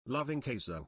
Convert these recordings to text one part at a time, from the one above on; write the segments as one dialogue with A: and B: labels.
A: Loving Kaizo.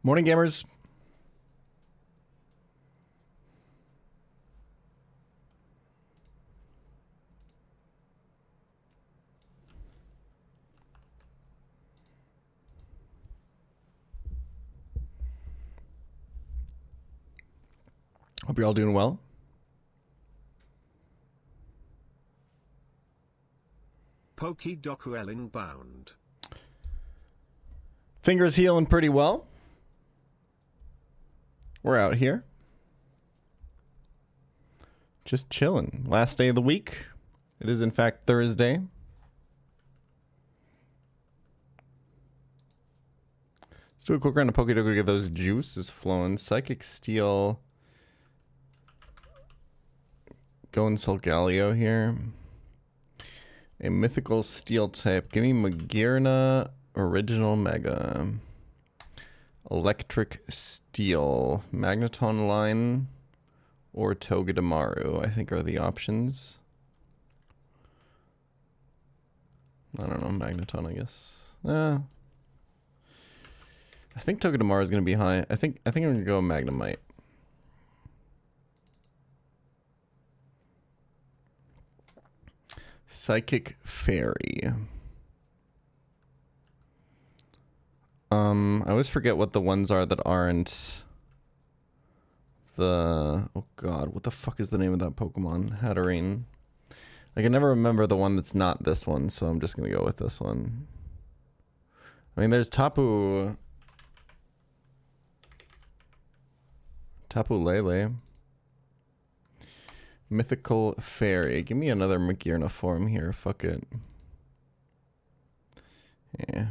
A: Morning, gamers. Hope you're all doing well.
B: Pokedoku inbound.
A: Fingers healing pretty well. We're out here. Just chilling. Last day of the week. It is, in fact, Thursday. Let's do a quick round of Pokedoku to get those juices flowing. Psychic Steel. Going Solgaleo here. A mythical steel type. Give me Magearna Original Mega. Electric Steel. Magneton line or Togedemaru, I think, are the options. I don't know, Magneton, I guess. I think Togedemaru is going to be high. I think I'm going to go Magnemite. Psychic Fairy. I always forget what the ones are that aren't the... Oh god, what the fuck is the name of that Pokemon? Hatterene. I can never remember the one that's not this one, so I'm just gonna go with this one. I mean, there's Tapu Lele. Mythical Fairy. Give me another Magearna form here. Fuck it. Yeah.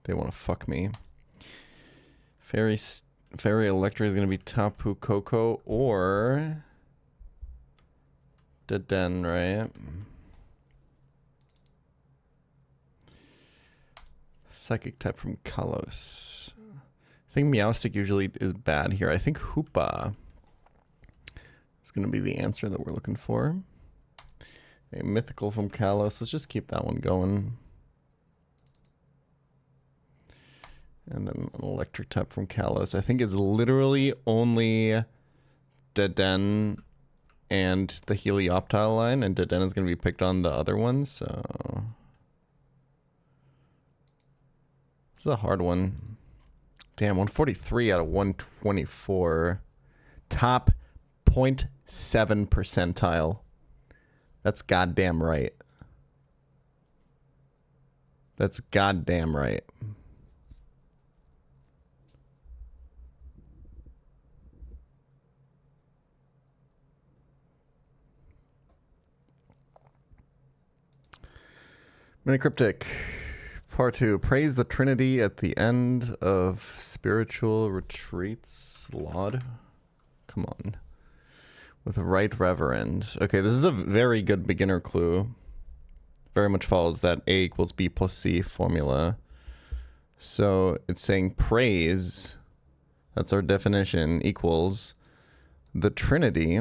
A: They want to fuck me. Fairy Electric is going to be Tapu Koko or Deden, right? Psychic type from Kalos. I think Meowstic usually is bad here. I think Hoopa is going to be the answer that we're looking for. A mythical from Kalos. Let's just keep that one going. And then an electric type from Kalos. I think it's literally only Deden and the Helioptile line, and Deden is going to be picked on the other ones, so... This is a hard one. Damn, 143 out of 124. Top 0.7 percentile. That's goddamn right. That's goddamn right. Mini Cryptic. Part 2. Praise the Trinity at the end of spiritual retreats. Laud. Come on. With Right Reverend. Okay, this is a very good beginner clue. Very much follows that A equals B plus C formula. So it's saying praise, that's our definition, equals the Trinity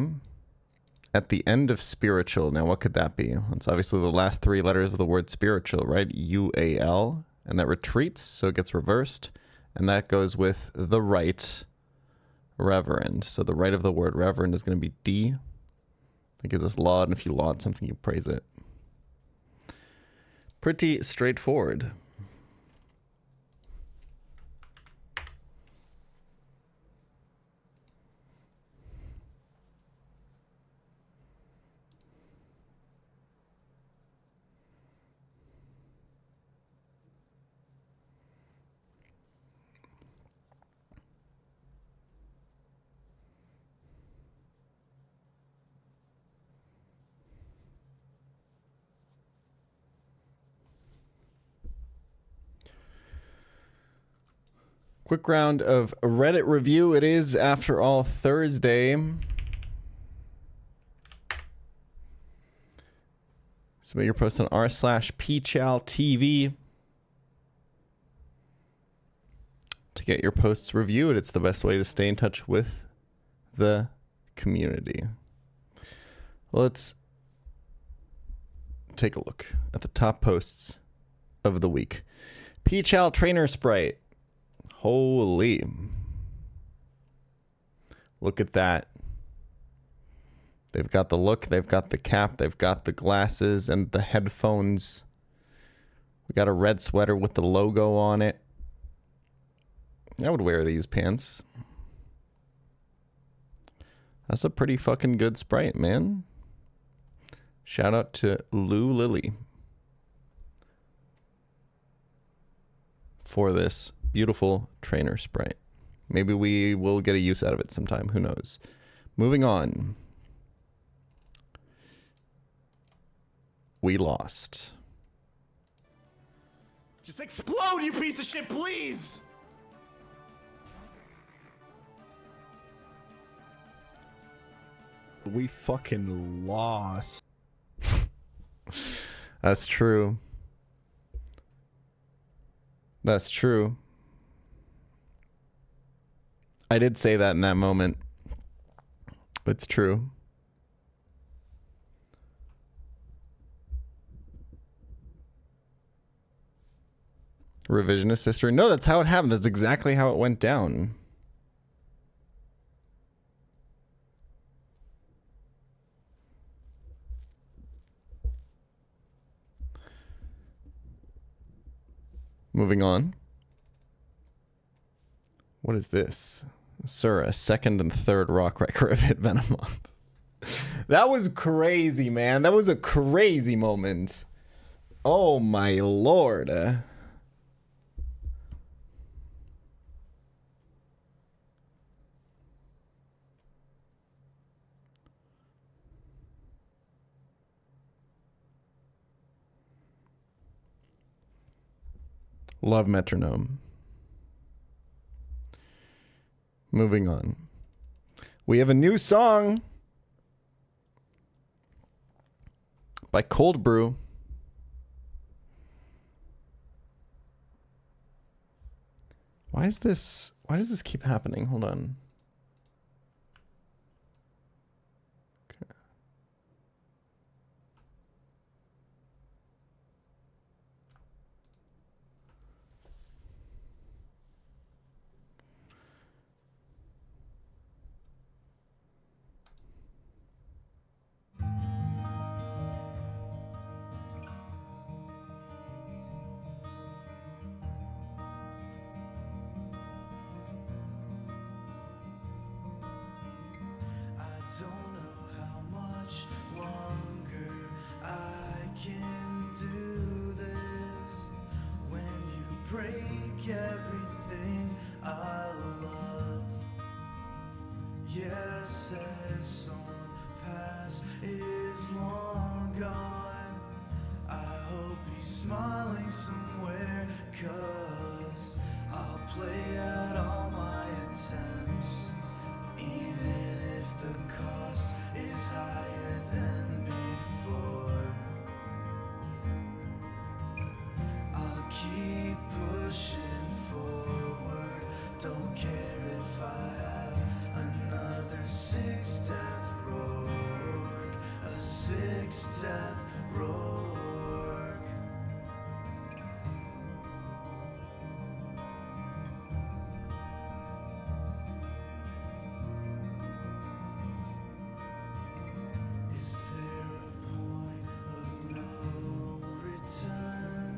A: at the end of spiritual. Now, what could that be? It's obviously the last three letters of the word spiritual, right? U-A-L. And that retreats, so it gets reversed. And that goes with the right reverend. So the right of the word reverend is going to be D. That gives us laud, and if you laud something, you praise it. Pretty straightforward. Quick round of Reddit review. It is, after all, Thursday. Submit your post on r/pChal TV to get your posts reviewed. It's the best way to stay in touch with the community. Let's take a look at the top posts of the week. pChal Trainer Sprite. Holy. Look at that. They've got the look, they've got the cap, they've got the glasses and the headphones. We got a red sweater with the logo on it. I would wear these pants. That's a pretty fucking good Sprite, man. Shout out to Lou Lily for this beautiful trainer Sprite. Maybe we will get a use out of it sometime. Who knows? Moving on. We lost.
B: Just explode, you piece of shit, please!
C: We fucking lost.
A: That's true. That's true. I did say that in that moment. It's true. Revisionist history. No, that's how it happened. That's exactly how it went down. Moving on. What is this? Sir, a second and third rock record of hit Venomoth. That was crazy, man. That was a crazy moment. Oh my lord. Love metronome. Moving on. We have a new song by Cold Brew. Why does this keep happening? Hold on. Okay.
B: Don't know how much longer I can do this when you break everything I love. Yes, as some past is long gone, I hope he's smiling somewhere, 'cause I'll play out all my attempts, even if the cost is higher than before. I'll keep pushing forward, don't care if I have another 6 death road, a 6 death road. Is there a point of no return?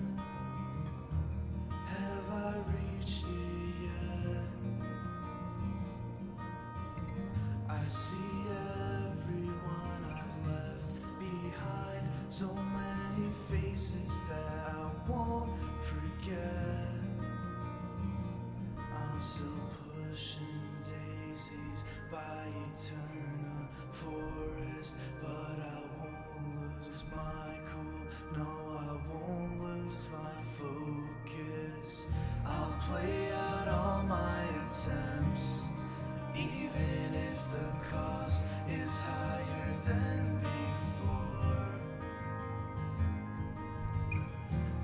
B: Have I reached it yet? I see everyone I've left behind, so many faces that I won't forget. I'm still pushing daisies by eternal forest, but I won't lose my cool. No, I won't lose my focus. I'll play out all my attempts, even if the cost is higher than before.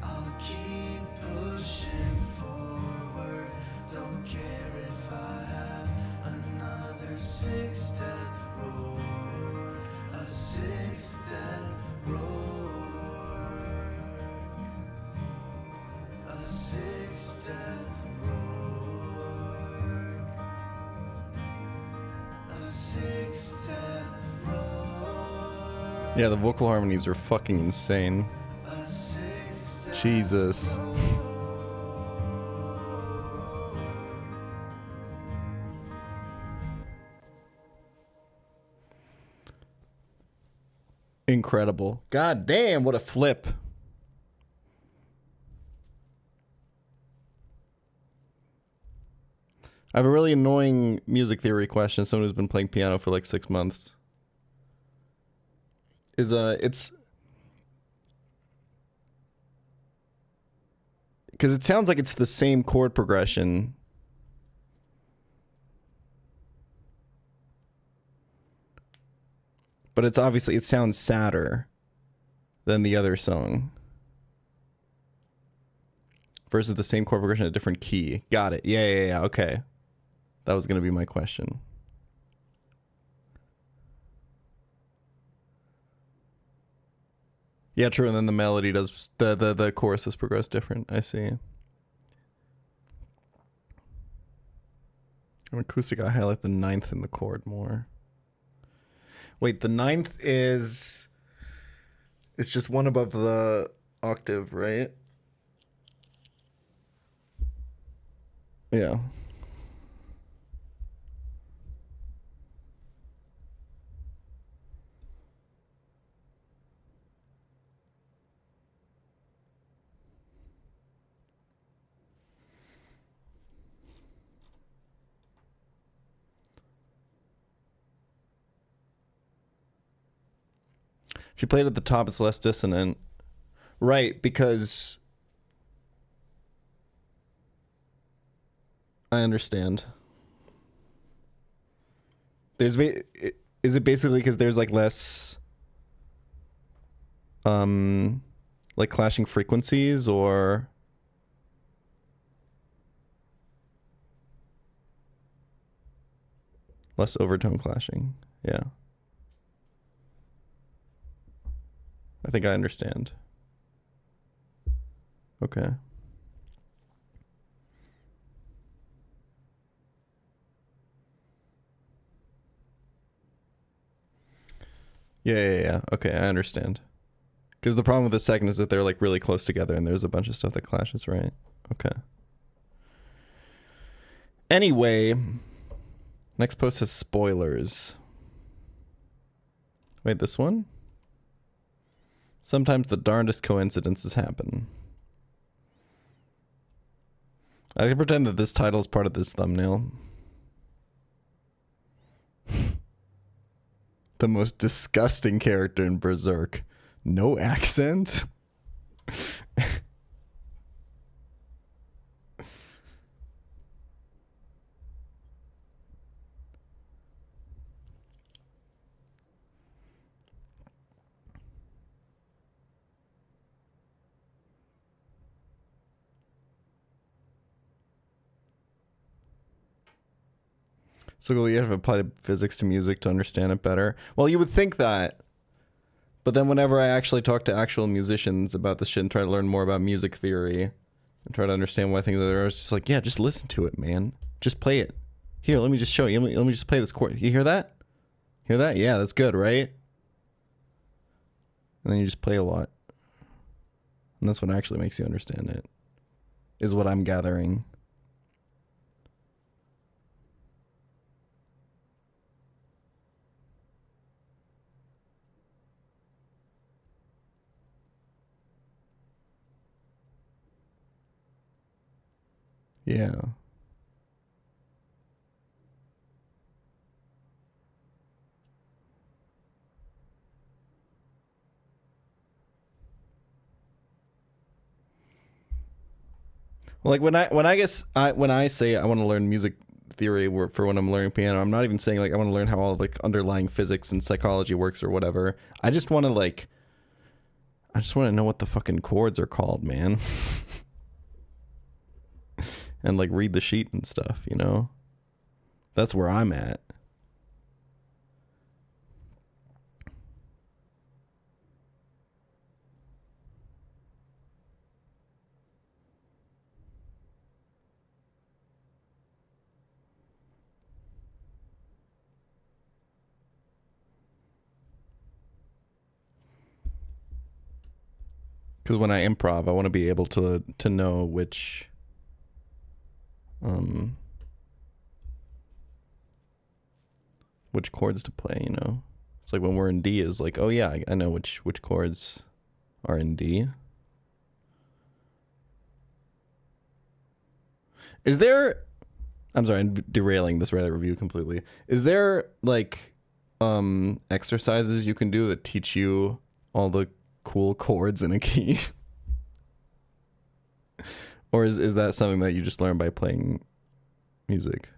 B: I'll keep pushing forward, don't care if I have another 6 death road, a 6 death road, a 6 death road.
A: Yeah, the vocal harmonies are fucking insane. Jesus. Incredible. God damn, what a flip. I have a really annoying music theory question. Someone who's been playing piano for like 6 months. It's because it sounds like it's the same chord progression. But it's obviously, it sounds sadder than the other song. Versus the same chord progression, a different key. Got it. Yeah, okay. That was going to be my question. Yeah, true, and then the melody does, the chorus is progressed different. I see. On acoustic, I highlight the 9th in the chord more. Wait, the 9th is... It's just one above the octave, right? Yeah. If you play it at the top, it's less dissonant. Right, because... I understand. Is it basically because there's like less... like clashing frequencies, or... Less overtone clashing? Yeah. I think I understand. Okay. Yeah. Okay, I understand. Because the problem with the second is that they're like really close together and there's a bunch of stuff that clashes, right? Okay. Anyway, next post has spoilers. Wait, this one? Sometimes the darndest coincidences happen. I can pretend that this title is part of this thumbnail. The most disgusting character in Berserk. No accent? So you have to apply physics to music to understand it better. Well, you would think that. But then whenever I actually talk to actual musicians about this shit and try to learn more about music theory and try to understand why things are there, I was just like, yeah, just listen to it, man. Just play it. Here, let me just show you. Let me just play this chord. You hear that? Hear that? Yeah, that's good, right? And then you just play a lot. And that's what actually makes you understand it, is what I'm gathering. Yeah. Like when I say I want to learn music theory for when I'm learning piano, I'm not even saying like I want to learn how all like underlying physics and psychology works or whatever. I just want to know what the fucking chords are called, man. And like read the sheet and stuff, you know? That's where I'm at. Because when I improv, I want to be able to know which chords to play, you know? It's like when we're in D is like, oh yeah, I know which chords are in D. Is there, I'm sorry, I'm derailing this Reddit review completely. Is there like exercises you can do that teach you all the cool chords in a key? Or is that something that you just learn by playing music?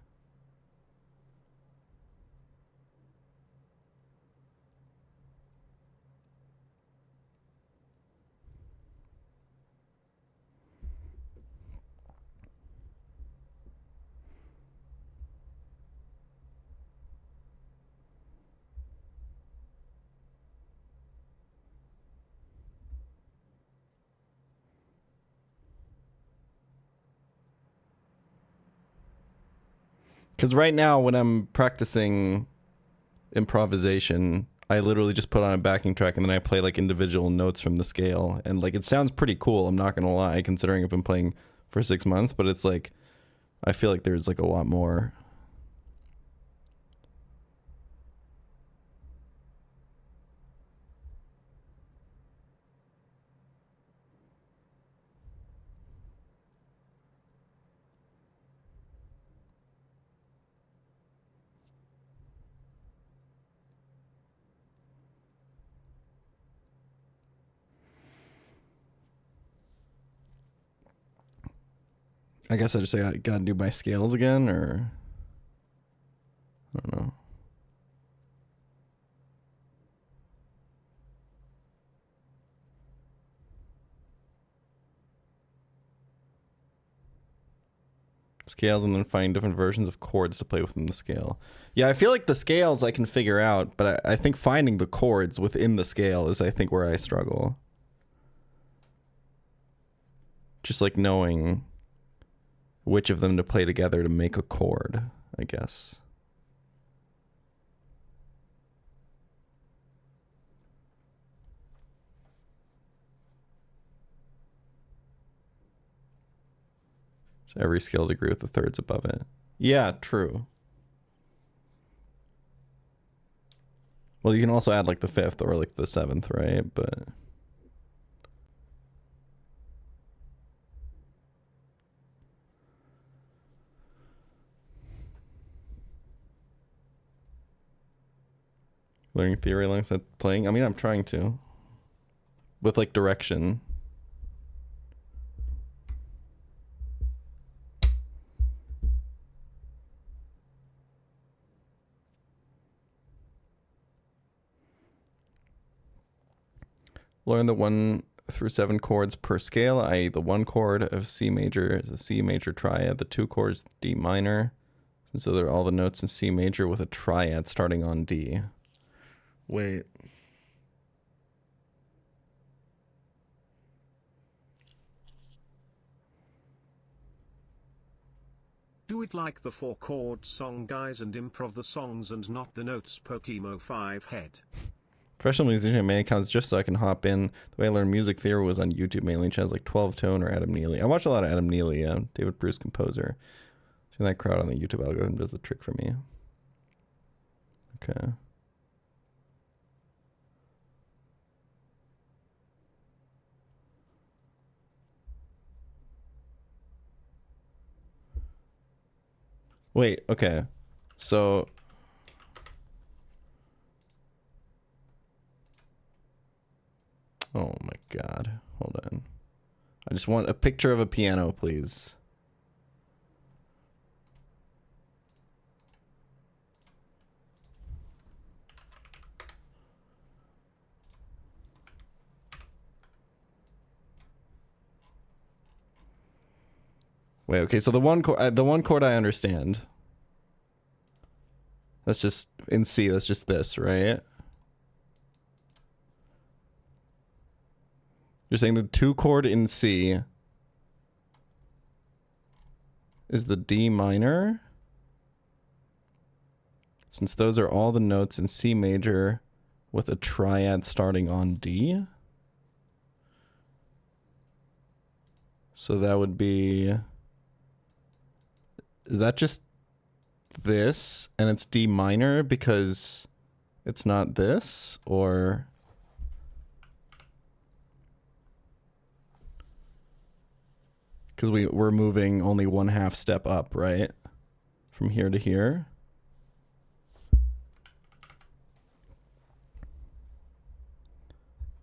A: Because right now, when I'm practicing improvisation, I literally just put on a backing track and then I play like individual notes from the scale. And like it sounds pretty cool, I'm not going to lie, considering I've been playing for 6 months. But it's like, I feel like there's like a lot more. I guess I just gotta do my scales again, or I don't know. Scales and then find different versions of chords to play within the scale. Yeah, I feel like the scales I can figure out, but I think finding the chords within the scale is, I think, where I struggle. Just like knowing which of them to play together to make a chord, I guess. So every scale degree with the thirds above it. Yeah, true. Well, you can also add like the fifth or like the seventh, right? But learning theory alongside playing. I mean, I'm trying to. With like direction. Learn the 1 through 7 chords per scale, i.e. the 1 chord of C major is a C major triad, the 2 chords D minor. And so they're all the notes in C major with a triad starting on D. Wait.
D: Do it like the 4-chord song guys and improv the songs and not the notes per chemo 5 head.
A: Professional musician at main accounts just so I can hop in. The way I learned music theory was on YouTube mainly. Channels like 12 Tone or Adam Neely. I watch a lot of Adam Neely, David Bruce composer. So that crowd on the YouTube algorithm does the trick for me. Okay. Wait, okay. So oh my god. Hold on. I just want a picture of a piano, please. Wait, okay, so the one chord I understand. That's just in C, that's just this, right? You're saying the 2 chord in C is the D minor? Since those are all the notes in C major with a triad starting on D? So that would be, is that just this and it's D minor because it's not this, or because we're moving only 1/2 step up, right? From here to here.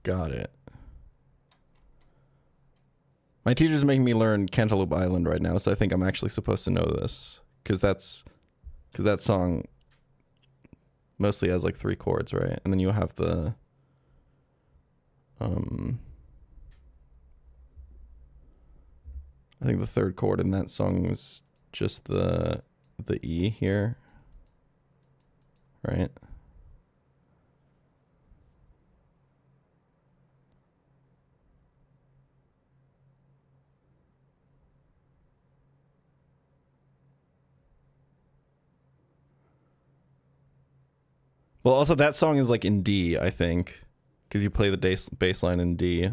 A: Got it. My teacher's making me learn Cantaloupe Island right now, so I think I'm actually supposed to know this. Because that song mostly has like 3 chords, right? And then you have the I think the 3rd chord in that song is just the E here. Right? Well, also that song is like in D, I think, because you play the bass line in D.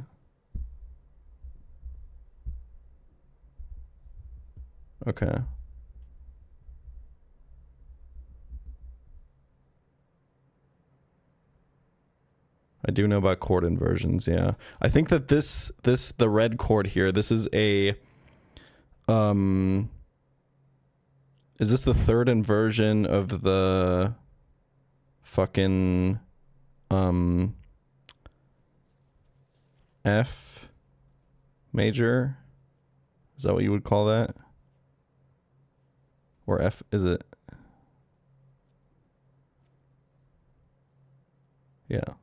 A: Okay. I do know about chord inversions, yeah. I think that the red chord here, this is a is this the 3rd inversion of the fucking F major? Is that what you would call that? Or F, is it? Yeah.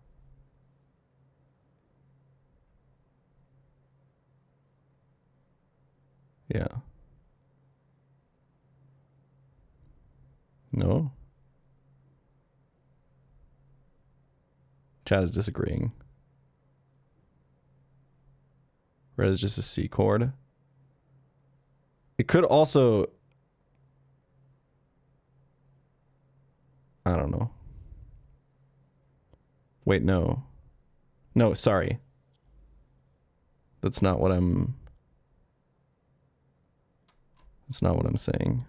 A: Yeah. No? Chad is disagreeing. Red is just a C chord. It could also, I don't know. Wait, no. No, sorry. That's not what I'm saying.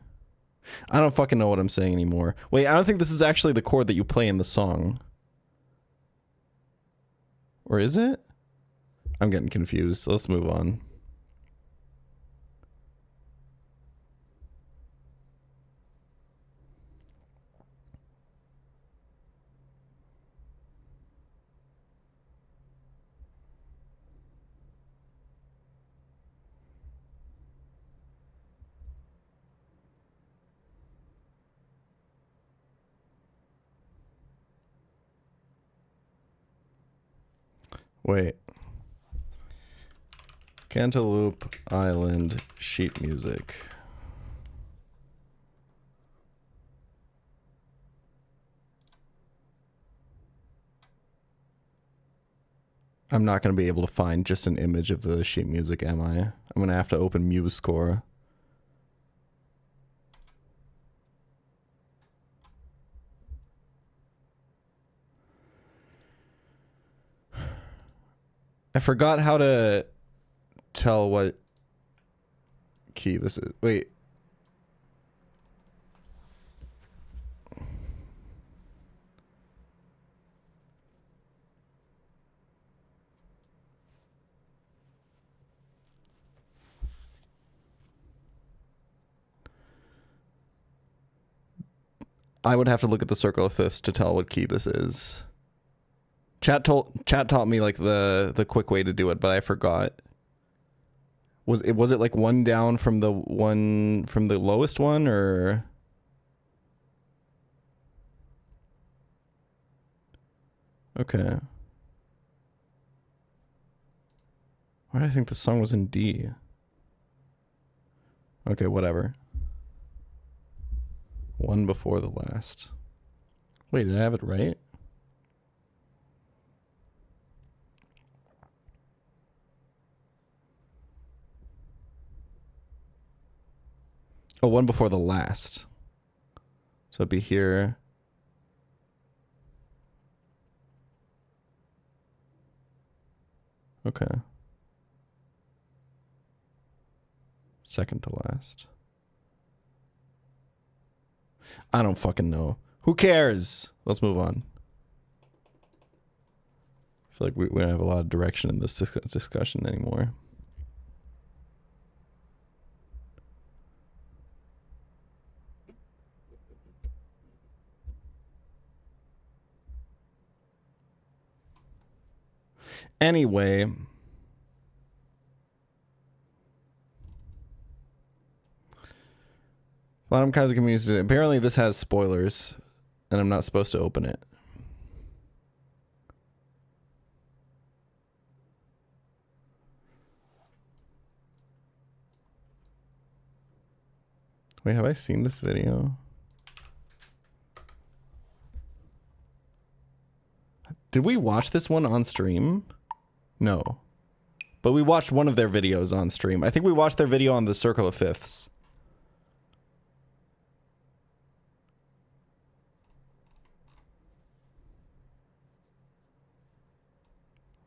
A: I don't fucking know what I'm saying anymore. Wait, I don't think this is actually the chord that you play in the song. Or is it? I'm getting confused. Let's move on. Wait. Cantaloupe Island sheet music. I'm not going to be able to find just an image of the sheet music, am I? I'm going to have to open MuseScore. I forgot how to tell what key this is. Wait. I would have to look at the circle of fifths to tell what key this is. Chat taught me like the quick way to do it, but I forgot. Was it like one down from the lowest one, or? Okay. Why did I think the song was in D? Okay, whatever. One before the last. Wait, did I have it right? Oh, one before the last. So it'd be here. Okay. Second to last. I don't fucking know. Who cares? Let's move on. I feel like we don't have a lot of direction in this discussion anymore. Anyway, Bottom Kaizo community. Apparently this has spoilers, and I'm not supposed to open it. Wait, have I seen this video? Did we watch this one on stream? No. But we watched one of their videos on stream. I think we watched their video on the Circle of Fifths.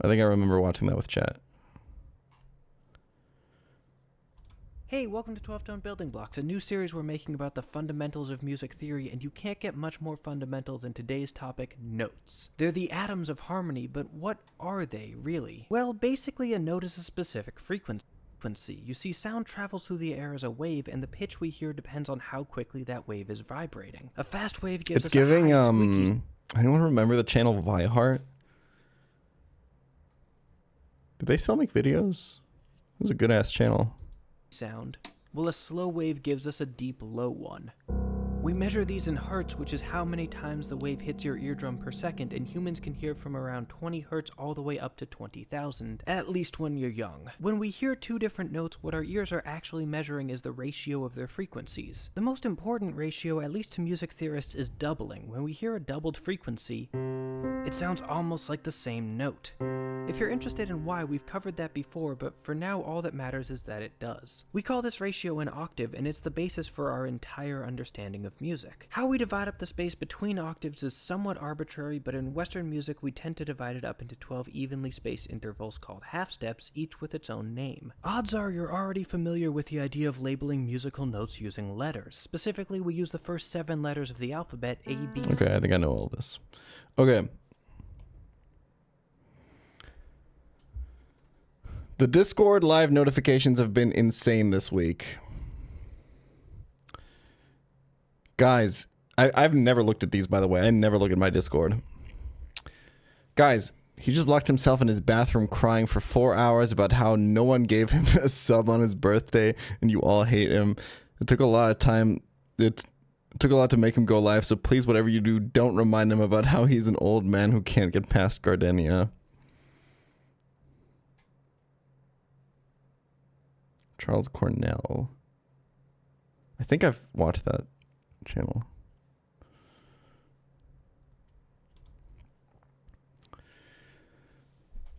A: I think I remember watching that with chat.
E: Hey, welcome to 12 Tone Building Blocks, a new series we're making about the fundamentals of music theory, and you can't get much more fundamental than today's topic, notes. They're the atoms of harmony, but what are they, really? Well, basically a note is a specific frequency. You see, sound travels through the air as a wave, and the pitch we hear depends on how quickly that wave is vibrating. A fast wave gives us a high, squeaky...
A: Anyone remember the channel Viheart? Did they still make videos? It was a good-ass channel.
E: Sound, while a slow wave gives us a deep low one. We measure these in hertz, which is how many times the wave hits your eardrum per second, and humans can hear from around 20 hertz all the way up to 20,000, at least when you're young. When we hear two different notes, what our ears are actually measuring is the ratio of their frequencies. The most important ratio, at least to music theorists, is doubling. When we hear a doubled frequency, it sounds almost like the same note. If you're interested in why, we've covered that before, but for now all that matters is that it does. We call this ratio an octave, and it's the basis for our entire understanding of music. How we divide up the space between octaves is somewhat arbitrary, but in Western music we tend to divide it up into 12 evenly spaced intervals called half steps, each with its own name. Odds are you're already familiar with the idea of labeling musical notes using letters. Specifically, we use the first 7 letters of the alphabet, A, B, C.
A: Okay, I think I know all this. Okay. The Discord live notifications have been insane this week. Guys, I've never looked at these, by the way. I never look at my Discord. Guys, he just locked himself in his bathroom crying for 4 hours about how no one gave him a sub on his birthday and you all hate him. It took a lot of time. It took a lot to make him go live, so please, whatever you do, don't remind him about how he's an old man who can't get past Gardenia. Charles Cornell. I think I've watched that channel.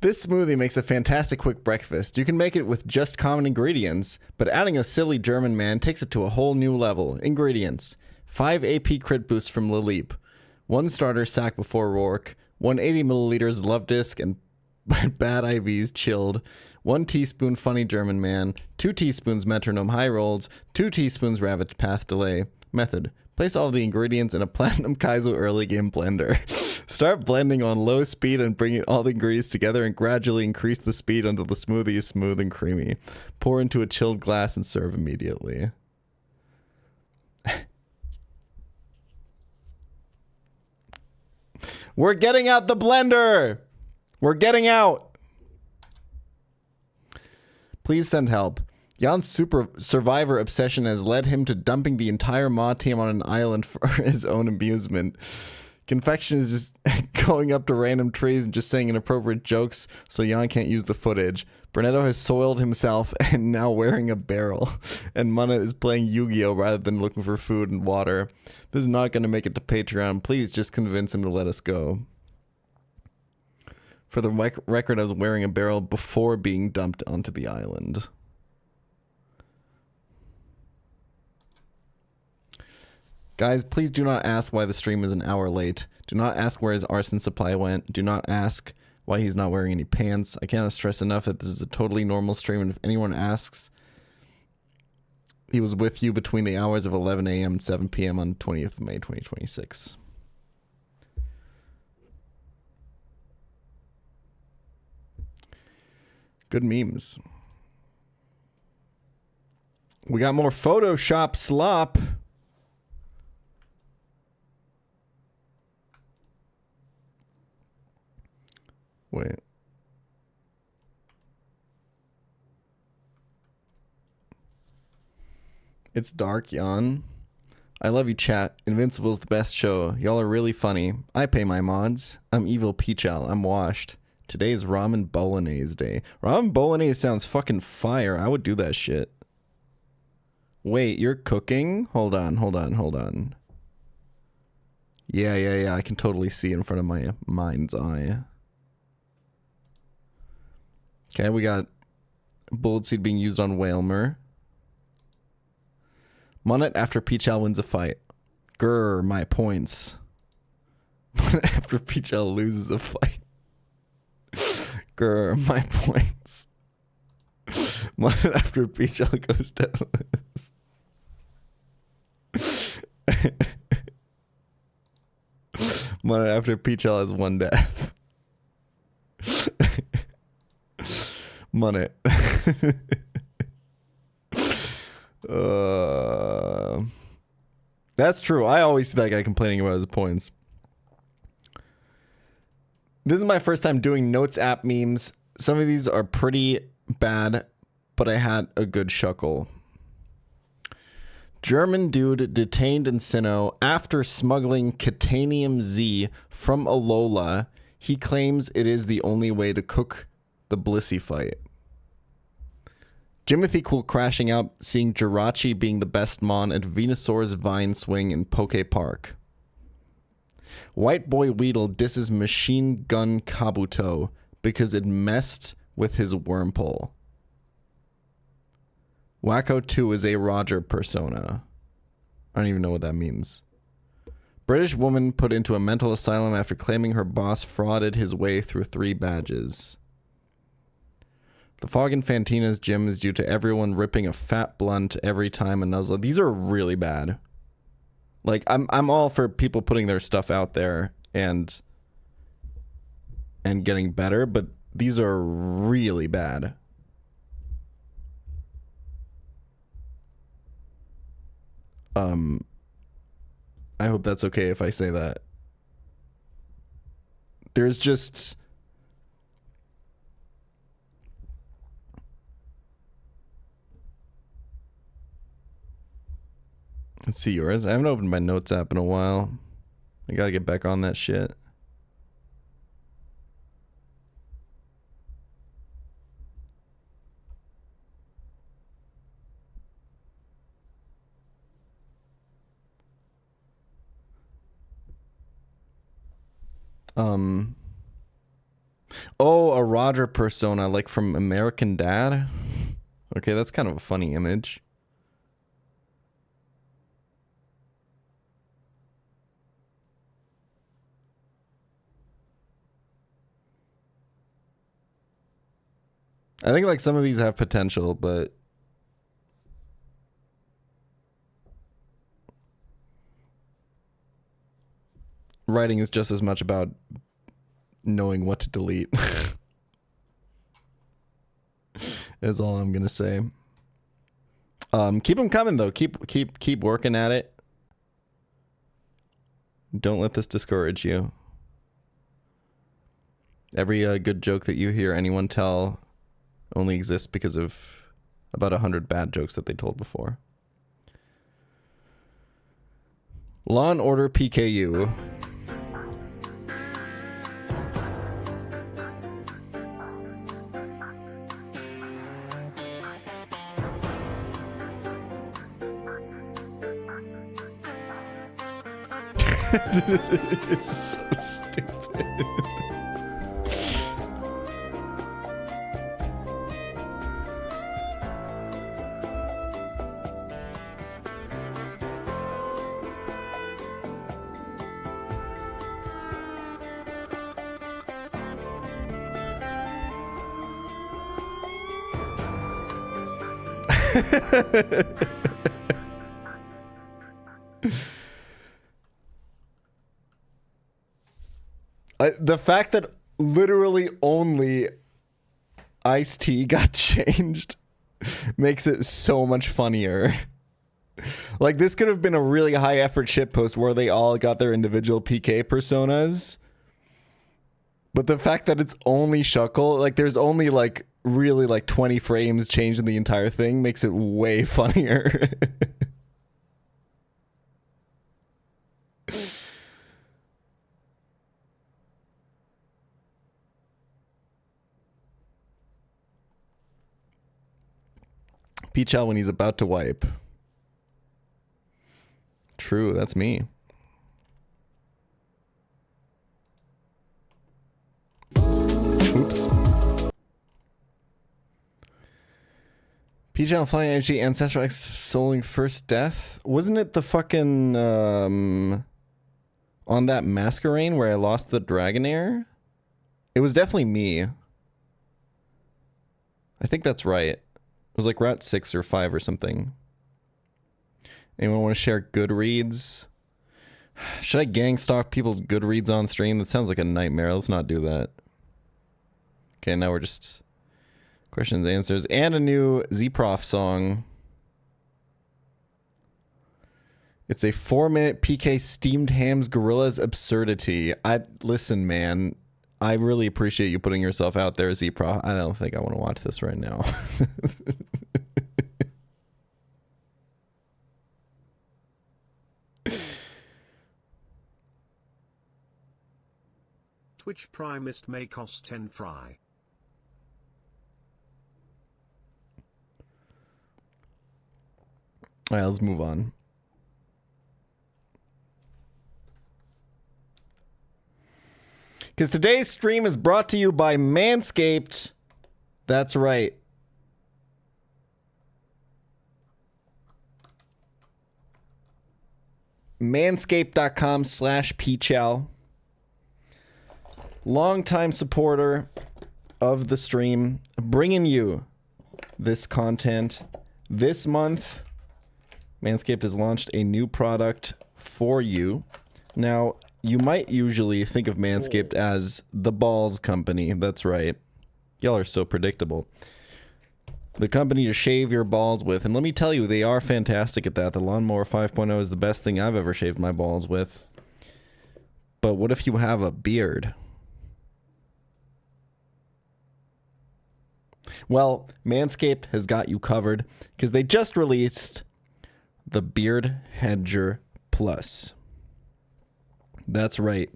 A: This smoothie makes a fantastic quick breakfast. You can make it with just common ingredients, but adding a silly German man takes it to a whole new level. Ingredients: 5 AP crit boosts from Laleep, 1 starter sack before Rourke, 180 milliliters Love Disc and Bad IVs chilled, 1 teaspoon Funny German Man, 2 teaspoons Metronome High Rolls, 2 teaspoons Ravage Path Delay. Method: place all the ingredients in a Platinum Kaizo early game blender. Start blending on low speed and bring all the ingredients together and gradually increase the speed until the smoothie is smooth and creamy. Pour into a chilled glass and serve immediately. We're getting out the blender! We're getting out! Please send help. Jan's super survivor obsession has led him to dumping the entire mod team on an island for his own amusement. Confection is just going up to random trees and just saying inappropriate jokes so Jan can't use the footage. Brunetto has soiled himself and now wearing a barrel. And Mana is playing Yu-Gi-Oh! Rather than looking for food and water. This is not going to make it to Patreon. Please just convince him to let us go. For the record, I was wearing a barrel before being dumped onto the island. Guys, please do not ask why the stream is an hour late. Do not ask where his arson supply went. Do not ask why he's not wearing any pants. I cannot stress enough that this is a totally normal stream, and if anyone asks, He was with you between the hours of 11 a.m. and 7 p.m. on 20th of May 2026. Good memes. We got more Photoshop slop. Wait. It's dark, Jan. I love you, chat. Invincible's the best show. Y'all are really funny. I pay my mods. I'm evil pChal. I'm washed. Today's ramen bolognese day. Ramen bolognese sounds fucking fire. I would do that shit. Wait, you're cooking? Hold on. Yeah. I can totally see in front of my mind's eye. Okay, we got bullet seed being used on Whalmer. Munnet after pChal wins a fight. Grr, my points. Munnet after pChal loses a fight. Grr, my points. Munnet after pChal goes down. Munnet after pChal has one death. Munnet. That's true. I always see that guy complaining about his points. This is my first time doing notes app memes. Some of these are pretty bad, but I had a good chuckle. German dude detained in Sinnoh after smuggling Catanium Z from Alola. He claims it is the only way to cook the Blissey fight. Jimothy Cool crashing out, seeing Jirachi being the best mon at Venusaur's Vine Swing in Poke Park. White Boy Weedle disses Machine Gun Kabuto because it messed with his Wurmple. Wacko 2 is a Roger persona. I don't even know what that means. British woman put into a mental asylum after claiming her boss frauded his way through 3 badges. The fog in Fantina's gym is due to everyone ripping a fat blunt every time a Nuzlocke. These are really bad. Like, I'm all for people putting their stuff out there and getting better, but these are really bad. I hope that's okay if I say that. There's just... Let's see yours. I haven't opened my notes app in a while. I gotta get back on that shit. Oh, a Roger persona, like from American Dad? Okay, that's kind of a funny image. I think like some of these have potential, but writing is just as much about knowing what to delete. Is all I'm gonna say. Keep them coming though. Keep working at it. Don't let this discourage you. Every good joke that you hear anyone tell only exists because of about 100 bad jokes that they told before. Law and Order PKU. This is so stupid. The fact that literally only Iced Tea got changed makes it so much funnier. Like, this could have been a really high effort shitpost where they all got their individual PK personas. But the fact that it's only Shuckle, like, there's only, like, really, like, 20 frames changed in the entire thing makes it way funnier. pChal when he's about to wipe. True, that's me. Oops. pChal Flying Energy Ancestral X Souling First Death. Wasn't it the fucking on that Masquerain where I lost the Dragonair? It was definitely me. I think that's right. It was like Route 6 or 5 or something. Anyone want to share Goodreads? Should I gang stalk people's Goodreads on stream? That sounds like a nightmare. Let's not do that. Okay, now we're just questions, answers, and a new Z-Prof song. It's a 4-minute PK Steamed Hams Gorillas Absurdity. Listen, man. I really appreciate you putting yourself out there, Z-Prof. I don't think I want to watch this right now.
D: Twitch Primist may cost 10 fry.
A: Alright, let's move on. Because today's stream is brought to you by Manscaped. That's right. Manscaped.com/pChal. Longtime supporter of the stream, bringing you this content. This month, Manscaped has launched a new product for you. Now, you might usually think of Manscaped as the balls company. That's right. Y'all are so predictable. The company to shave your balls with. And let me tell you, they are fantastic at that. The Lawnmower 5.0 is the best thing I've ever shaved my balls with. But what if you have a beard? Well, Manscaped has got you covered because they just released the Beard Hedger Plus. That's right.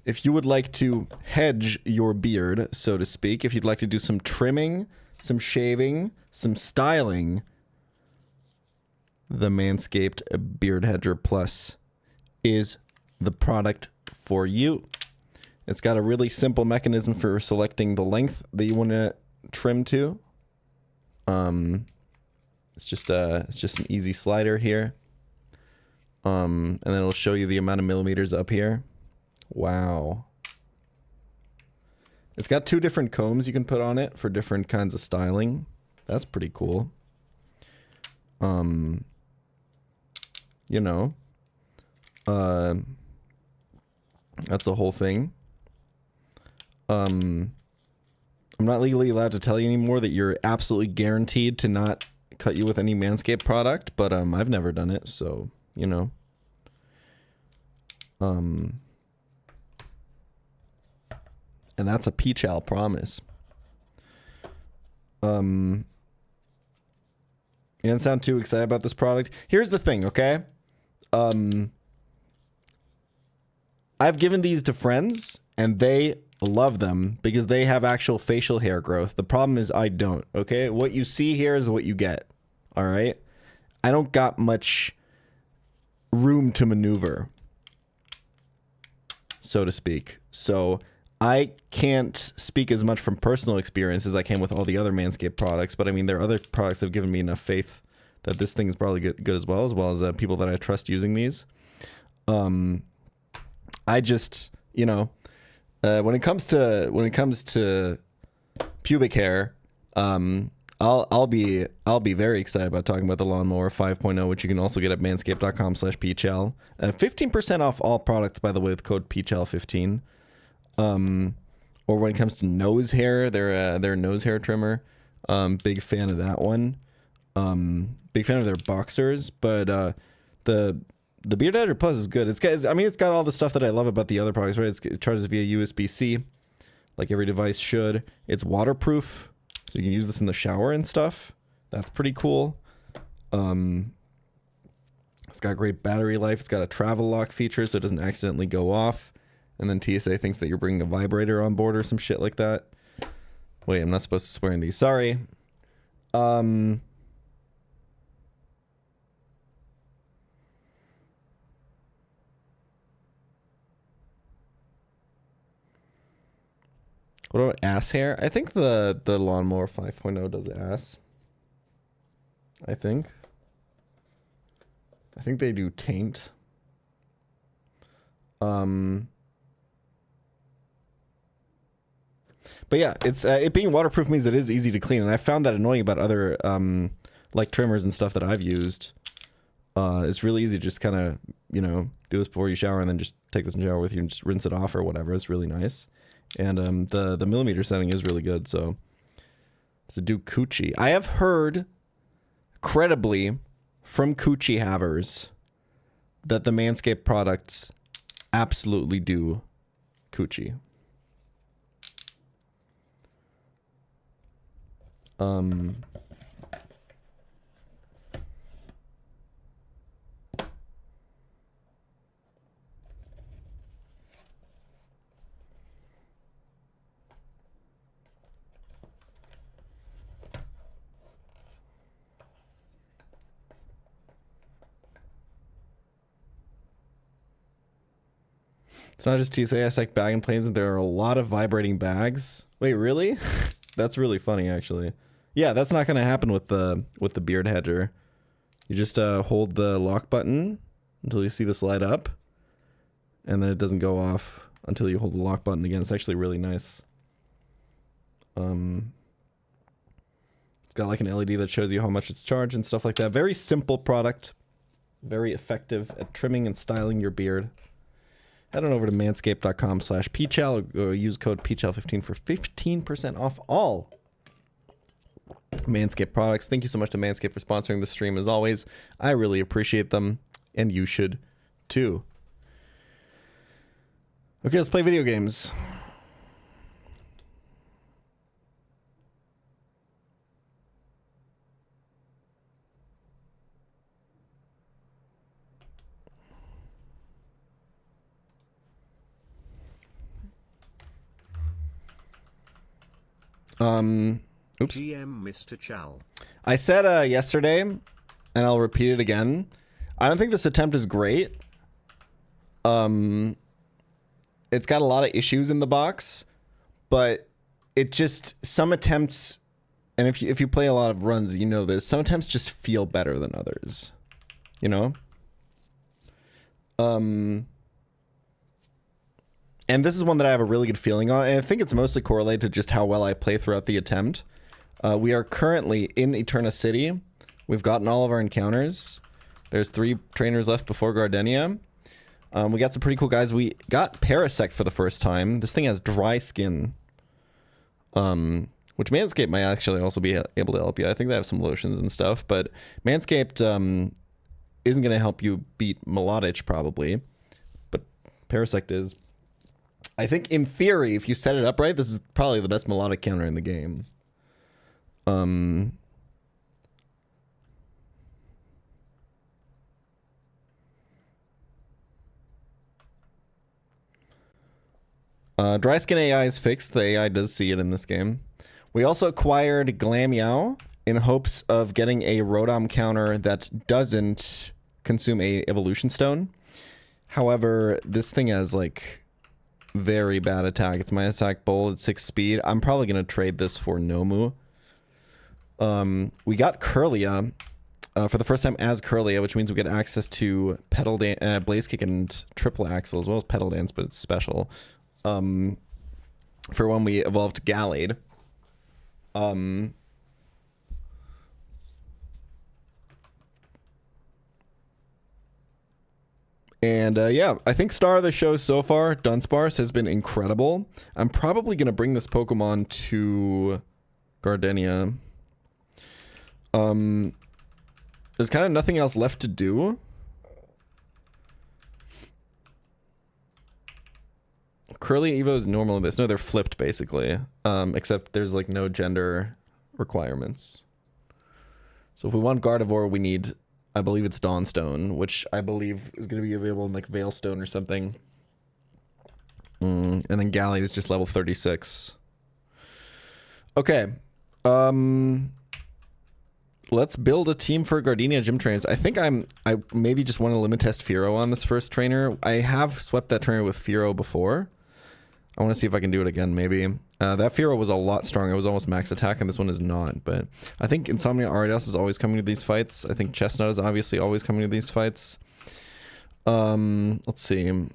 A: If you would like to hedge your beard, so to speak, if you'd like to do some trimming, some shaving, some styling, the Manscaped Beard Hedger Plus is the product for you. It's got a really simple mechanism for selecting the length that you want to trim to. It's just an easy slider here. And then it'll show you the amount of millimeters up here. Wow. It's got 2 different combs you can put on it for different kinds of styling. That's pretty cool. You know, that's a whole thing. I'm not legally allowed to tell you anymore that you're absolutely guaranteed to not cut you with any Manscaped product, but I've never done it, so, you know. And that's a pChal promise. You don't sound too excited about this product. Here's the thing, okay? I've given these to friends, and they love them because they have actual facial hair growth. The problem is I don't, okay? What you see here is what you get, all right? I don't got much room to maneuver, so to speak. So I can't speak as much from personal experience as I can with all the other Manscaped products, but I mean, there are other products that have given me enough faith that this thing is probably good as well as people that I trust using these. I just, you know, when it comes to pubic hair, I'll be very excited about talking about the Lawnmower 5.0, which you can also get at manscaped.com/pChal. 15% off all products, by the way, with code pChal15. Or when it comes to nose hair, their nose hair trimmer. Big fan of that one. Big fan of their boxers, but the Beard Edger Plus is good. It's got all the stuff that I love about the other products, right? It charges via USB-C, like every device should. It's waterproof, so you can use this in the shower and stuff. That's pretty cool. It's got great battery life. It's got a travel lock feature, so it doesn't accidentally go off. And then TSA thinks that you're bringing a vibrator on board or some shit like that. Wait, I'm not supposed to swear in these. Sorry. What about ass hair? I think the Lawnmower 5.0 does ass. I think they do taint. But yeah, it's it being waterproof means it is easy to clean, and I found that annoying about other like trimmers and stuff that I've used. It's really easy to just kind of, you know, do this before you shower and then just take this in the shower with you and just rinse it off or whatever. It's really nice. And the millimeter setting is really good, so do coochie. I have heard credibly from coochie havers that the Manscaped products absolutely do coochie. It's not just TSA, I like bag and planes, and there are a lot of vibrating bags. Wait, really? That's really funny, actually. Yeah, that's not going to happen with the Beard Hedger. You just hold the lock button until you see this light up, and then it doesn't go off until you hold the lock button again. It's actually really nice. It's got like an LED that shows you how much it's charged and stuff like that. Very simple product. Very effective at trimming and styling your beard. Head on over to manscaped.com/pChal or use code pChal15 for 15% off all Manscaped products. Thank you so much to Manscaped for sponsoring the stream as always. I really appreciate them, and you should too. Okay, let's play video games. Oops.
D: GM Mr. Chal.
A: I said yesterday, and I'll repeat it again. I don't think this attempt is great. It's got a lot of issues in the box, but it just, some attempts, and if you play a lot of runs, you know this, some attempts just feel better than others. You know? And this is one that I have a really good feeling on, and I think it's mostly correlated to just how well I play throughout the attempt. We are currently in Eterna City. We've gotten all of our encounters. There's 3 trainers left before Gardenia. We got some pretty cool guys. We got Parasect for the first time. This thing has dry skin. Which Manscaped might actually also be able to help you. I think they have some lotions and stuff, but Manscaped isn't going to help you beat Melodich probably, but Parasect is. I think in theory, if you set it up right, this is probably the best melodic counter in the game. Dry skin AI is fixed. The AI does see it in this game. We also acquired Glammeow in hopes of getting a Rodom counter that doesn't consume a evolution stone. However, this thing has like very bad attack. It's my attack bowl at 6 speed. I'm probably going to trade this for Nomu. We got Curlia for the first time as Curlia, which means we get access to Pedal Blaze Kick and Triple Axle, as well as Pedal Dance, but it's special. For when we evolved Gallade. And yeah, I think star of the show so far, Dunsparce, has been incredible. I'm probably going to bring this Pokemon to Gardenia. There's kind of nothing else left to do. Curly Evo's normal in this. No, they're flipped basically. Except there's like no gender requirements. So if we want Gardevoir, we need, I believe it's Dawnstone, which I believe is going to be available in like Veilstone or something. And then Galley is just level 36. Okay. Let's build a team for Gardenia gym trainers. I think I maybe just want to limit test Fearow on this first trainer. I have swept that trainer with Fearow before. I want to see if I can do it again, maybe. That Fearow was a lot stronger. It was almost max attack, and this one is not. But I think Insomnia Ariados is always coming to these fights. I think Chestnut is obviously always coming to these fights. Let's see.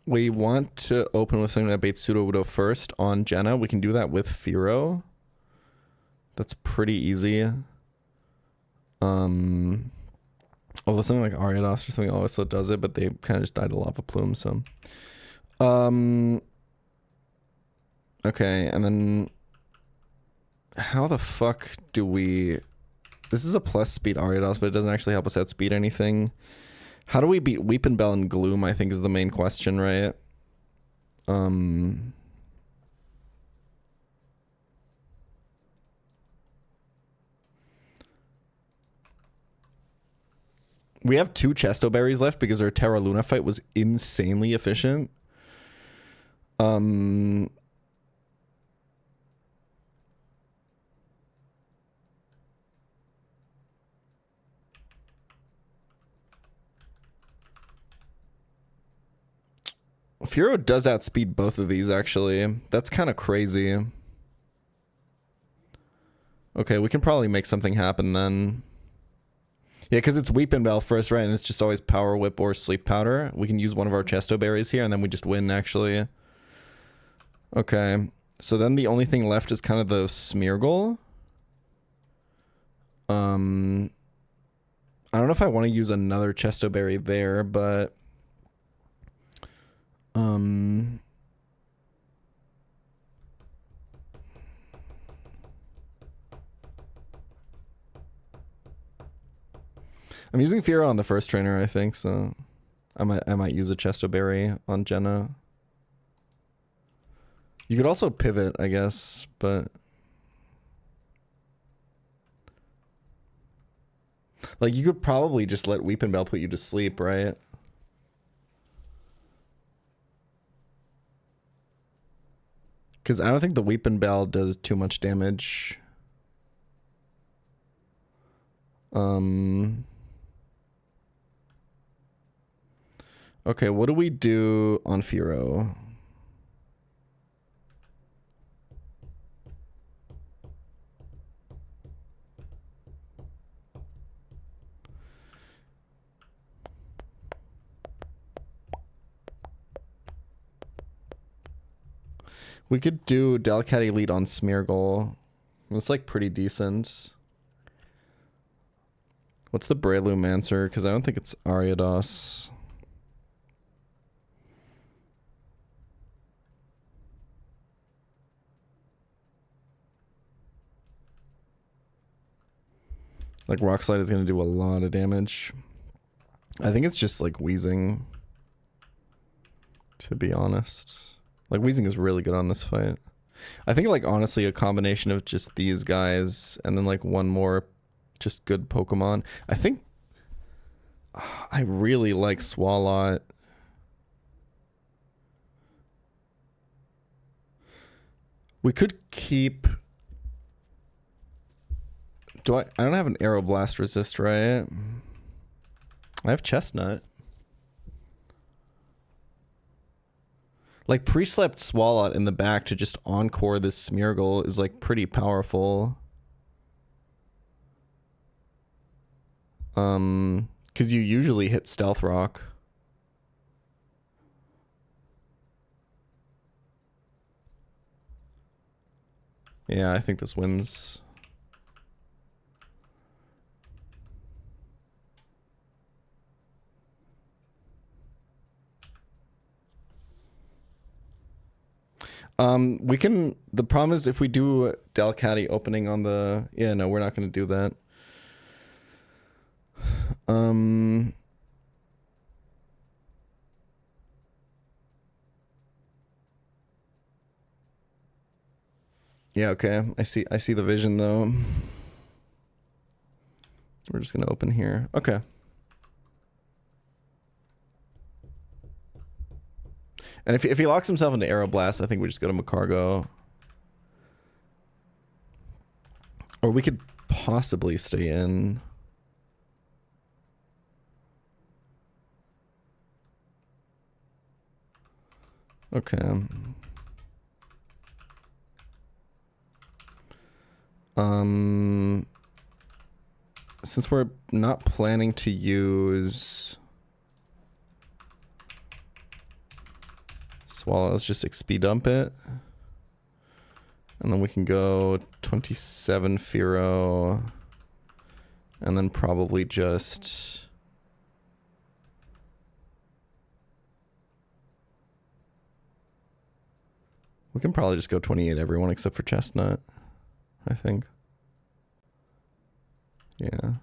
A: We want to open with something that baits Sudowoodo first on Jenna. We can do that with Fearow. That's pretty easy. Although something like Ariados or something also does it, but they kind of just died to Lava Plume, so. Okay, and then how the fuck do we... This is a plus speed Ariados, but it doesn't actually help us outspeed anything. How do we beat Weepinbell and Gloom, I think is the main question, right? We have 2 Chesto Berries left because our Terra Luna fight was insanely efficient. Fearow does outspeed both of these, actually. That's kind of crazy. Okay, we can probably make something happen then. Yeah, because it's Weepinbell first, right? And it's just always Power Whip or Sleep Powder. We can use one of our Chesto Berries here, and then we just win, actually. Okay, so then the only thing left is kind of the Smeargle. I don't know if I want to use another Chesto Berry there, but... I'm using Fearow on the first trainer, I think, so I might use a Chesto Berry on Jenna. You could also pivot, I guess, but like you could probably just let Weepinbell put you to sleep, right? Because I don't think the Weepinbell does too much damage. Okay, what do we do on Fearow? We could do Delcat Elite on Smeargle. It's like pretty decent. What's the Breloom answer? Because I don't think it's Ariados. Like Rock Slide is going to do a lot of damage. I think it's just like Wheezing, to be honest. Like Wheezing is really good on this fight. I think like honestly a combination of just these guys and then like one more just good Pokemon. I think I really like Swalot. We could keep... I don't have an Aeroblast resist, right? I have Chestnut. Like pre-slept Swalot in the back to just encore this Smeargle is like pretty powerful. Because you usually hit Stealth Rock. Yeah, I think this wins. We can, the problem is if we do Delcatty opening on the, yeah, no, we're not going to do that. Yeah, okay. I see the vision though. We're just going to open here. Okay. And if he locks himself into Aeroblast, I think we just go to Macargo. Or we could possibly stay in. Okay. Since we're not planning to use Swallow, let's just XP dump it. And then we can go 27 Firo. And then probably just... We can probably just go 28 everyone except for Chestnut, I think. Yeah.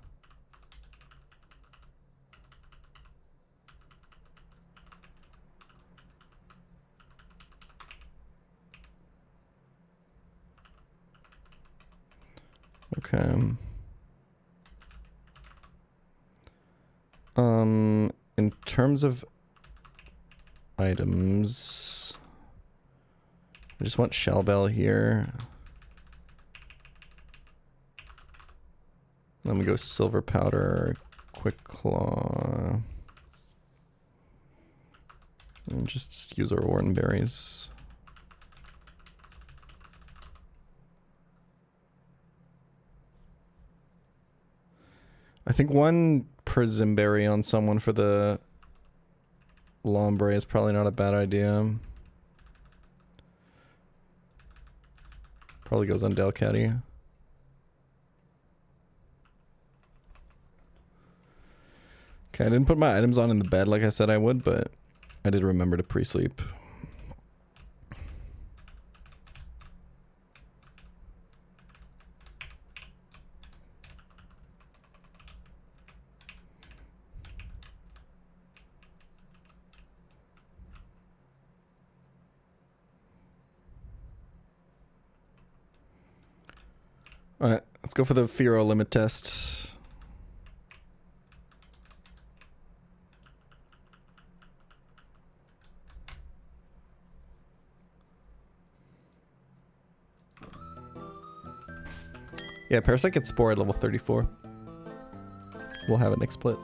A: Okay. In terms of items, I just want Shell Bell here. Then we go Silver Powder, Quick Claw, and just use our Warden Berries. I think one per Zimberry on someone for the Lombre is probably not a bad idea. Probably goes on Delcatty. Okay, I didn't put my items on in the bed like I said I would, but I did remember to pre-sleep. Alright, let's go for the Firo limit test. Yeah, Parasite gets Spore at level 34. We'll have it next split.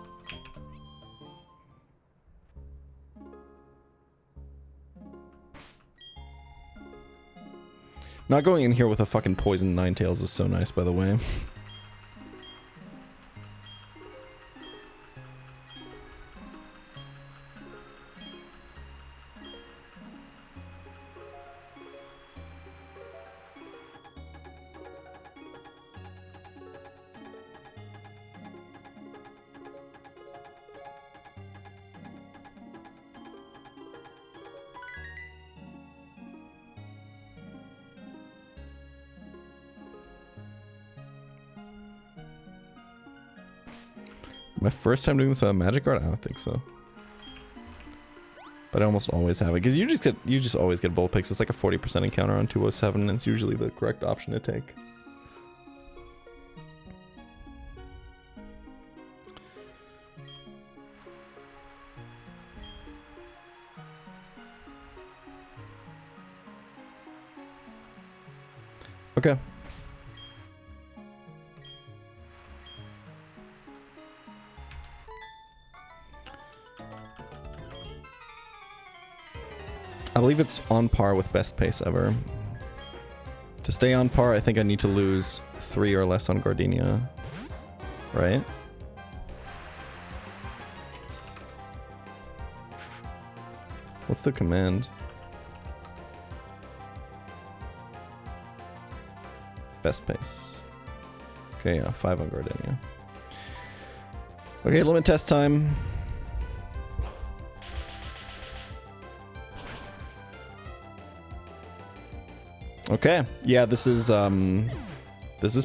A: Not going in here with a fucking poison Ninetales is so nice, by the way. My first time doing this with a magic card? I don't think so. But I almost always have it. Because you just always get Vulpix. It's like a 40% encounter on 207, and it's usually the correct option to take. Okay. I believe it's on par with best pace ever. To stay on par, I think I need to lose 3 or less on Gardenia. Right? What's the command? Best pace. Okay, yeah, 5 on Gardenia. Okay, limit test time. Okay, yeah, this is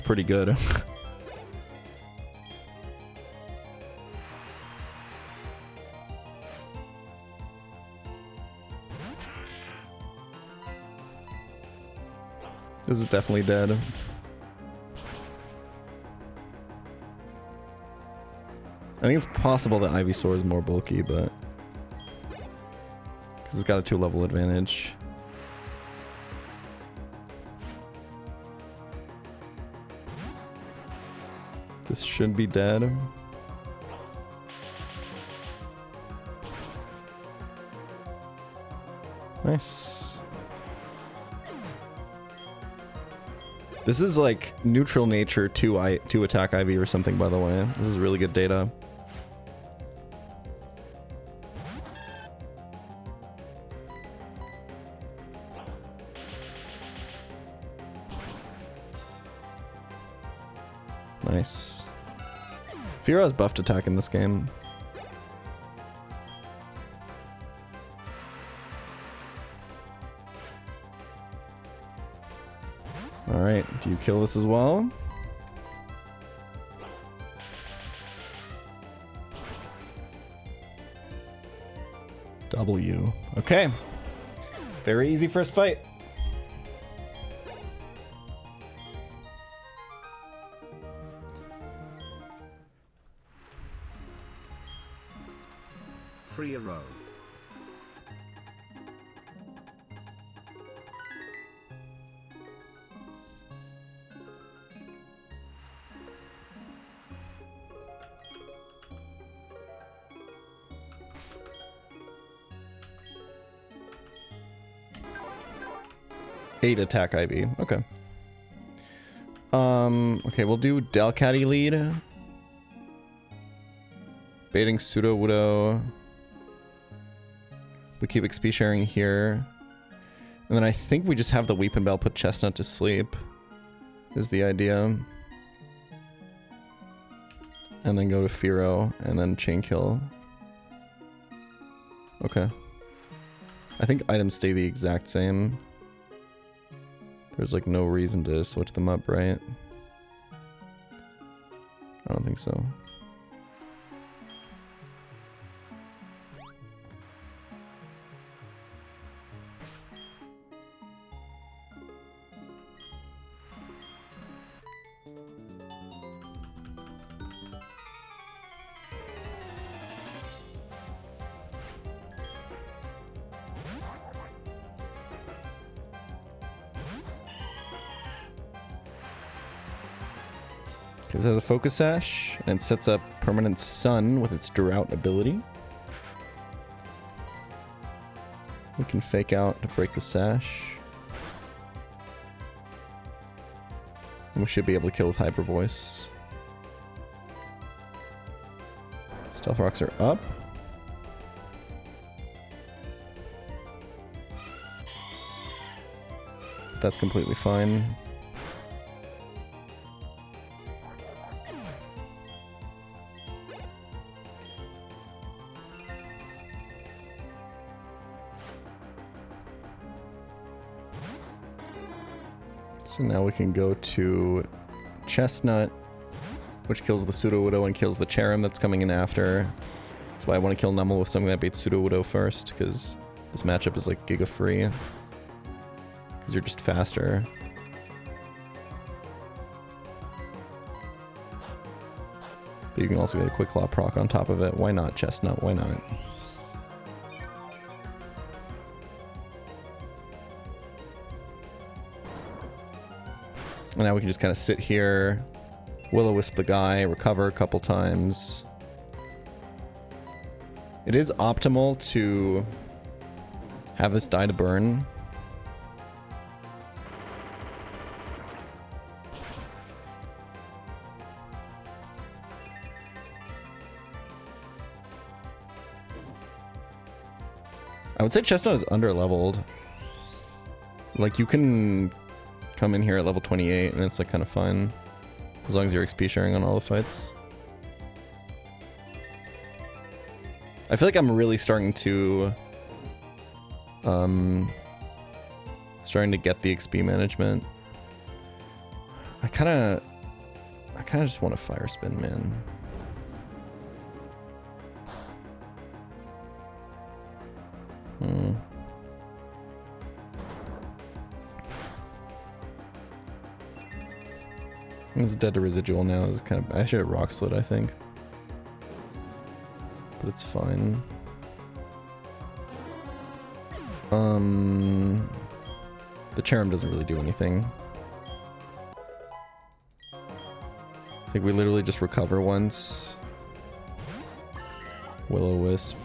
A: pretty good. This is definitely dead. I think it's possible that Ivysaur is more bulky, but because it's got a 2-level advantage. This should be dead. Nice. This is like neutral nature to attack Ivy or something, by the way. This is really good data. Nice. Fearow has buffed attack in this game. Alright, do you kill this as well? W. Okay. Very easy first fight.
D: Free a row.
A: Eight attack Ivy. Okay. Okay, we'll do Delcatty lead. Baiting Sudowoodo. We keep XP sharing here. And then I think we just have the Weeping Bell put Chestnut to sleep. Is the idea. And then go to Fearow and then chain kill. Okay. I think items stay the exact same. There's like no reason to switch them up, right? I don't think so. This has a focus sash and sets up permanent sun with its drought ability. We can fake out to break the sash. And we should be able to kill with hyper voice. Stealth rocks are up. That's completely fine. So now we can go to Chestnut, which kills the Sudowoodo and kills the Cherrim that's coming in after. That's why I want to kill Numel with something that beats Sudowoodo first, because this matchup is like Giga free. Because you're just faster. But you can also get a Quick Claw proc on top of it. Why not, Chestnut? Why not? And now we can just kind of sit here, Will-O-Wisp the guy, recover a couple times. It is optimal to have this die to burn. I would say Chestnut is under-leveled. Like, you can come in here at level 28 and it's like kind of fun. As long as you're XP sharing on all the fights. I feel like I'm really starting to get the XP management. I kind of just want a fire spin, man. It's dead to residual now. It's kind of, I should have rock slid, I think. But it's fine. The Cherub doesn't really do anything. I think we literally just recover once. Will-O-Wisp.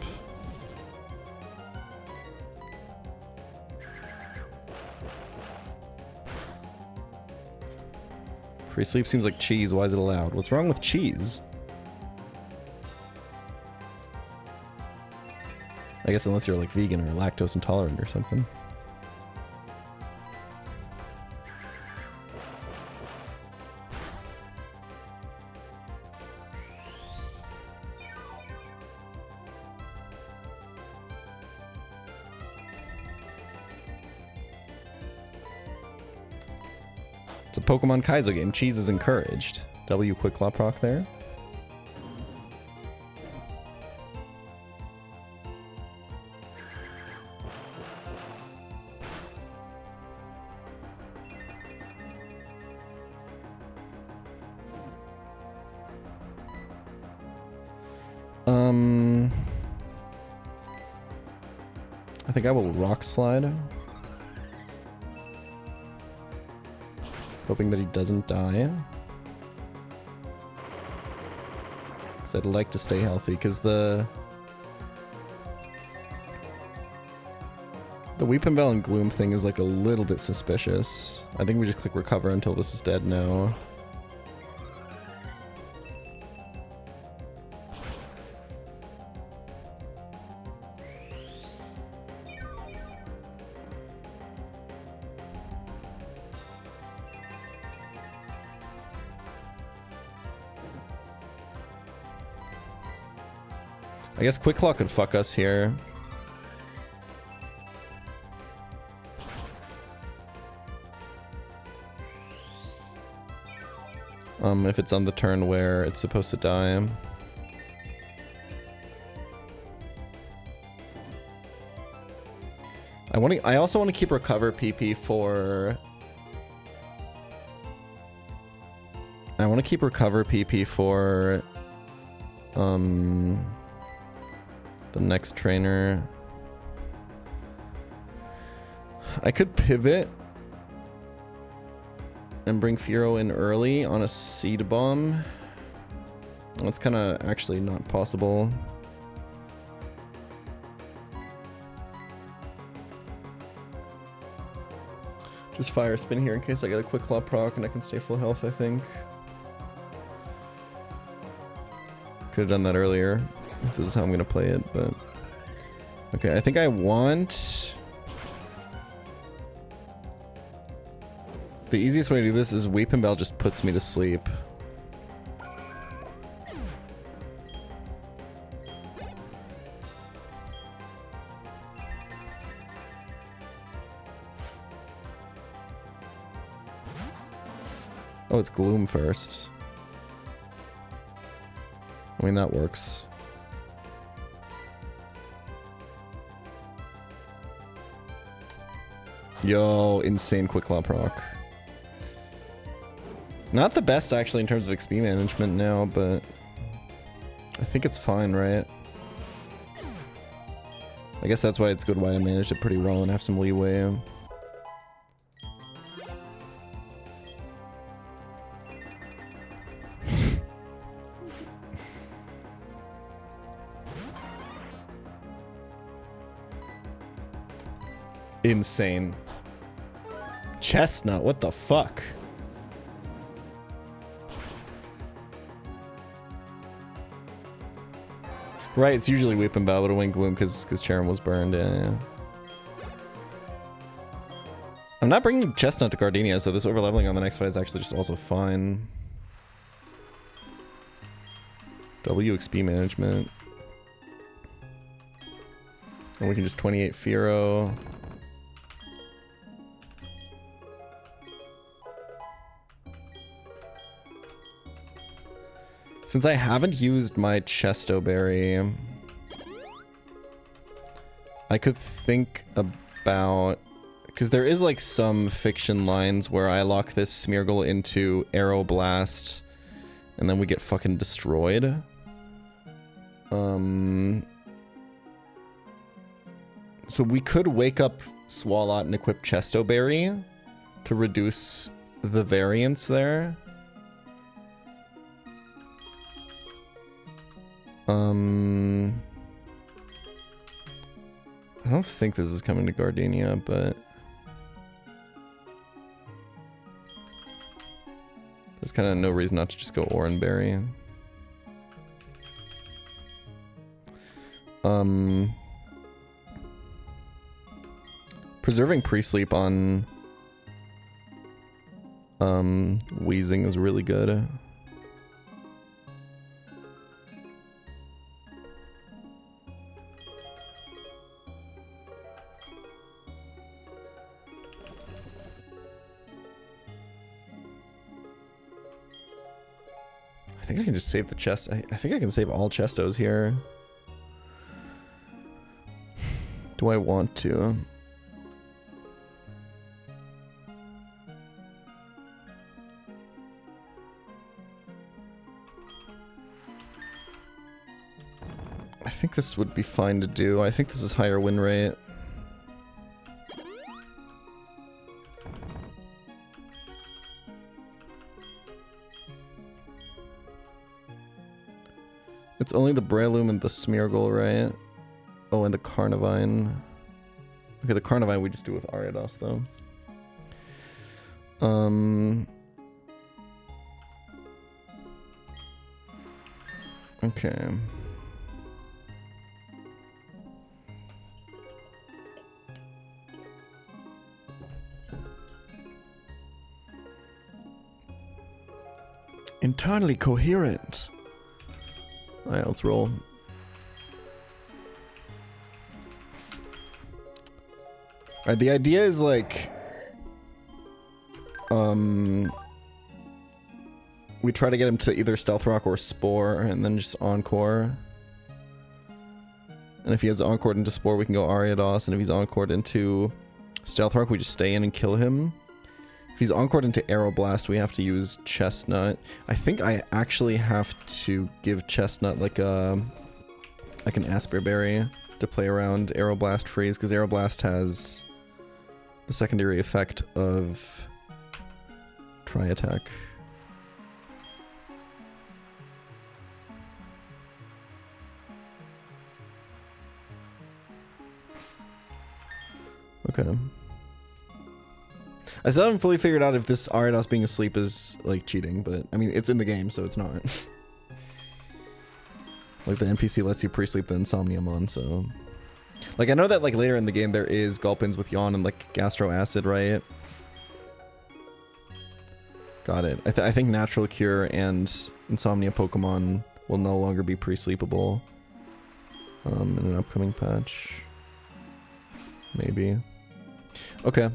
A: Free sleep seems like cheese. Why is it allowed? What's wrong with cheese? I guess unless you're like vegan or lactose intolerant or something. It's a Pokemon Kaizo game. Cheese is encouraged. W quick claw proc there. I think I will rock slide. Hoping that he doesn't die. Because I'd like to stay healthy, because the Weeping Bell and Gloom thing is like a little bit suspicious. I think we just click recover until this is dead now. I guess Quick Claw could fuck us here. If it's on the turn where it's supposed to die. I also want to keep recover PP for... I want to keep recover PP for... the next trainer. I could pivot and bring Firo in early on a seed bomb. That's kind of actually not possible. Just fire spin here in case I get a quick claw proc and I can stay full health, I think. Could have done that earlier if this is how I'm gonna play it, but okay, I think I want... The easiest way to do this is Weeping Bell just puts me to sleep. Oh, it's Gloom first. I mean, that works. Yo, insane quick claw proc. Not the best actually in terms of XP management now, but I think it's fine, right? I guess that's why it's good why I managed it pretty well and have some leeway. Insane. Chestnut, what the fuck? Right, it's usually Weeping Bow, but a Wing Gloom because Charon was burned. Yeah. I'm not bringing Chestnut to Gardenia, so this overleveling on the next fight is actually just also fine. WXP management. And we can just 28 Firo. Since I haven't used my Chesto Berry, I could think about... Because there is like some fiction lines where I lock this Smeargle into Arrow Blast and then we get fucking destroyed. So we could wake up Swalot and equip Chesto Berry to reduce the variance there. I don't think this is coming to Gardenia, but there's kind of no reason not to just go Oranberry. Preserving pre-sleep on Wheezing is really good. I think I can just save the chest. I think I can save all Chestos here. Do I want to? I think this would be fine to do. I think this is higher win rate. It's only the Breloom and the Smeargle, right? Oh, and the Carnivine. Okay, the Carnivine we just do with Ariados, though. Okay. Internally coherent. Alright, let's roll. Alright, the idea is like... we try to get him to either Stealth Rock or Spore, and then just Encore. And if he has Encored into Spore, we can go Ariados, and if he's Encored into Stealth Rock, we just stay in and kill him. If he's Encored into Aeroblast, we have to use Chestnut. I think I actually have to give Chestnut like an Asper Berry to play around Aeroblast Freeze, because Aeroblast has the secondary effect of Tri-Attack. Okay. I still haven't fully figured out if this Ariados being asleep is, like, cheating, but, I mean, it's in the game, so it's not. Like, the NPC lets you pre-sleep the Insomniamon, so... Like, I know that, like, later in the game there is Gulpins with Yawn and, like, Gastro Acid, right? Got it. I think Natural Cure and Insomnia Pokemon will no longer be pre-sleepable. In an upcoming patch. Maybe. Okay.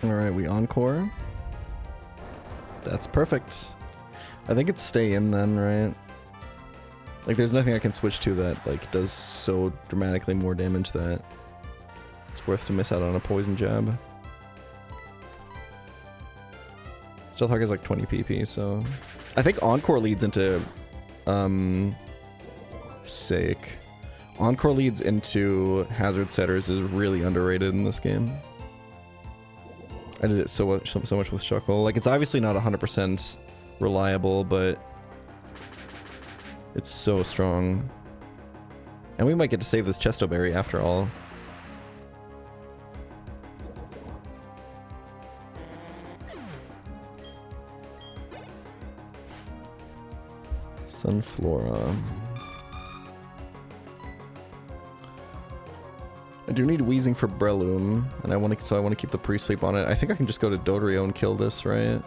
A: Alright, we Encore. That's perfect. I think it's stay in then, right? Like, there's nothing I can switch to that, like, does so dramatically more damage that it's worth to miss out on a poison jab. Stealth Hawk is like 20 PP, so... I think Encore leads into... Sake. Encore leads into Hazard Setters is really underrated in this game. I did it so much with Shuckle. Like, it's obviously not 100% reliable, but it's so strong. And we might get to save this Chesto Berry after all. Sunflora. I do need Wheezing for Breloom, and I want to keep the pre-sleep on it. I think I can just go to Dodrio and kill this, right?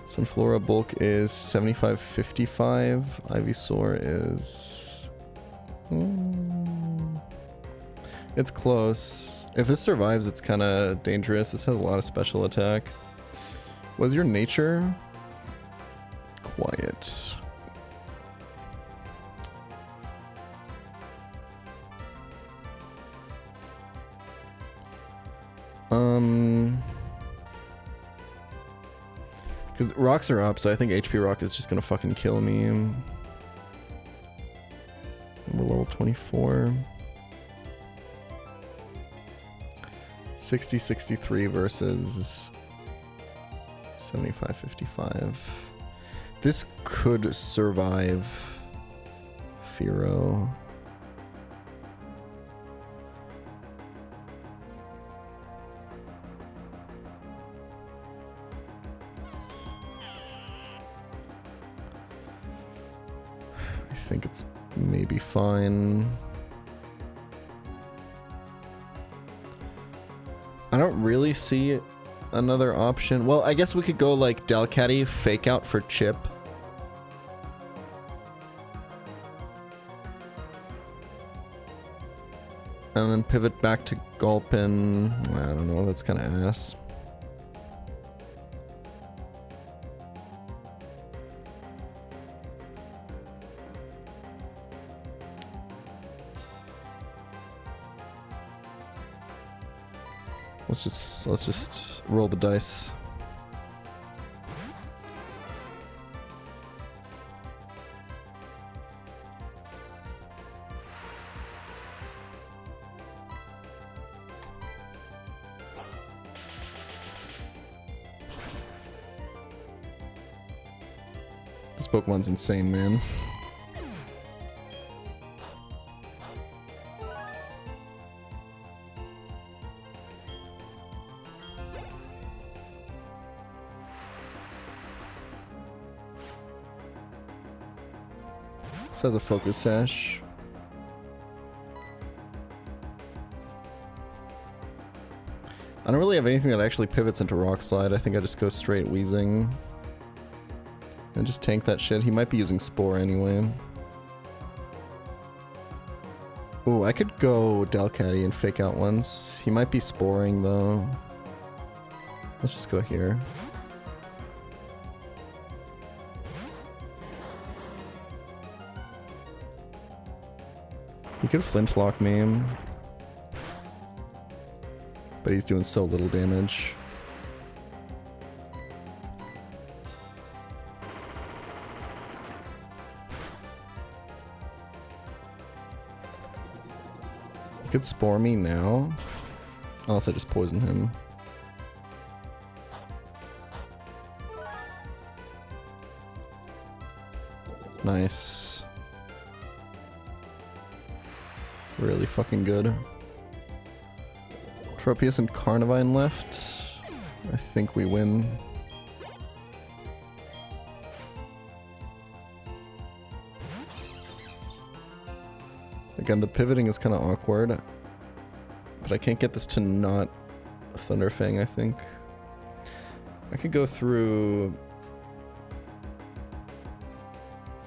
A: Sunflora bulk is 75-55. Ivysaur is... It's close. If this survives, it's kind of dangerous. This has a lot of special attack. Was your nature? Quiet. Because rocks are up, so I think HP Rock is just gonna fucking kill me. And we're level 24. 60-63 versus 75-55. This could survive Fearow. I think it's maybe fine. I don't really see another option. Well, I guess we could go like Delcatty, fake out for Chip. And then pivot back to Gulpin. I don't know, that's kind of ass. Let's just roll the dice. This Pokemon's insane, man. This has a focus sash. I don't really have anything that actually pivots into Rock Slide. I think I just go straight Wheezing. And just tank that shit. He might be using Spore anyway. Ooh, I could go Delcatty and fake out once. He might be Sporing though. Let's just go here. He could flintlock me, but he's doing so little damage. He could Spore me now, unless I just poison him. Nice. Really fucking good. Tropius and Carnivine left. I think we win. Again, the pivoting is kind of awkward, but I can't get this to not Thunderfang, I think. I could go through...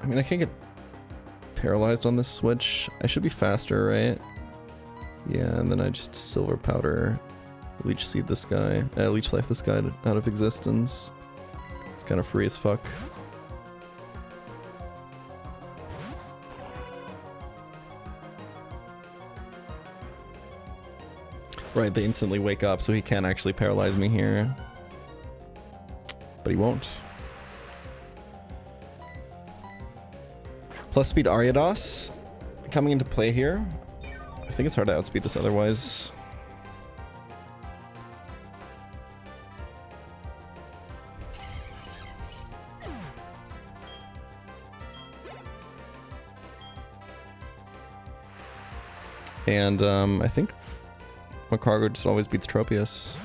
A: I mean, I can't get paralyzed on this switch. I should be faster, right? Yeah, and then I just Silver Powder, Leech Seed this guy, Leech Life this guy out of existence. It's kind of free as fuck. Right, they instantly wake up, so he can't actually paralyze me here. But he won't. Plus speed Ariados coming into play here. I think it's hard to outspeed this otherwise. And I think Macargo just always beats Tropius.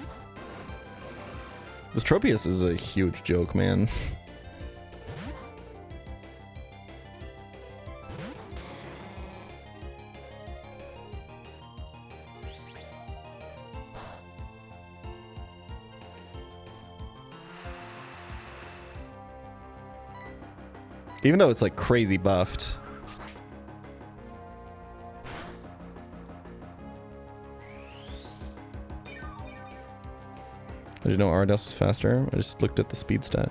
A: This Tropius is a huge joke, man. Even though it's like crazy buffed. Did you know Ariados is faster? I just looked at the speed stat.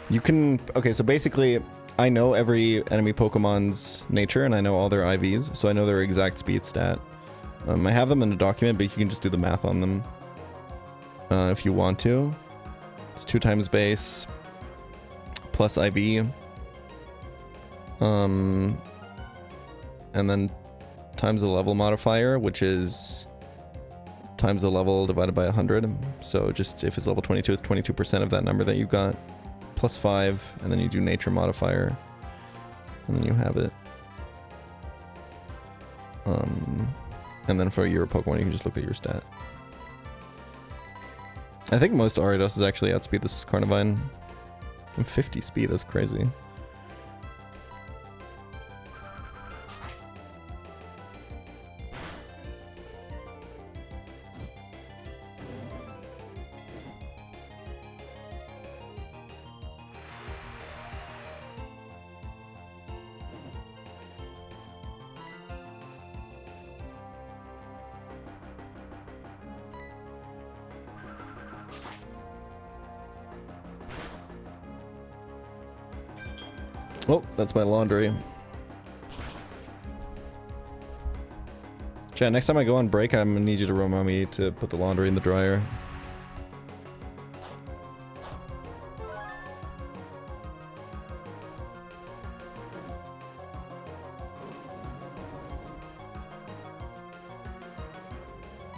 A: You can... Okay, so basically, I know every enemy Pokemon's nature, and I know all their IVs, so I know their exact speed stat. I have them in a document, but you can just do the math on them. If you want to. It's 2 times base, plus IV. And then times the level modifier, which is... times the level divided by 100. So just if it's level 22, it's 22% of that number that you've got, plus 5, and then you do nature modifier, and then you have it. And then for your Pokemon, you can just look at your stat. I think most Ariados actually outspeed this Carnivine. 50 speed, that's crazy. Oh, that's my laundry. Chat, next time I go on break, I'm gonna need you to remind me to put the laundry in the dryer.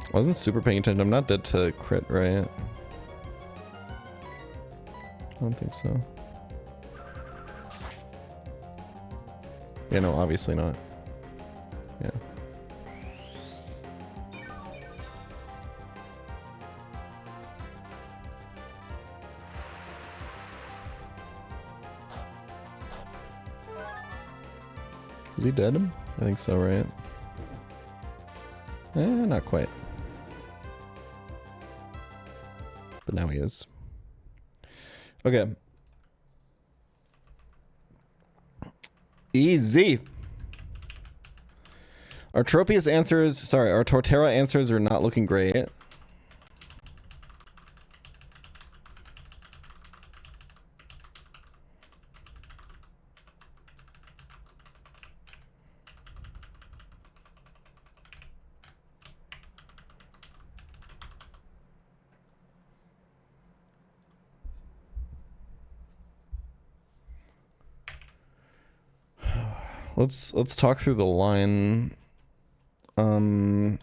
A: I wasn't super paying attention. I'm not dead to crit, right? I don't think so. Yeah, no, obviously not. Yeah. Is he dead? I think so, right? Not quite. But now he is. Okay. Easy. Our Tropius answers, sorry, our Torterra answers are not looking great. Let's talk through the line. I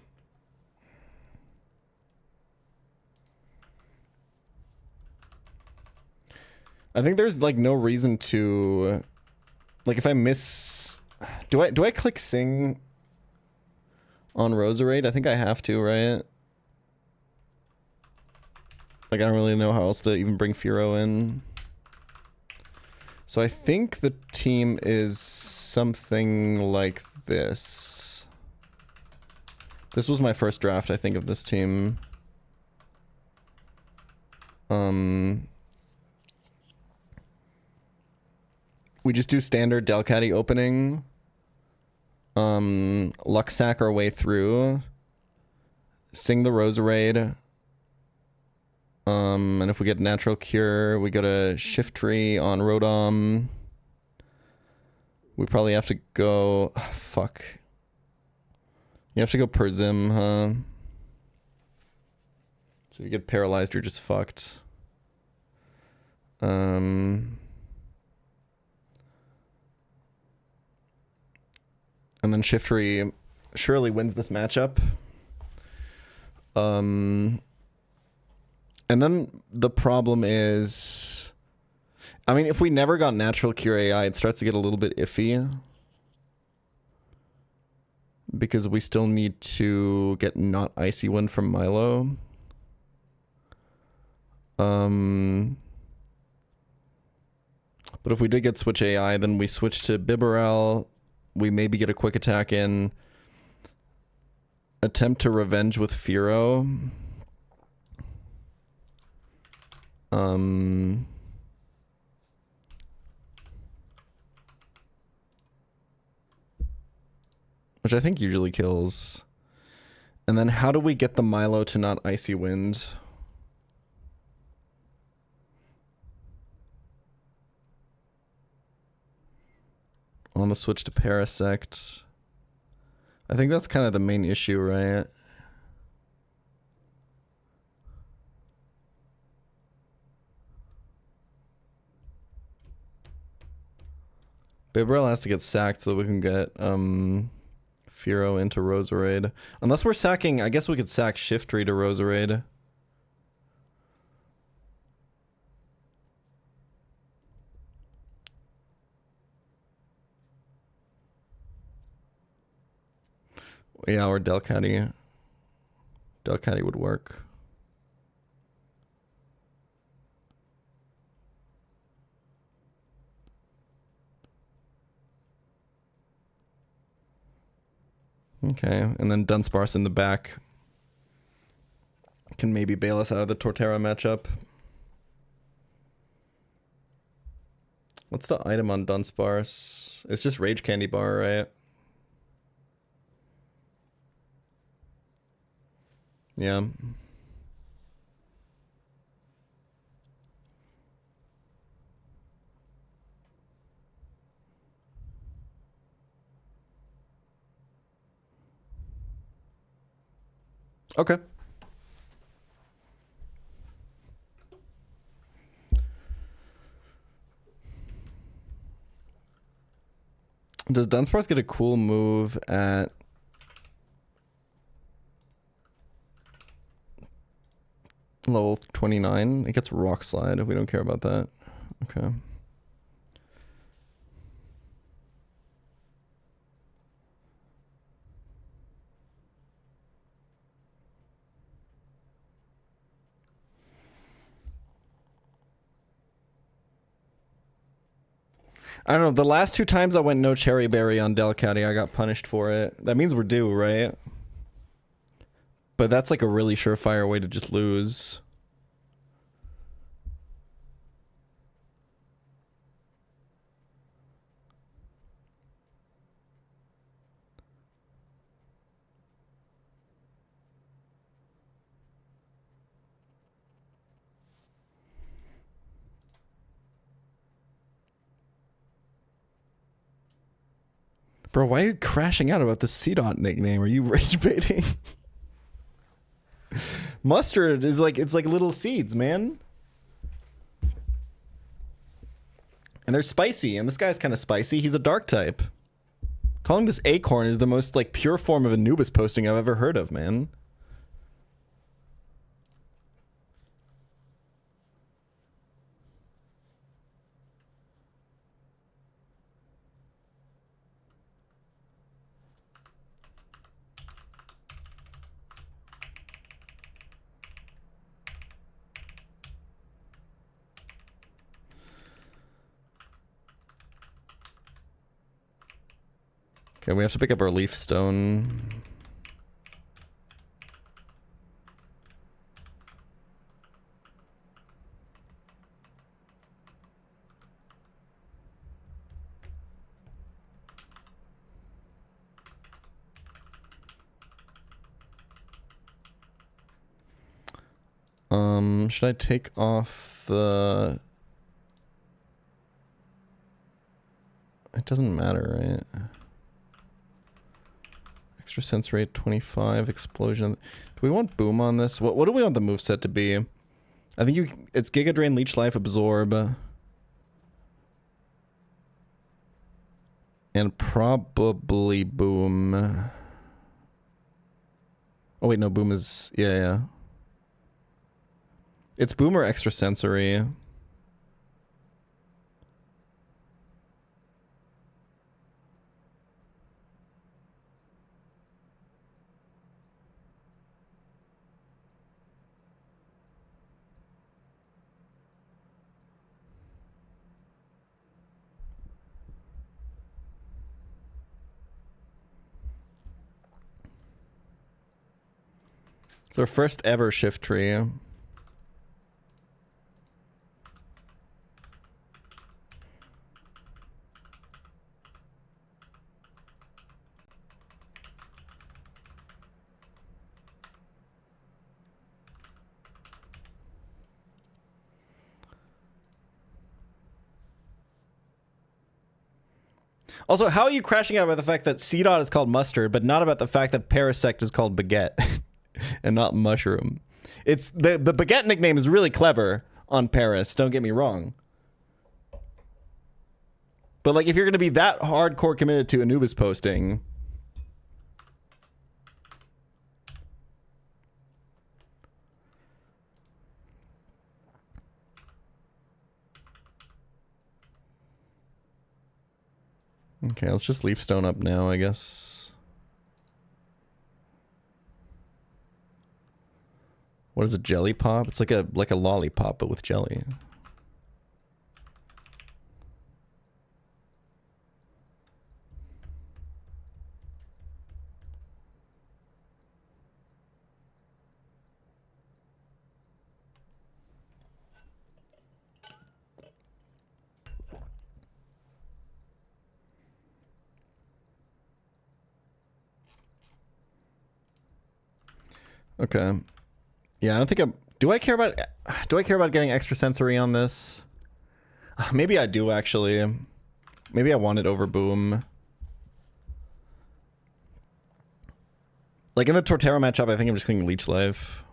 A: think there's like no reason to, like, if I miss, do I click sing on Roserade? I think I have to, right? Like, I don't really know how else to even bring Furo in. So I think the team is something like this. This was my first draft, I think, of this team. We just do standard Delcatty opening. Lucksack our way through. Sing the Roserade. And if we get Natural Cure, we go to Shiftry on Rodom. We probably have to go... Oh, fuck. You have to go Perzim, huh? So if you get paralyzed, you're just fucked. And then Shiftry surely wins this matchup. And then the problem is, I mean, if we never got natural cure AI, it starts to get a little bit iffy. Because we still need to get not Icy One from Milo. But if we did get switch AI, then we switch to Bibarel. We maybe get a quick attack in. Attempt to revenge with Firo. Which I think usually kills. And then how do we get the Milo to not Icy Wind? On the switch to Parasect. I think that's kind of the main issue, right? Bibarel has to get sacked so that we can get Firo into Roserade. Unless we're sacking, I guess we could sack Shiftry to Roserade. Yeah, or Delcatty. Delcatty would work. Okay, and then Dunsparce in the back can maybe bail us out of the Torterra matchup. What's the item on Dunsparce? It's just Rage Candy Bar, right? Yeah. Okay. Does Dunsparce get a cool move at level 29? It gets Rock Slide. We don't care about that. Okay. I don't know. The last two times I went no Cherry Berry on Delcatty, I got punished for it. That means we're due, right? But that's like a really surefire way to just lose. Bro, why are you crashing out about the C-Dot nickname? Are you rage baiting? Mustard is like, it's like little seeds, man. And they're spicy, and this guy's kind of spicy. He's a dark type. Calling this Acorn is the most like pure form of Anubis posting I've ever heard of, man. Okay, we have to pick up our Leaf Stone. Should I take off the... It doesn't matter, right? Extra sense rate 25, explosion. Do we want boom on this? What do we want the moveset to be? I think it's Giga Drain, Leech Life, Absorb. And And probably Boom. Oh wait, no, Boom is... Yeah. It's Boom or Extrasensory. It's our first ever shift tree. Also, how are you crashing out about the fact that CDOT is called mustard, but not about the fact that Parasect is called baguette and not mushroom? It's the baguette nickname is really clever on Paris, don't get me wrong. But like if you're gonna be that hardcore committed to Anubis posting. Okay, let's just leave stone up now, I guess. What is a jelly pop? It's like a lollipop, but with jelly. Okay. Yeah, I don't think do I care about getting extrasensory on this? Maybe I do actually. Maybe I want it over Boom. Like in the Torterra matchup, I think I'm just getting Leech Life.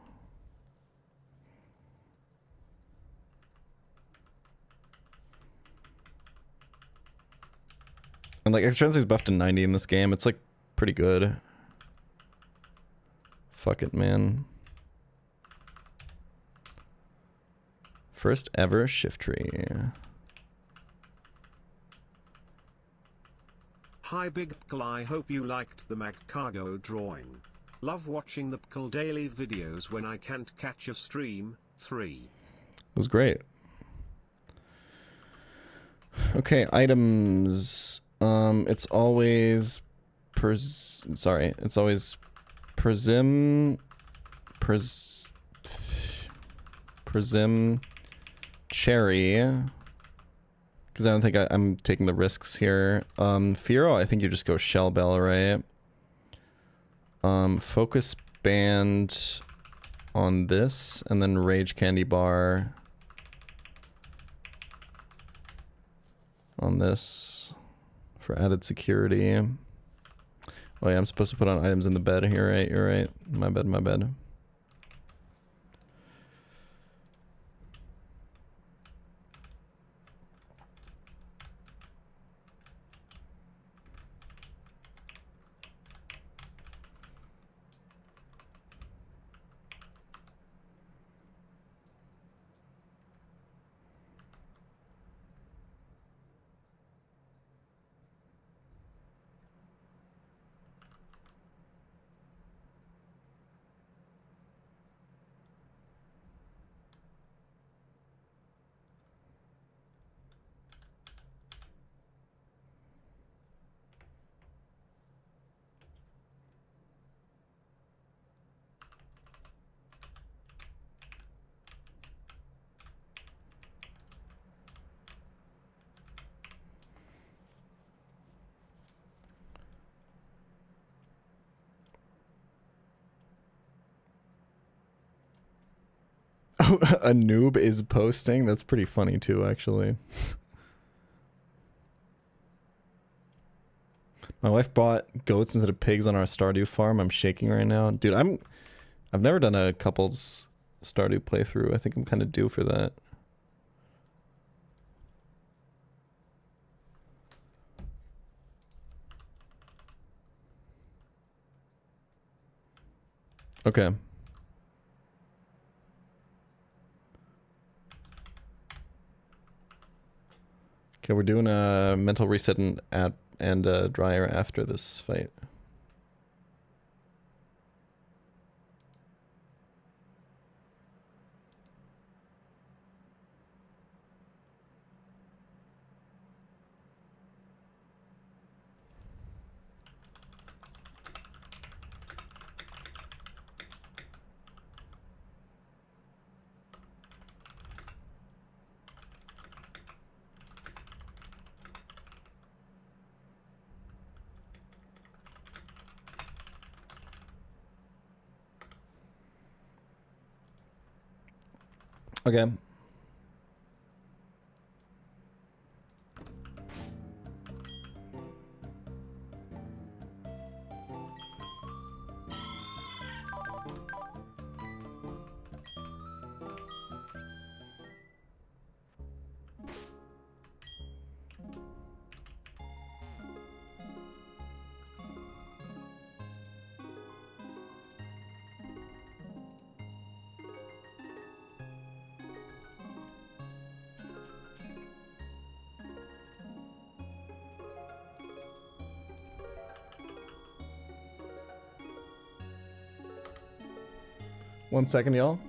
A: And like extrasensory is buffed to 90 in this game. It's like pretty good. Fuck it, man. First ever shift tree.
D: Hi Big pChal, I hope you liked the Mag Cargo drawing. Love watching the pChal daily videos when I can't catch a stream. 3.
A: It was great. Okay, items. It's always Prism Cherry. Because I don't think I'm taking the risks here. Firo, I think you just go Shell Bell, right? Focus Band on this, and then Rage Candy Bar on this for added security. Oh yeah, I'm supposed to put on items in the bed here, right? You're right. My bad, my bad. A noob is posting? That's pretty funny too, actually. My wife bought goats instead of pigs on our Stardew farm. I'm shaking right now. Dude, I've never done a couples Stardew playthrough. I think I'm kind of due for that. Okay. Okay, we're doing a mental reset and a dryer after this fight. Okay. One second, y'all.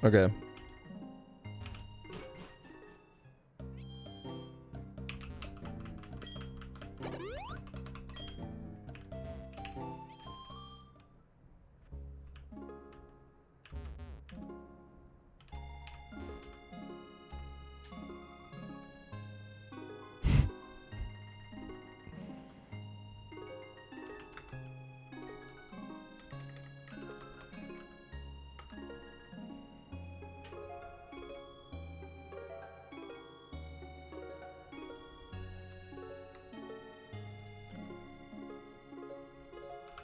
A: Okay.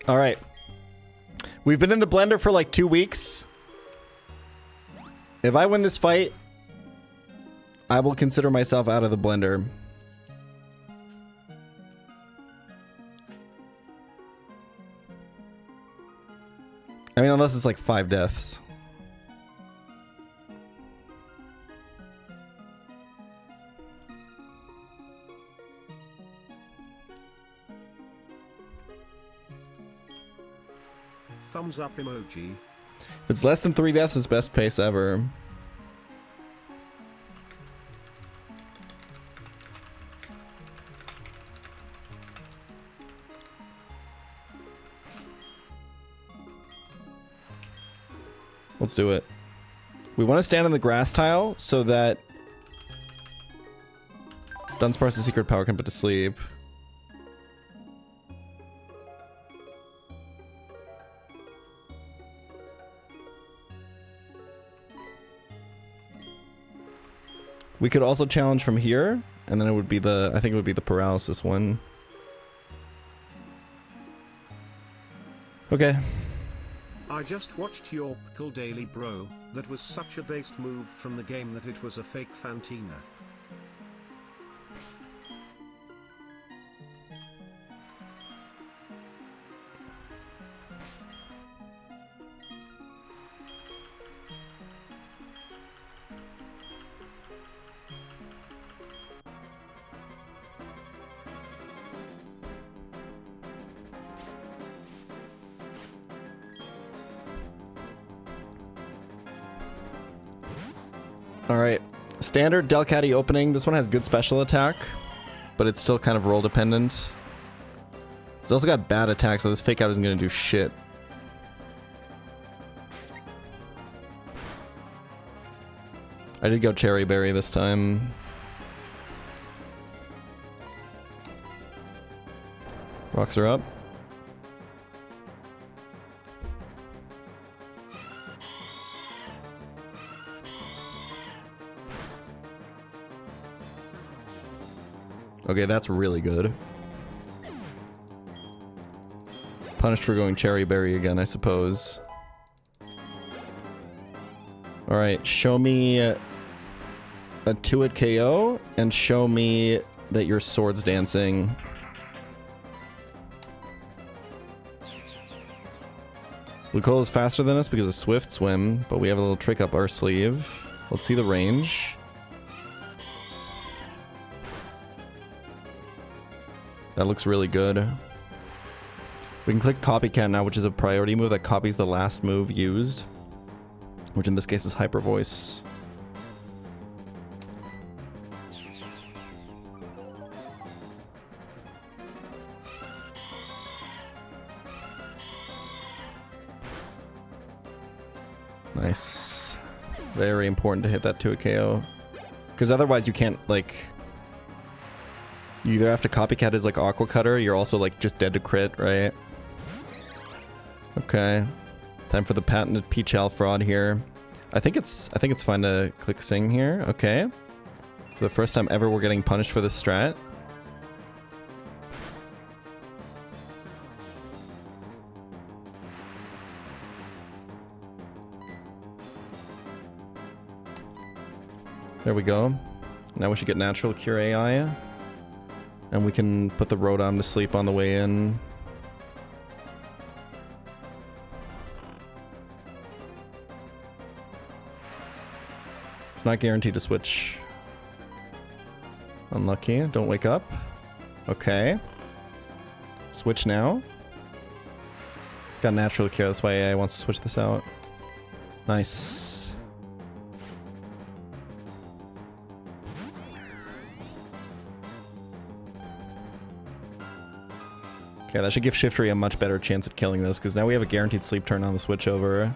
A: All right. We've been in the blender for like 2 weeks. If I win this fight, I will consider myself out of the blender. I mean, unless it's like 5 deaths.
D: Thumbs up emoji.
A: If it's less than 3 deaths, it's best pace ever. Let's do it. We want to stand on the grass tile so that Dunsparce's secret power can put to sleep. We could also challenge from here, and then it would be the, I think it would be the paralysis one. Okay.
D: I just watched your pChal daily, bro. That was such a based move from the game that it was a fake Fantina.
A: All right. Standard Delcatty opening. This one has good special attack. but it's still kind of roll dependent. It's also got bad attacks, so this fake out isn't going to do shit. I did go Cherry Berry this time. Rocks are up. Okay, that's really good. Punished for going Cherry Berry again, I suppose. Alright, show me a 2-hit KO, and show me that your sword's dancing. Lucolo is faster than us because of Swift Swim, but we have a little trick up our sleeve. Let's see the range. That looks really good. We can click Copycat now, which is a priority move that copies the last move used, which in this case is Hyper Voice. Nice. Very important to hit that 2-hit KO. Because otherwise you can't, like... You either have to Copycat as, like, Aqua Cutter, you're also, like, just dead to crit, right? Okay. Time for the patented pChal fraud here. I think it's fine to click Sing here. Okay. For the first time ever, we're getting punished for this strat. There we go. Now we should get Natural Cure AI. And we can put the Rotom to sleep on the way in. It's not guaranteed to switch. Unlucky. Don't wake up. Okay. Switch now. It's got Natural Cure, that's why AI wants to switch this out. Nice. Okay, that should give Shiftry a much better chance at killing this, because now we have a guaranteed sleep turn on the switch over.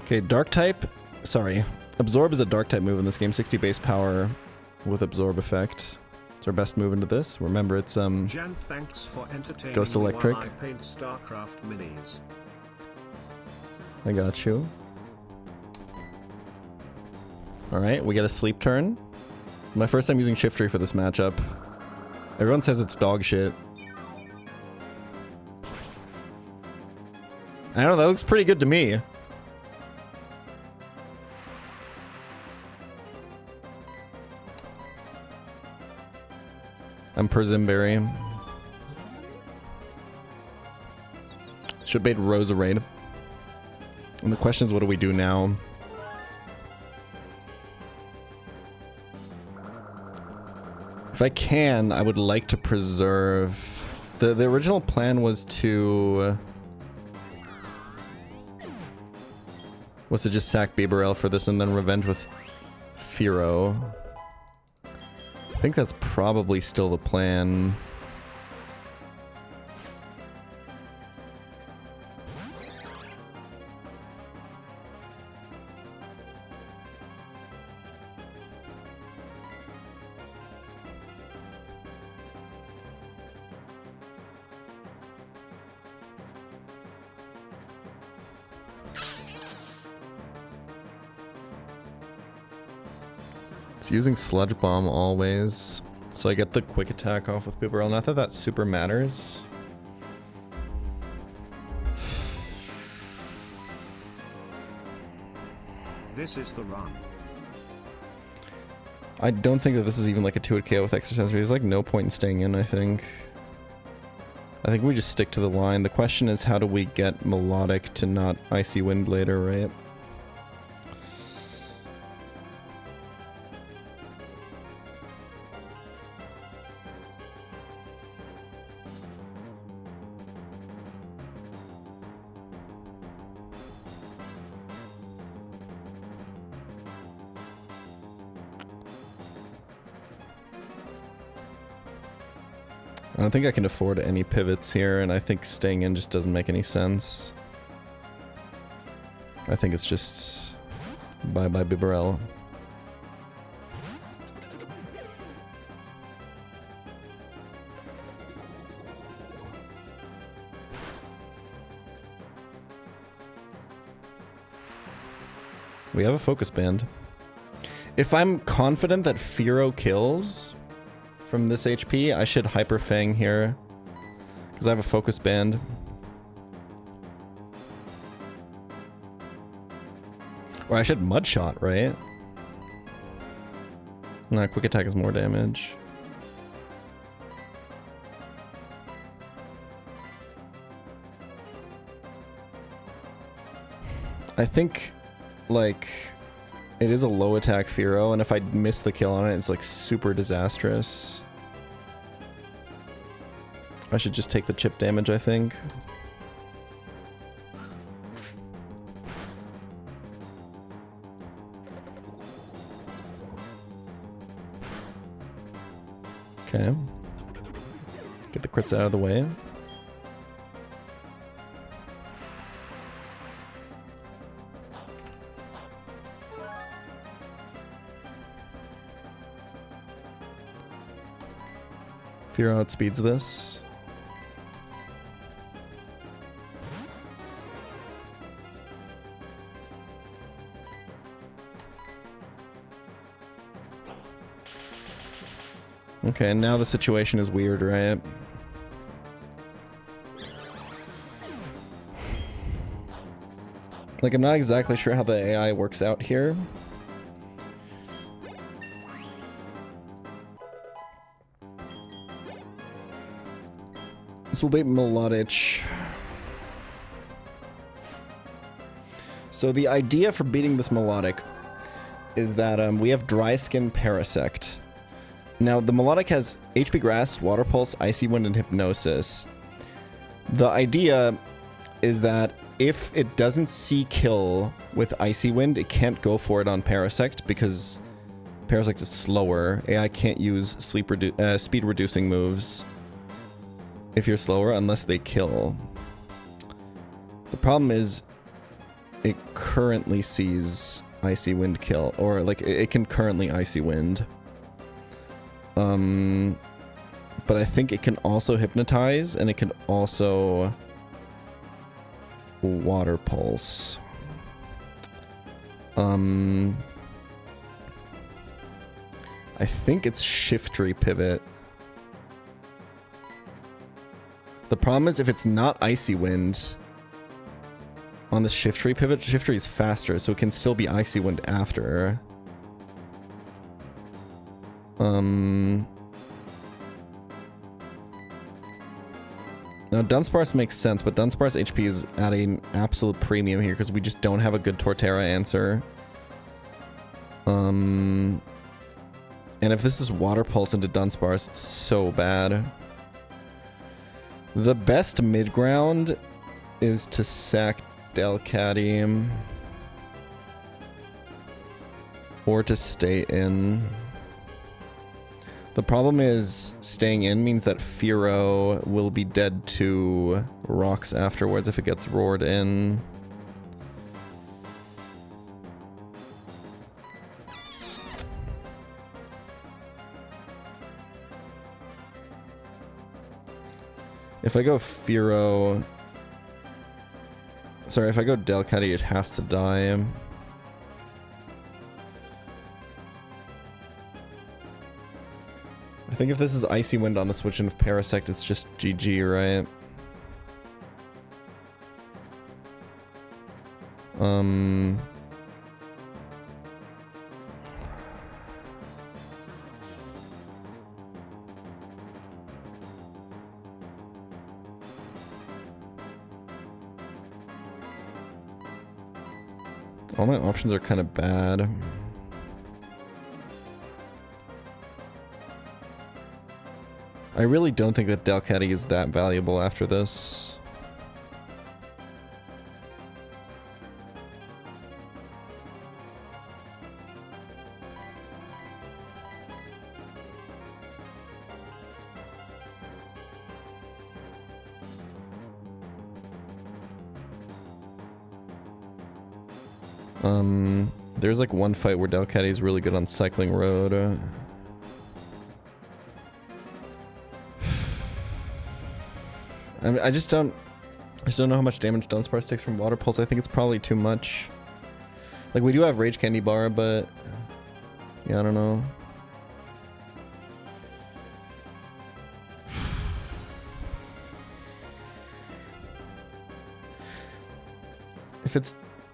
A: Okay, Dark type. Sorry. Absorb is a Dark type move in this game. 60 base power with Absorb effect. It's our best move into this. Remember, it's
D: Jan, thanks for entertaining
A: Ghost Electric.
D: Me while I paint StarCraft minis.
A: I got you. Alright, we get a sleep turn. My first time using Shiftry for this matchup. Everyone says it's dog shit. I don't know, that looks pretty good to me. I'm Perzimberry. Should bait Roserade. And the question is, what do we do now? If I can, I would like to preserve... The original plan was to... just sack Bibarel for this and then revenge with Fearow. I think that's probably still the plan. It's using Sludge Bomb always, so I get the quick attack off with Bibarel. Not that that super matters.
D: This is the run.
A: I don't think that this is even like a 2-hit KO with Extra Sensory. There's like no point in staying in, I think. I think we just stick to the line. The question is, how do we get Melodic to not Icy Wind later, right? I don't think I can afford any pivots here, and I think staying in just doesn't make any sense. I think it's just bye-bye Bibarel. We have a focus band. If I'm confident that Firo kills from this HP, I should Hyper Fang here. Because I have a focus band. Or I should Mud Shot, right? No, Quick Attack is more damage. I think, like, it is a low attack Firo, and if I miss the kill on it, it's like super disastrous. I should just take the chip damage, I think. Okay. Get the crits out of the way. Firo outspeeds this. Okay, and now the situation is weird, right? Like, I'm not exactly sure how the AI works out here. This will be Melodic. So the idea for beating this Melodic is that we have Dry Skin Parasect. Now, the Melodic has HP Grass, Water Pulse, Icy Wind, and Hypnosis. The idea is that if it doesn't see kill with Icy Wind, it can't go for it on Parasect because Parasect is slower. AI can't use speed reducing moves if you're slower unless they kill. The problem is it currently sees Icy Wind kill, or like it can currently Icy Wind. But I think it can also hypnotize, and it can also Water Pulse. I think it's Shiftry Pivot. The problem is if it's not Icy Wind on the Shiftry Pivot, Shiftry is faster, so it can still be Icy Wind after. Now, Dunsparce makes sense, but Dunsparce HP is at an absolute premium here because we just don't have a good Torterra answer. And if this is Water Pulse into Dunsparce, it's so bad. The best mid-ground is to sack Delcatty or to stay in. The problem is staying in means that Firo will be dead to rocks afterwards if it gets roared in. If I go Firo... Sorry, if I go Delcatty, it has to die. I think if this is Icy Wind on the switch and of Parasect, it's just GG, right? All my options are kind of bad. I really don't think that Delcatty is that valuable after this. There's like one fight where Delcatty's really good on cycling road. I just don't know how much damage Dunsparce takes from Water Pulse. I think it's probably too much. Like, we do have Rage Candy Bar, but yeah, I don't know.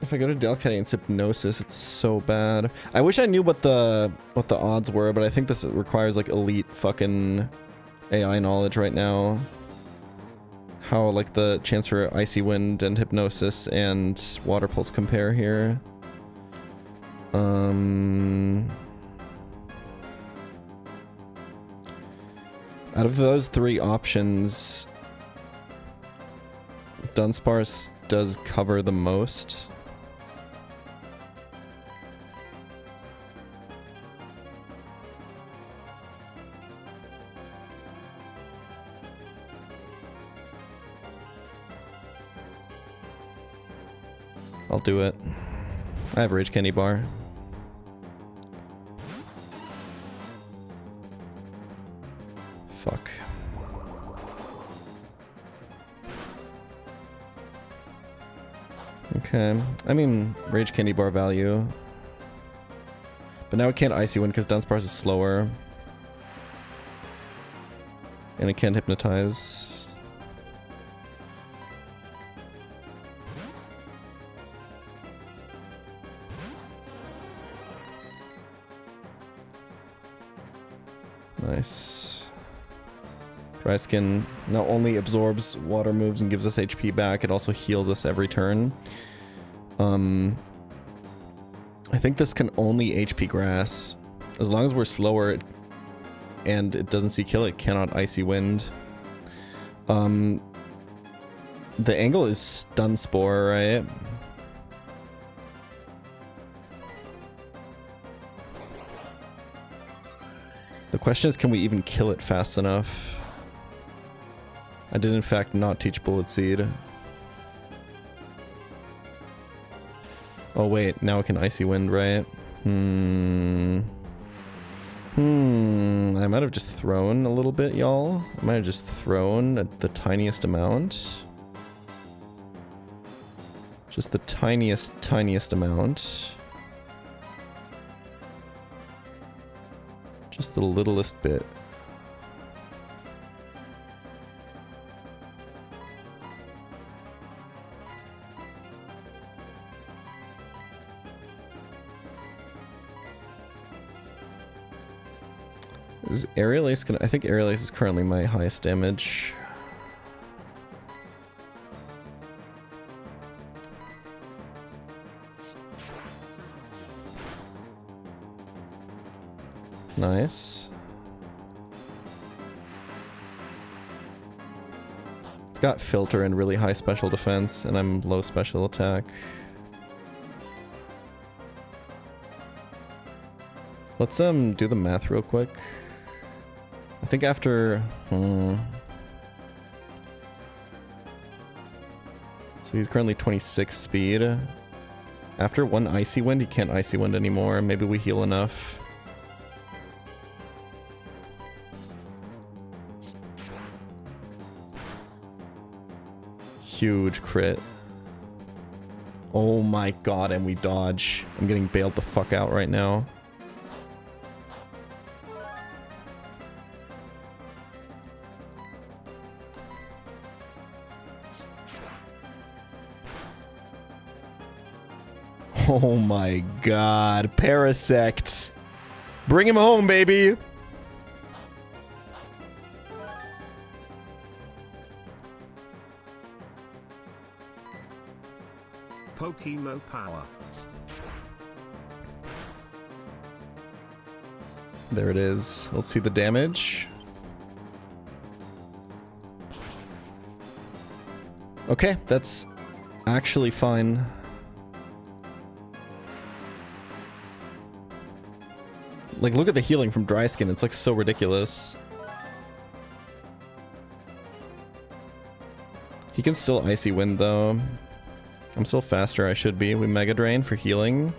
A: If I go to Delcatty and it's Hypnosis, it's so bad. I wish I knew what the odds were, but I think this requires like elite fucking AI knowledge right now. How like the chance for Icy Wind and Hypnosis and Water Pulse compare here. Out of those three options, Dunsparce does cover the most. I'll do it. I have Rage Candy Bar. Fuck. Okay. I mean, Rage Candy Bar value. But now it can't Icy Wind because Dunsparce is slower. And it can't Hypnotize. Nice. Dry Skin not only absorbs water moves and gives us HP back, it also heals us every turn. I think this can only HP Grass. As long as we're slower and it doesn't see kill, it cannot Icy Wind. The angle is Stun Spore, right? The question is, can we even kill it fast enough? I did in fact not teach Bullet Seed. Oh wait, now it can Icy Wind, right? I might have just thrown a little bit, y'all. I might have just thrown at the tiniest amount. Just the tiniest amount. Just the littlest bit. Is Aerial Ace gonna... I think Aerial Ace is currently my highest damage. Nice. It's got Filter and really high special defense, and I'm low special attack. Let's do the math real quick. I think after... So he's currently 26 speed. After one Icy Wind, he can't Icy Wind anymore. Maybe we heal enough. Huge crit. Oh my god, and we dodge. I'm getting bailed the fuck out right now. Oh my god, Parasect. Bring him home, baby.
D: Pokemo power.
A: There it is. Let's see the damage. Okay, that's actually fine. Like, look at the healing from Dry Skin. It's like so ridiculous. He can still Icy Wind though. I'm still faster, I should be. We Mega Drain for healing.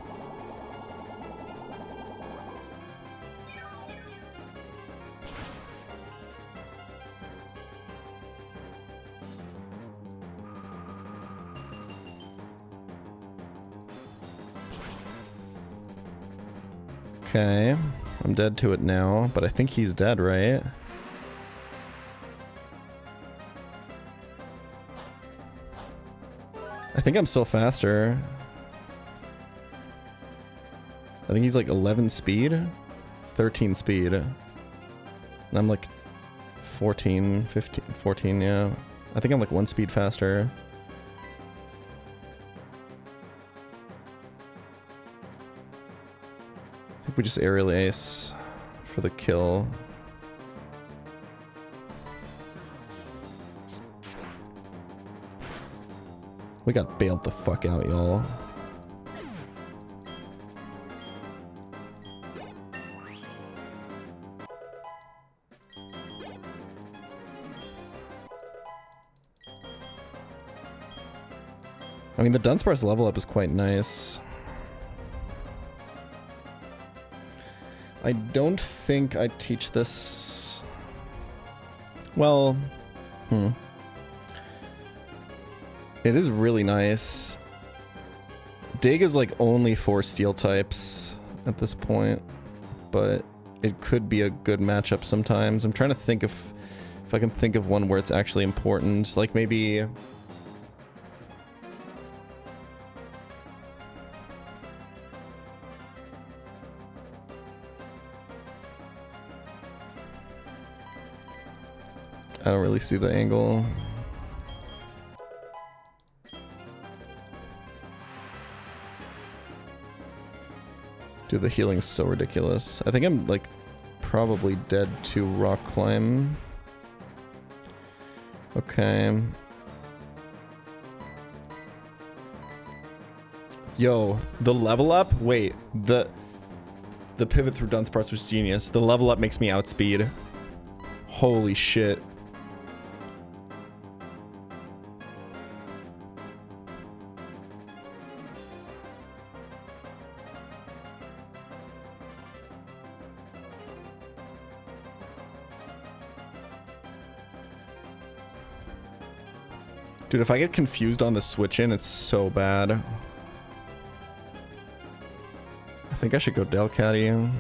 A: Okay, I'm dead to it now, but I think he's dead, right? I think I'm still faster. I think he's like 11 speed, 13 speed. And I'm like 14, 15, 14, yeah. I think I'm like 1 speed faster. I think we just aerial ace for the kill. We got bailed the fuck out, y'all. I mean, the Dunsparce level up is quite nice. I don't think I teach this... Well... It is really nice. Dig is like only 4 steel types at this point, but it could be a good matchup sometimes. I'm trying to think if I can think of one where it's actually important, like maybe... I don't really see the angle. Dude, the healing's so ridiculous. I think I'm like probably dead to rock climb. Okay. Yo, the level up? Wait, the pivot through Dunsparce was genius. The level up makes me outspeed. Holy shit. Dude, if I get confused on the switch in, it's so bad. I think I should go Delcatty.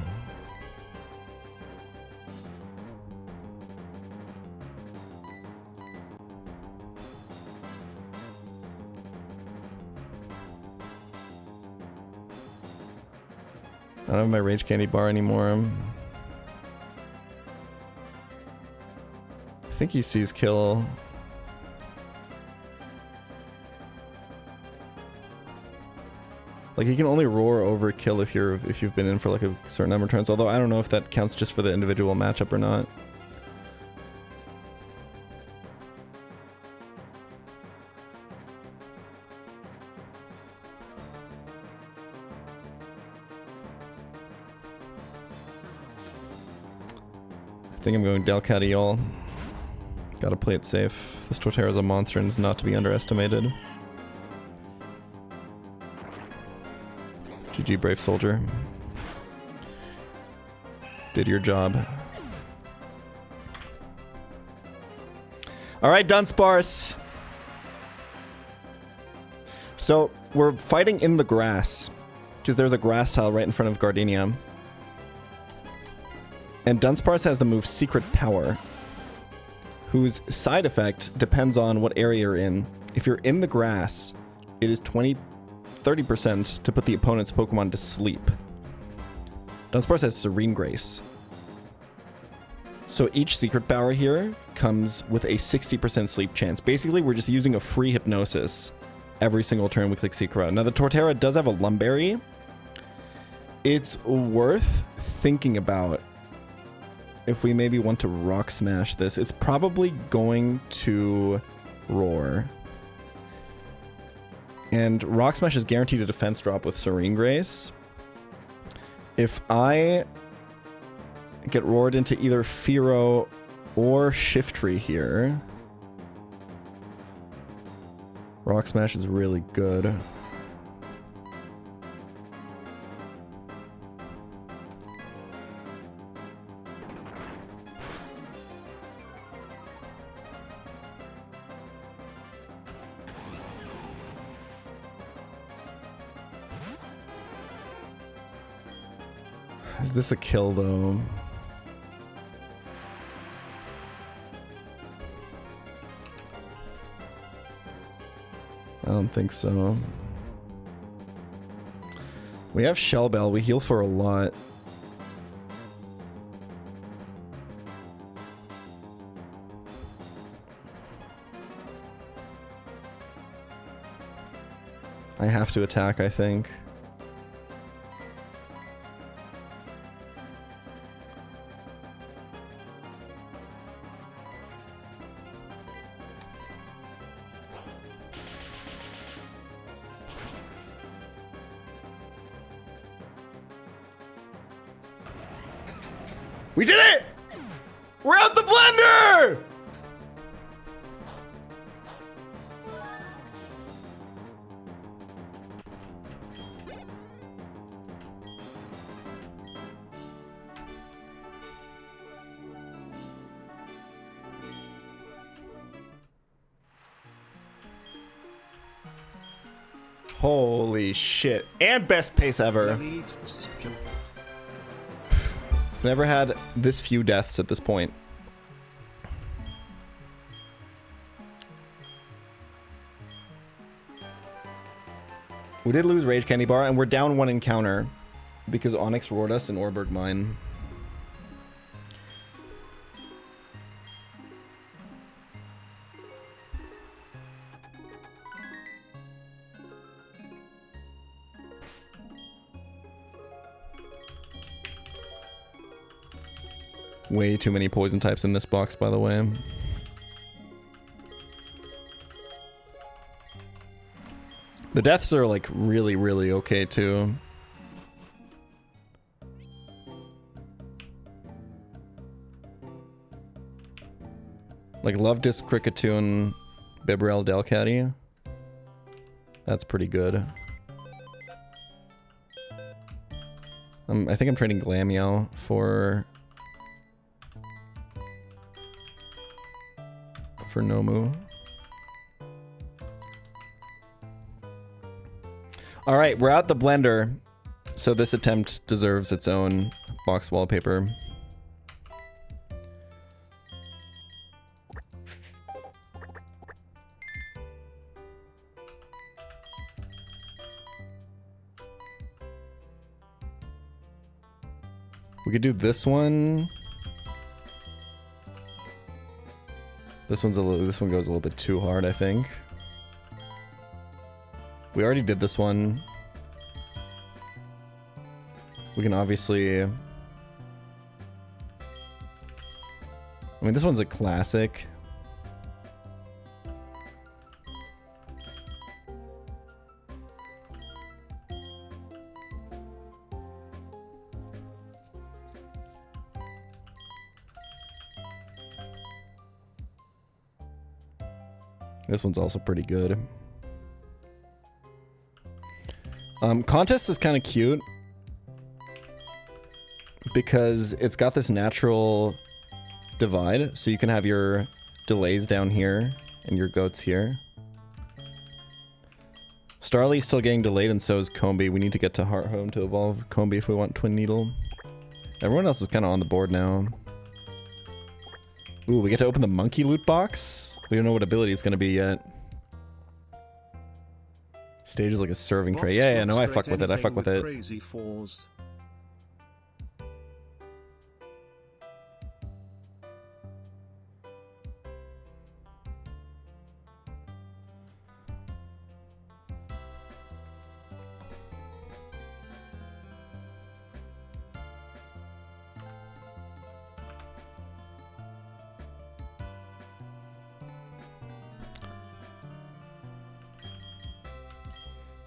A: I don't have my Rage Candy bar anymore. I think he sees kill. Like, he can only roar over kill if you've been in for like a certain number of turns, although I don't know if that counts just for the individual matchup or not. I think I'm going Delcatty, y'all. Gotta play it safe. This Torterra's a monster and is not to be underestimated. GG, brave soldier. Did your job. Alright, Dunsparce. So, we're fighting in the grass. Because there's a grass tile right in front of Gardenia. And Dunsparce has the move Secret Power, whose side effect depends on what area you're in. If you're in the grass, it is 30% to put the opponent's Pokemon to sleep. Dunsparce has Serene Grace. So each Secret Power here comes with a 60% sleep chance. Basically, we're just using a free Hypnosis every single turn we click Secret Power. Now, the Torterra does have a Lumberry. It's worth thinking about if we maybe want to Rock Smash this. It's probably going to Roar. And Rock Smash is guaranteed a defense drop with Serene Grace. If I get roared into either Fearow or Shiftry here, Rock Smash is really good. Is this a kill though? I don't think so. We have Shell Bell. We heal for a lot. I have to attack, I think. We did it! We're out the blender! Holy shit. And best pace ever. I've never had this few deaths at this point. We did lose Rage Candy Bar, and we're down 1 encounter because Onyx roared us in Orberg Mine. Way too many poison types in this box, by the way. The deaths are like really, really okay too. Like Love Disc, Cricketune, Bibarel, Delcatty. That's pretty good. I think I'm trading Glameow for Nomu. Alright, we're out the blender, so this attempt deserves its own box wallpaper. We could do this one. This one goes a little bit too hard, I think. We already did this one. We can obviously... I mean, this one's a classic. This one's also pretty good. Contest is kind of cute because it's got this natural divide, so you can have your delays down here and your goats here. Starly's still getting delayed, and so is Combi. We need to get to Heart Home to evolve Combi if we want Twin Needle. Everyone else is kind of on the board now. Ooh, we get to open the monkey loot box. We don't know what ability it's going to be yet. Stage is like a serving tray. Yeah, no, I fuck with it. I fuck with it.
D: Crazy fours.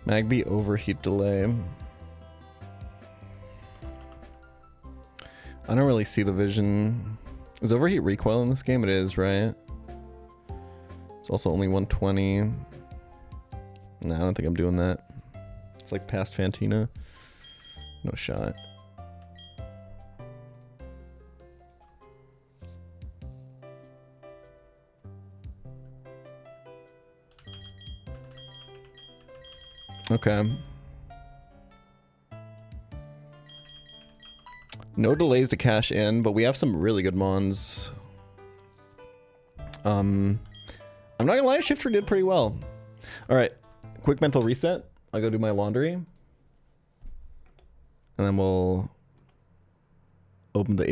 A: Magby overheat delay. I don't really see the vision. Is overheat recoil in this game? It is, right? It's also only 120. No, I don't think I'm doing that. It's like past Fantina. No shot. Okay. No delays to cash in, but we have some really good mons. I'm not gonna lie, Shifter did pretty well. Alright, quick mental reset. I'll go do my laundry. And then we'll open the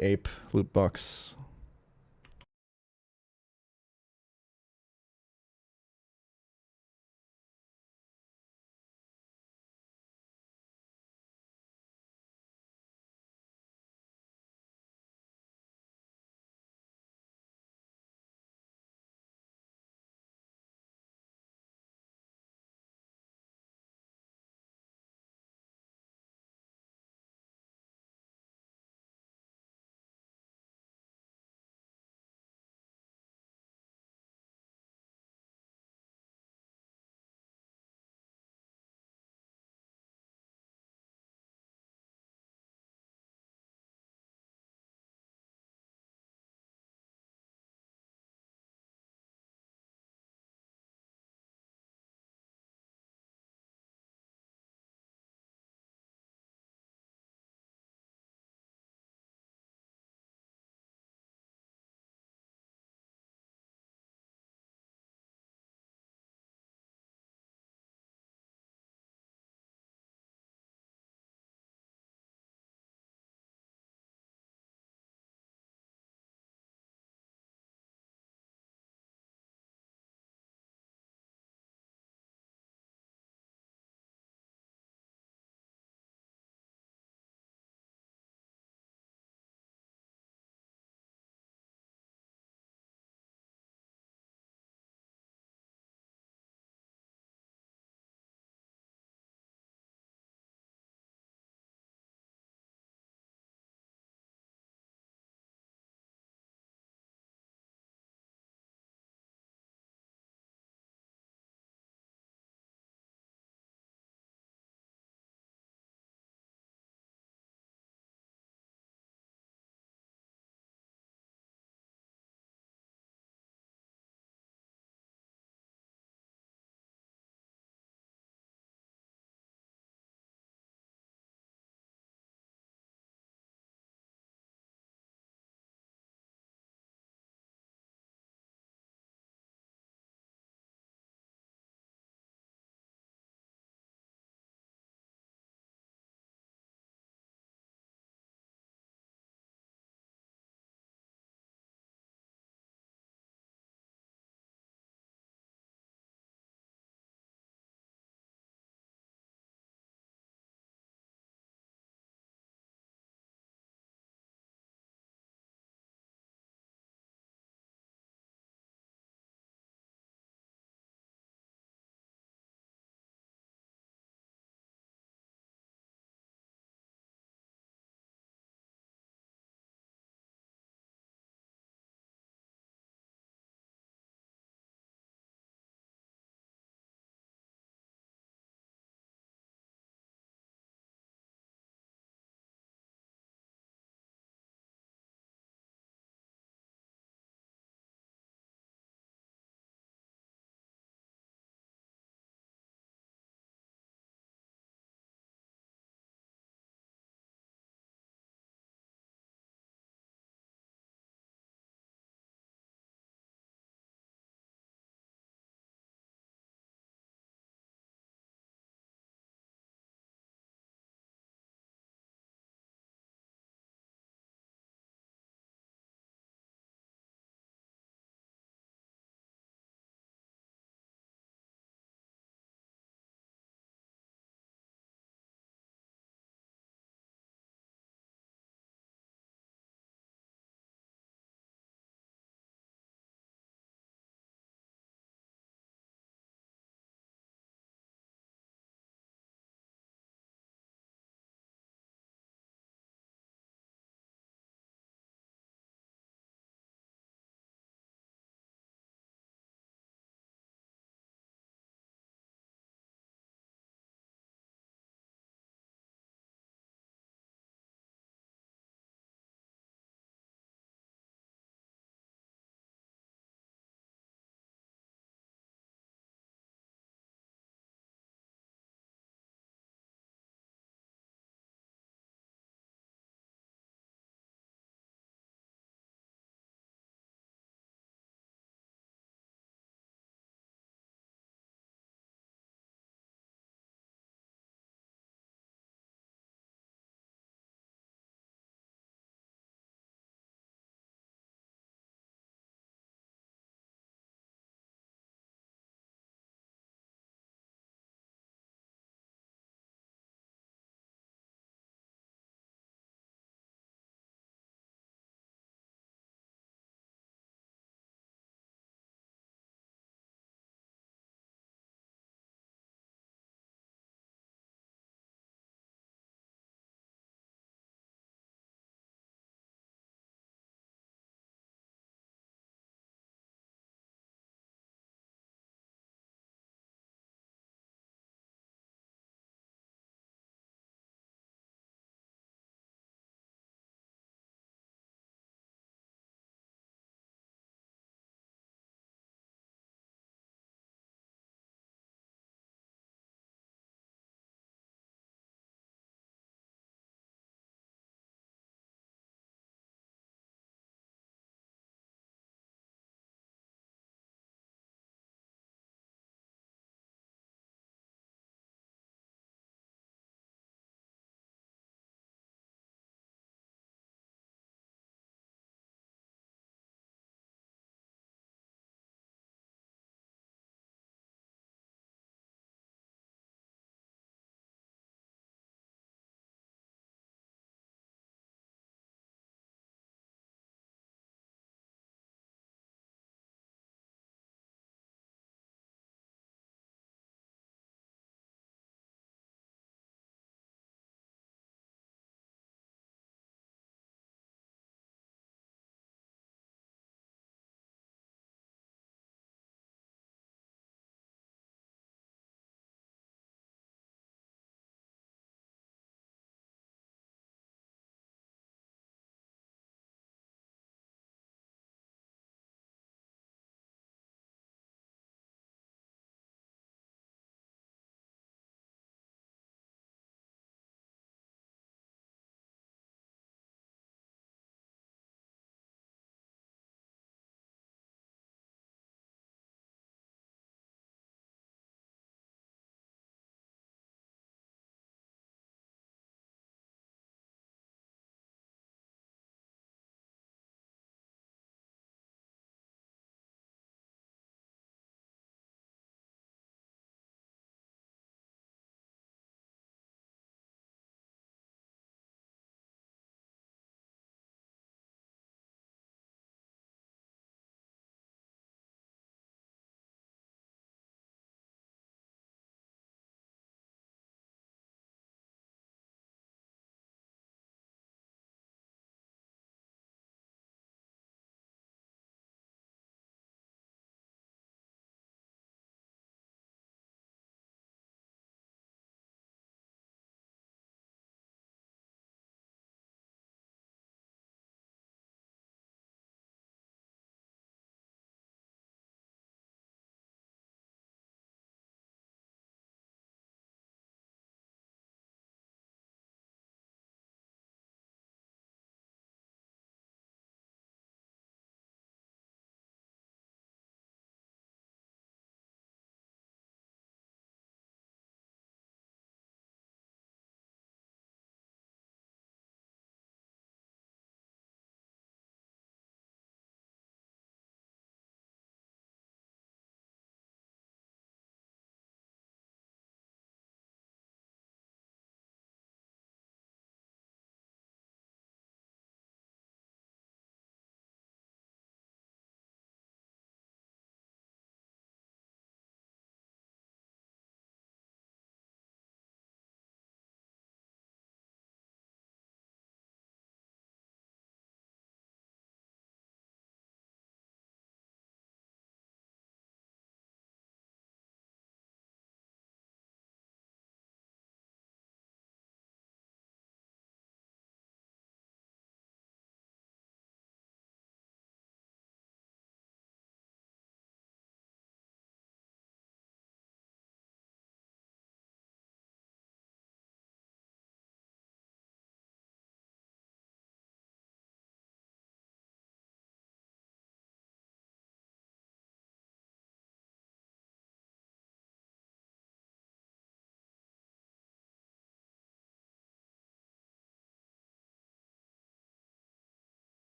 A: ape loot box.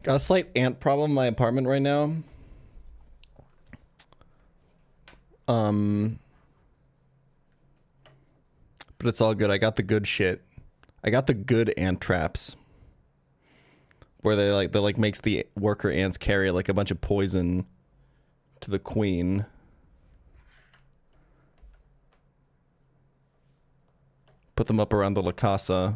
A: Got a slight ant problem in my apartment right now. But it's all good. I got the good shit. I got the good ant traps. Where they like makes the worker ants carry like a bunch of poison to the queen. Put them up around the La Casa.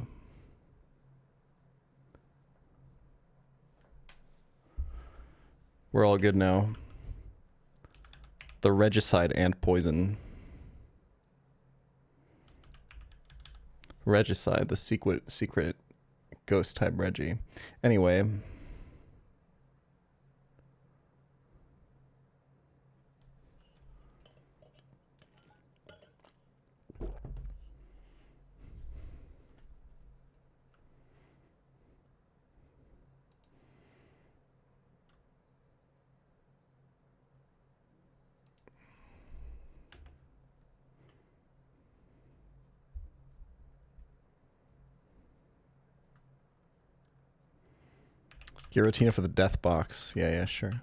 A: We're all good now. The regicide ant poison. Regicide, the secret ghost type Reggie. Anyway. Giratina for the death box. Yeah, sure.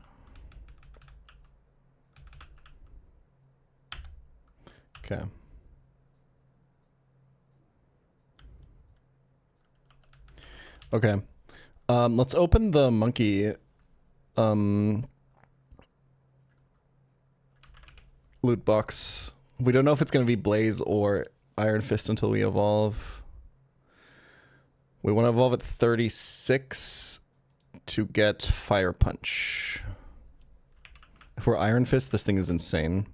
A: Okay. Okay. Let's open the monkey loot box. We don't know if it's going to be Blaze or Iron Fist until we evolve. We want to evolve at 36 to get Fire Punch. If we're Iron Fist, this thing is insane.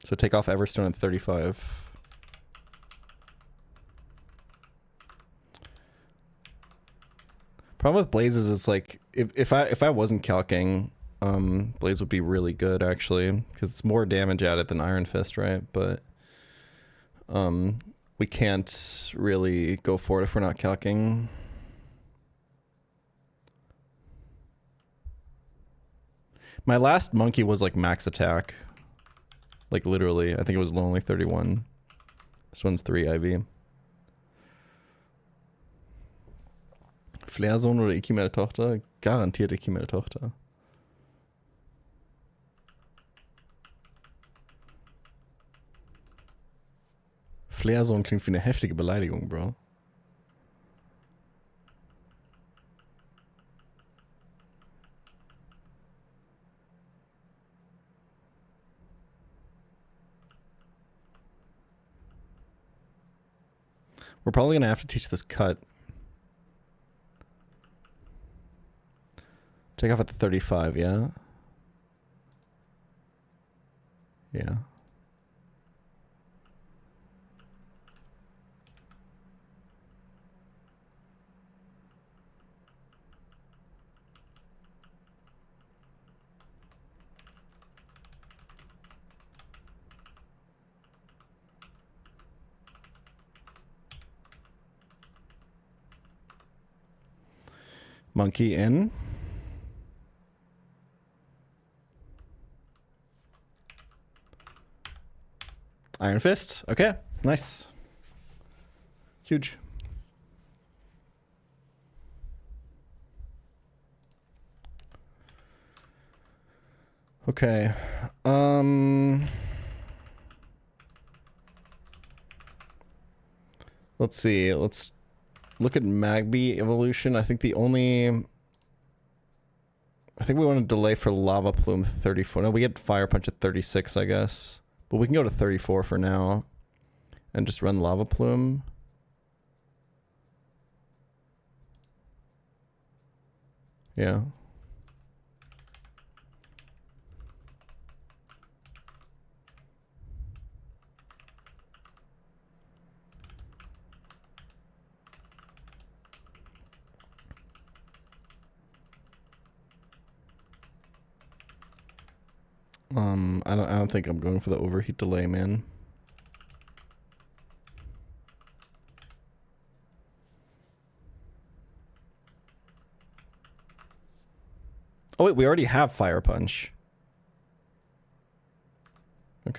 A: So take off Everstone at 35. Problem with Blaze is it's like if I wasn't calcing, Blaze would be really good actually, because it's more damage at it than Iron Fist, right? But we can't really go for it if we're not calcing. My last monkey was like max attack. Like literally, I think it was only 31. This one's 3 IV. Flairsohn oder Ikimel-Tochter? Garantiert Ikimel-Tochter. Flairsohn klingt wie eine heftige Beleidigung, Bro. We're probably gonna have to teach this cut. Take off at the 35, yeah? Yeah. Monkey in. Iron Fist. Okay, nice. Huge. Okay. Let's see. Let's look at Magby evolution. I think we want to delay for Lava Plume 34. No, we get Fire Punch at 36, I guess. But we can go to 34 for now. And just run Lava Plume. Yeah. I don't think I'm going for the overheat delay, man. Oh wait, we already have Fire Punch.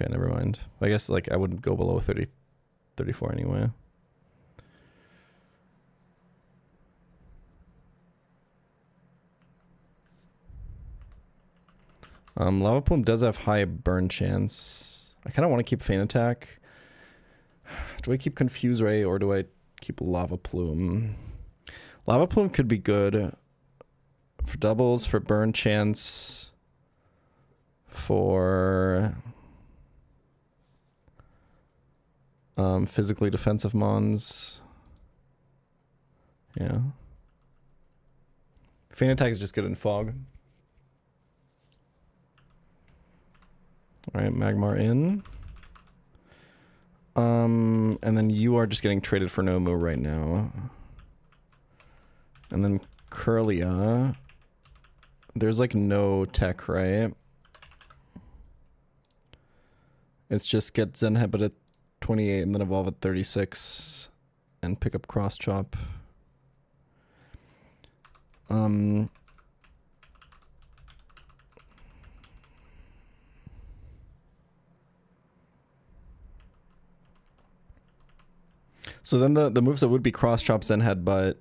A: Okay, never mind. I guess like I wouldn't go below 34 anyway. Lava Plume does have high burn chance. I kind of want to keep Feint Attack. Do I keep Confuse Ray or do I keep Lava Plume? Lava Plume could be good for doubles, for burn chance, for physically defensive mons. Yeah. Feint Attack is just good in fog. Alright, Magmar in. And then you are just getting traded for Nomu right now. And then Curlia. There's like no tech, right? It's just get Zen Habit at 28 and then evolve at 36 and pick up Cross Chop. So then the moves that would be Cross Chop, Zen Headbutt,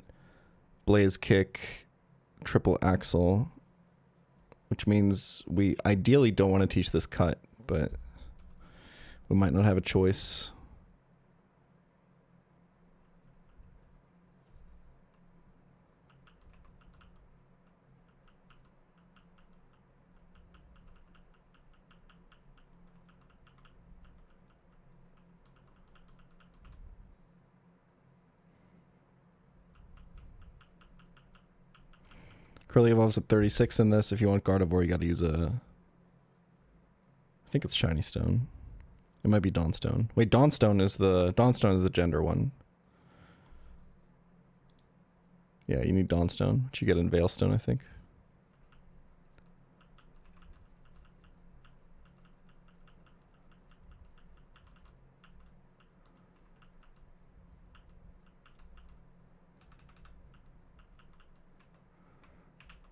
A: Blaze Kick, Triple Axle, which means we ideally don't want to teach this cut, but we might not have a choice. Curly evolves at 36 in this. If you want Gardevoir, you gotta use a... I think it's Shiny Stone. It might be Dawnstone. Wait, Dawnstone is the gender one. Yeah, you need Dawnstone, which you get in Veilstone, I think.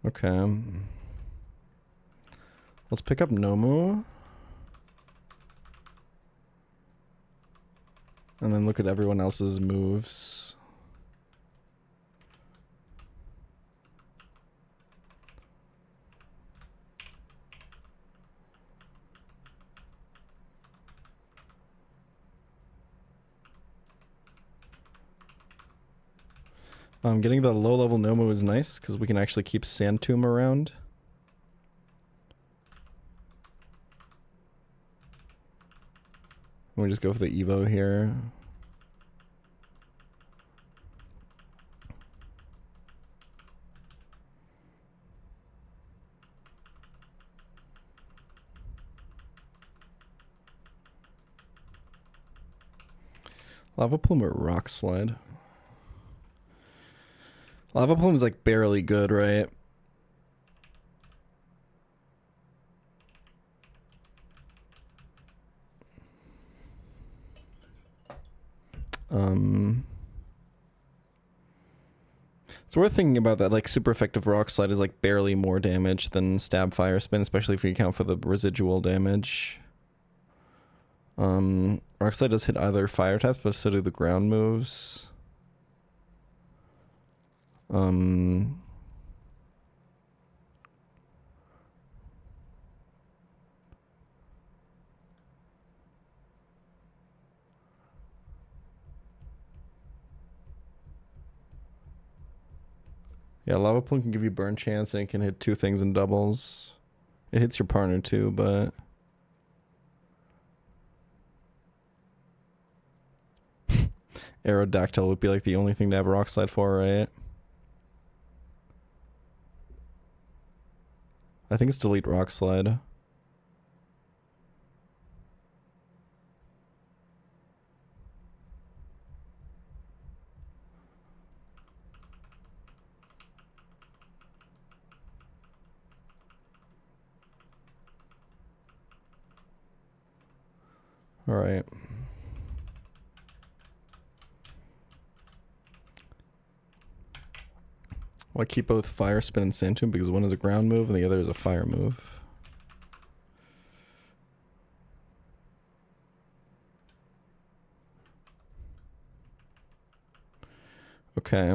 A: Okay. Let's pick up Nomu. And then look at everyone else's moves. Getting the low-level Nomu is nice, because we can actually keep Sand Tomb around. We just go for the Evo here. Lava Plume or Rock Slide? Lava Plume is like barely good, right? It's worth thinking about that. Like super effective Rock Slide is like barely more damage than Stab Fire Spin, especially if you account for the residual damage. Rock Slide does hit either fire types, but so do the ground moves. Yeah, Lava Plume can give you burn chance and it can hit 2 things in doubles. It hits your partner too, but... Aerodactyl would be like the only thing to have Rock Slide for, right? I think it's delete Rock Slide. All right. Well, I keep both Fire Spin and Sand Tomb because one is a ground move and the other is a fire move. Okay.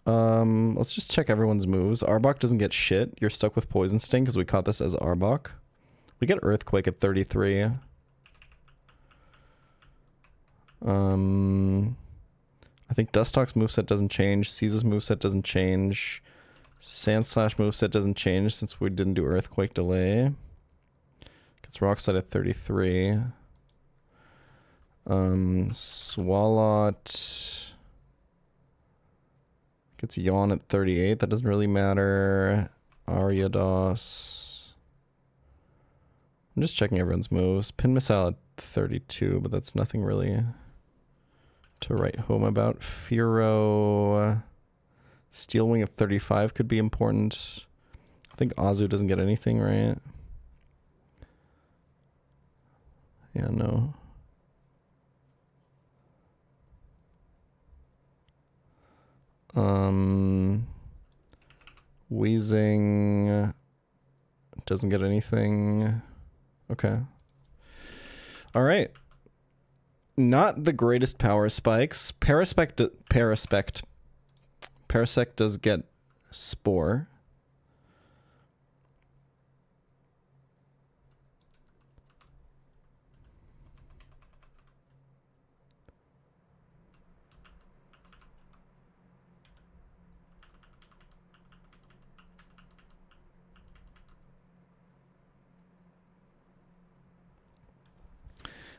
A: Let's just check everyone's moves. Arbok doesn't get shit. You're stuck with Poison Sting because we caught this as Arbok. We get Earthquake at 33. I think Dustox's moveset doesn't change. Caesar's moveset doesn't change. Sandslash moveset doesn't change since we didn't do Earthquake delay. Gets Rock Slide at 33. Swalot gets Yawn at 38. That doesn't really matter. Ariados. I'm just checking everyone's moves. Pin Missile at 32, but that's nothing really to write home about. Firo. Steel Wing at 35 could be important. I think Azu doesn't get anything, right? Yeah, no. Wheezing doesn't get anything. Okay. All right. Not the greatest power spikes. Parasect does get Spore.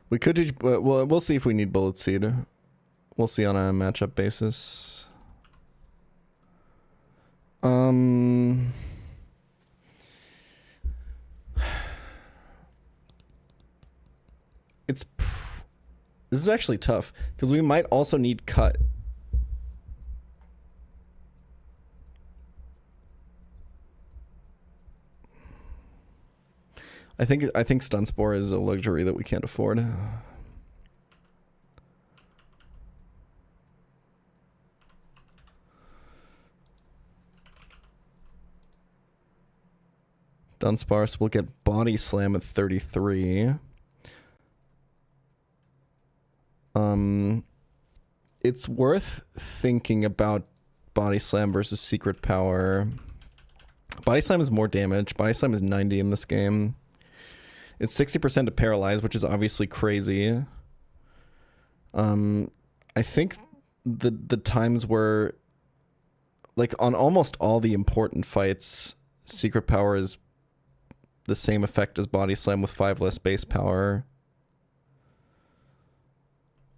A: We could do, well, we'll see if we need Bullet Seed. We'll see on a matchup basis. This is actually tough because we might also need Cut. I think Stun Spore is a luxury that we can't afford. Dunsparce will get Body Slam at 33. It's worth thinking about Body Slam versus Secret Power. Body Slam is more damage. Body Slam is 90 in this game. It's 60% to Paralyze, which is obviously crazy. I think the times where, like, on almost all the important fights, Secret Power is the same effect as Body Slam with 5 less base power.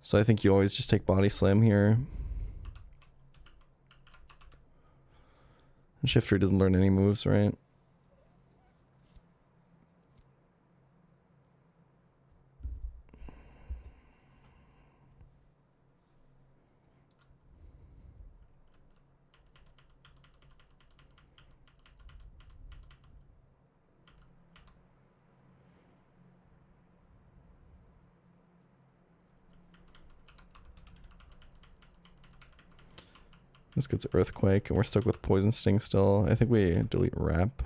A: So I think you always just take Body Slam here. And Shiftry doesn't learn any moves, right? This gets Earthquake, and we're stuck with Poison Sting still. I think we delete Wrap.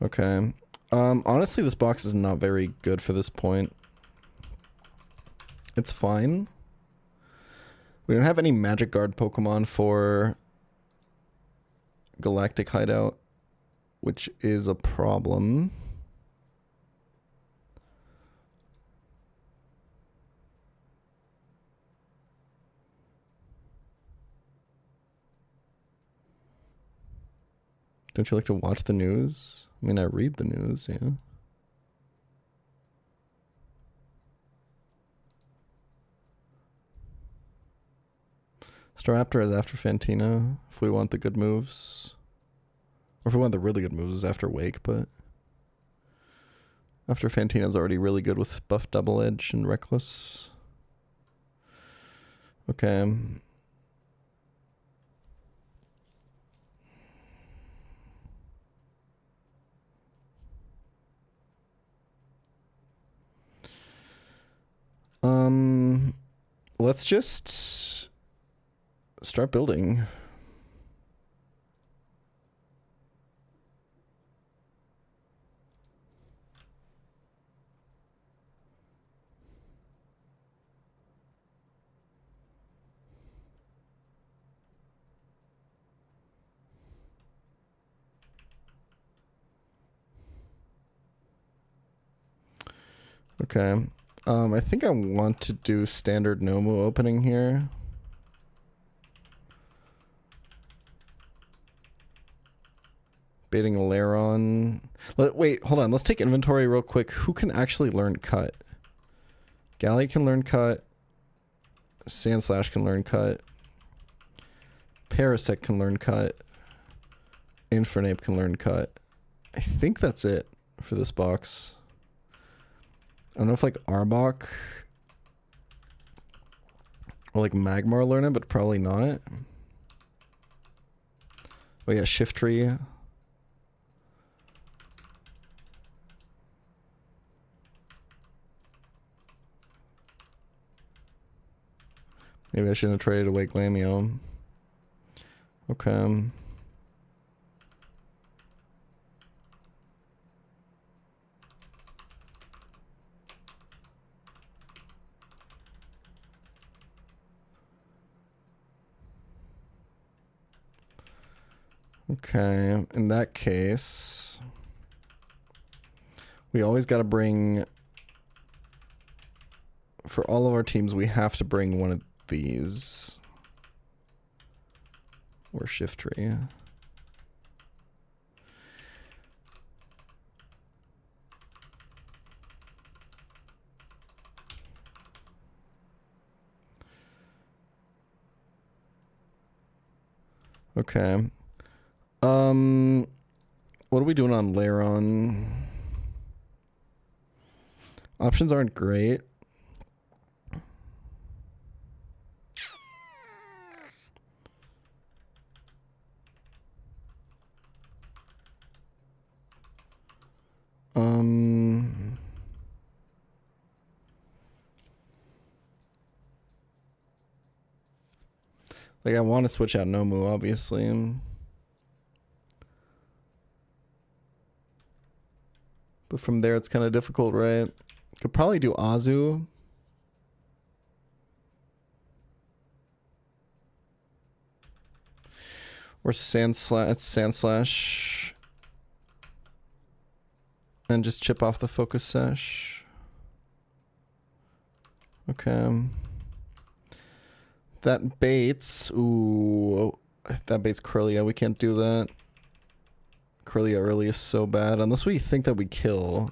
A: Okay. Honestly, this box is not very good for this point. It's fine. We don't have any Magic Guard Pokemon for Galactic Hideout, which is a problem. Don't you like to watch the news? I mean, I read the news, yeah. Staraptor is after Fantina, if we want the good moves. Or if we want the really good moves, is after Wake, but... After Fantina's already really good with Buff Double Edge and Reckless. Okay. Let's just start building. Okay. I think I want to do standard Nomu opening here. Baiting Laron. Wait, hold on. Let's take inventory real quick. Who can actually learn cut? Galley can learn cut. Sandslash can learn cut. Parasect can learn cut. Infernape can learn cut. I think that's it for this box. I don't know if like Arbok or like Magmar learn it, but probably not. Oh yeah, Shift Tree. Maybe I shouldn't have traded away Glamio. Okay. Okay, in that case, we always got to bring, for all of our teams, we have to bring one of these. Or Shift Tree. Okay. What are we doing on Laron? Options aren't great. Like I want to switch out Nomu, obviously. But from there, it's kind of difficult, right? Could probably do Azu. Or Sandslash. And just chip off the focus sash. Okay. That baits. Ooh. That baits Curlia. We can't do that. Curlia early is so bad. Unless we think that we kill.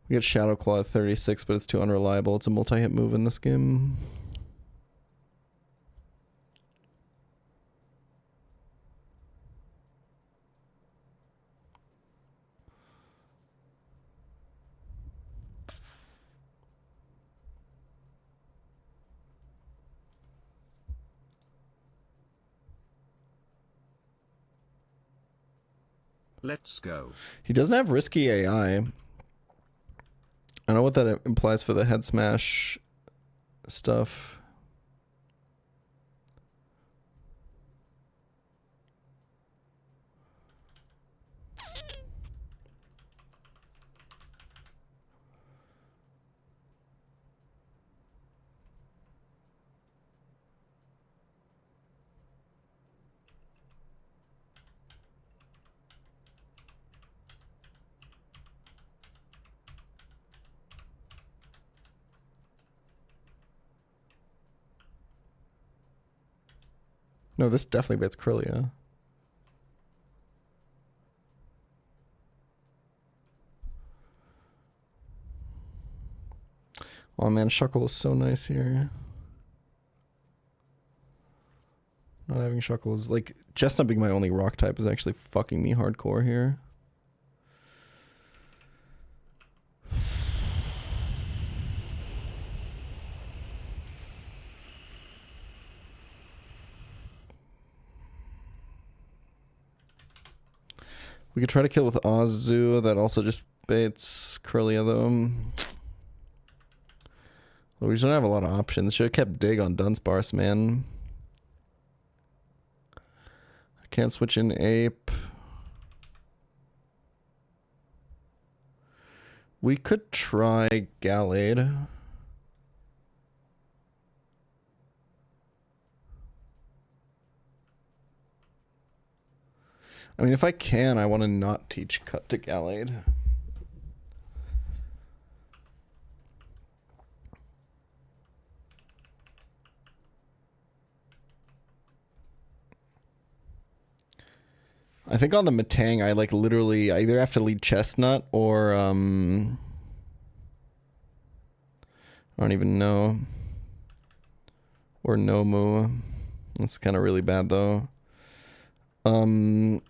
A: We get Shadow Claw at 36, but it's too unreliable. It's a multi-hit move in this game.
D: Let's go.
A: He doesn't have risky AI. I don't know what that implies for the head smash stuff. No, this definitely bets Krylia. Oh man, Shuckle is so nice here. Not having Shuckle is like, Chestnut being my only rock type is actually fucking me hardcore here. We could try to kill with Azu. That also just baits Curlia though. Well, we just don't have a lot of options. Should have kept Dig on Dunsparce, man. I can't switch in Ape. We could try Gallade. I mean, if I can, I want to not teach Cut to Gallade. I think on the Matang, I like literally I either have to lead Chestnut or I don't even know. Or Nomu. That's kind of really bad though. I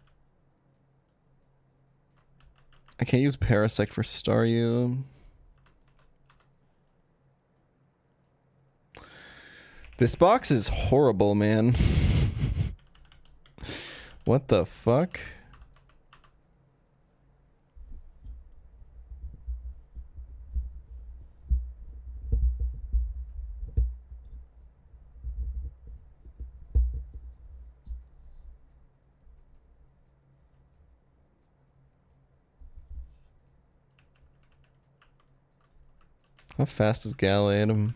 A: can't use Parasect for Staryu. This box is horrible, man. What the fuck? How fast is Gallade?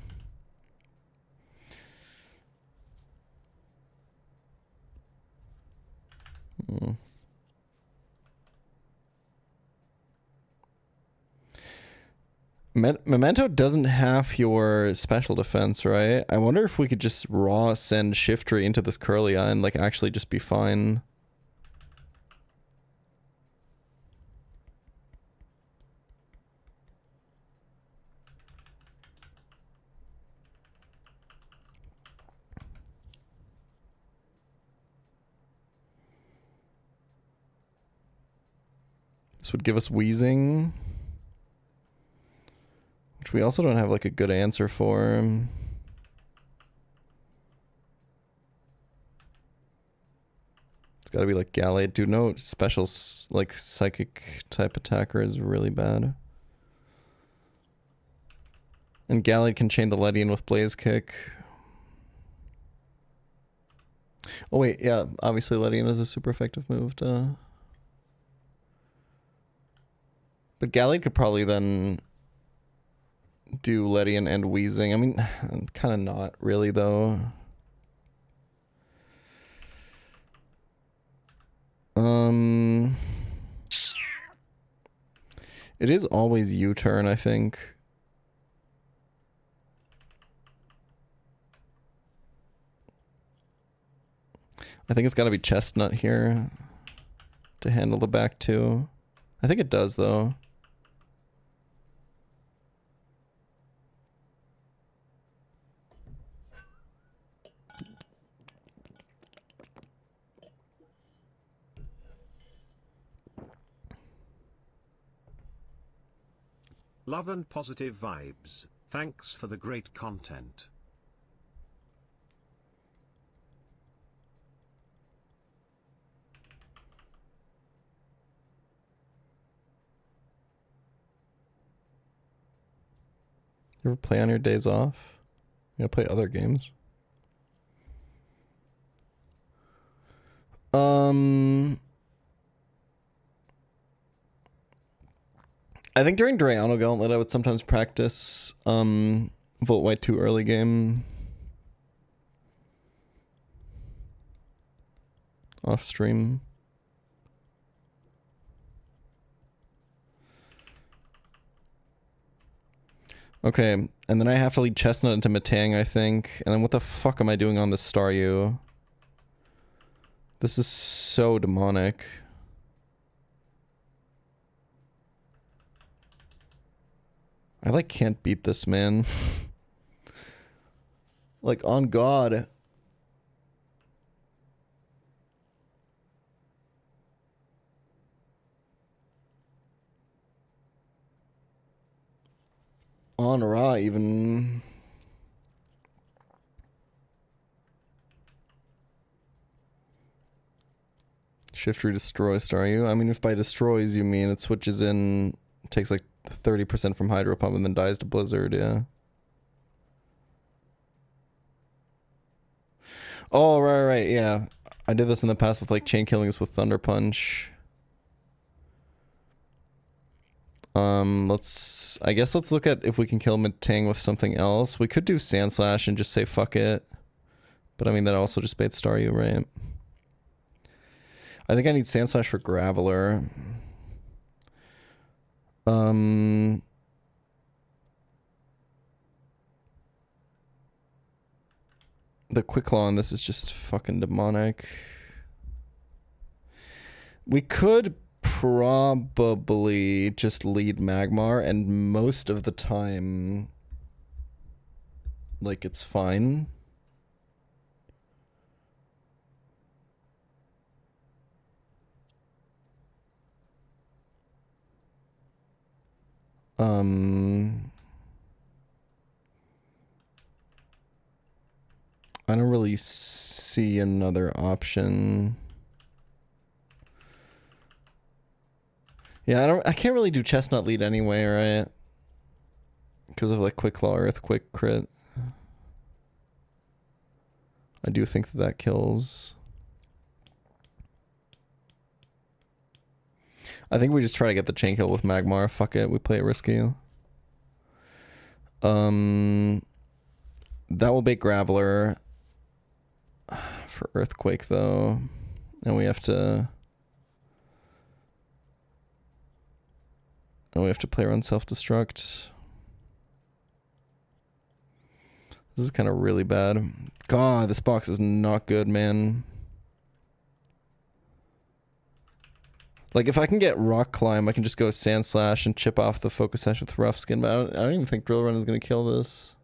A: Memento doesn't have your special defense, right? I wonder if we could just raw send Shiftry into this Curlia and like actually just be fine. This would give us Wheezing. Which we also don't have like a good answer for. It's gotta be like Gallade. Dude, no special like psychic type attacker is really bad. And Gallade can chain the Ledian with Blaze Kick. Oh wait, yeah, obviously Ledian is a super effective move, duh. But Gallade could probably then do Ledian and Wheezing. I mean, kind of not really though. It is always U-turn, I think. I think it's got to be Chestnut here to handle the back two. I think it does though.
D: Love and positive vibes. Thanks for the great content.
A: You ever play on your days off? You gotta play other games. I think during Drayano Gauntlet I would sometimes practice Volt White 2 early game. Off stream. Okay, and then I have to lead Chestnut into Matang, I think. And then what the fuck am I doing on this Staryu? This is so demonic. I like can't beat this, man. Like on God. On Ra even. Shiftry destroy Staryu. I mean, if by destroys you mean it switches in, takes like 30% from Hydro Pump and then dies to Blizzard, yeah. Oh, right, yeah. I did this in the past with like chain killings with Thunder Punch. I guess let's look at if we can kill Matang with something else. We could do Sand Slash and just say fuck it. But I mean, that also just baits Staryu, right? I think I need Sand Slash for Graveler. The Quick Claw on this is just fucking demonic. We could probably just lead Magmar, and most of the time, like, it's fine. I don't really see another option. Yeah, I can't really do Chestnut lead anyway, right? Because of like Quick Claw Earthquake crit. I do think that that kills. I think we just try to get the chain kill with Magmar. Fuck it, we play it risky. That will bait Graveler for Earthquake though, and we have to. And we have to play around self-destruct. This is kind of really bad. God, this box is not good, man. Like, if I can get Rock Climb, I can just go Sand Slash and chip off the Focus Sash with Rough Skin, but I don't even think Drill Run is going to kill this.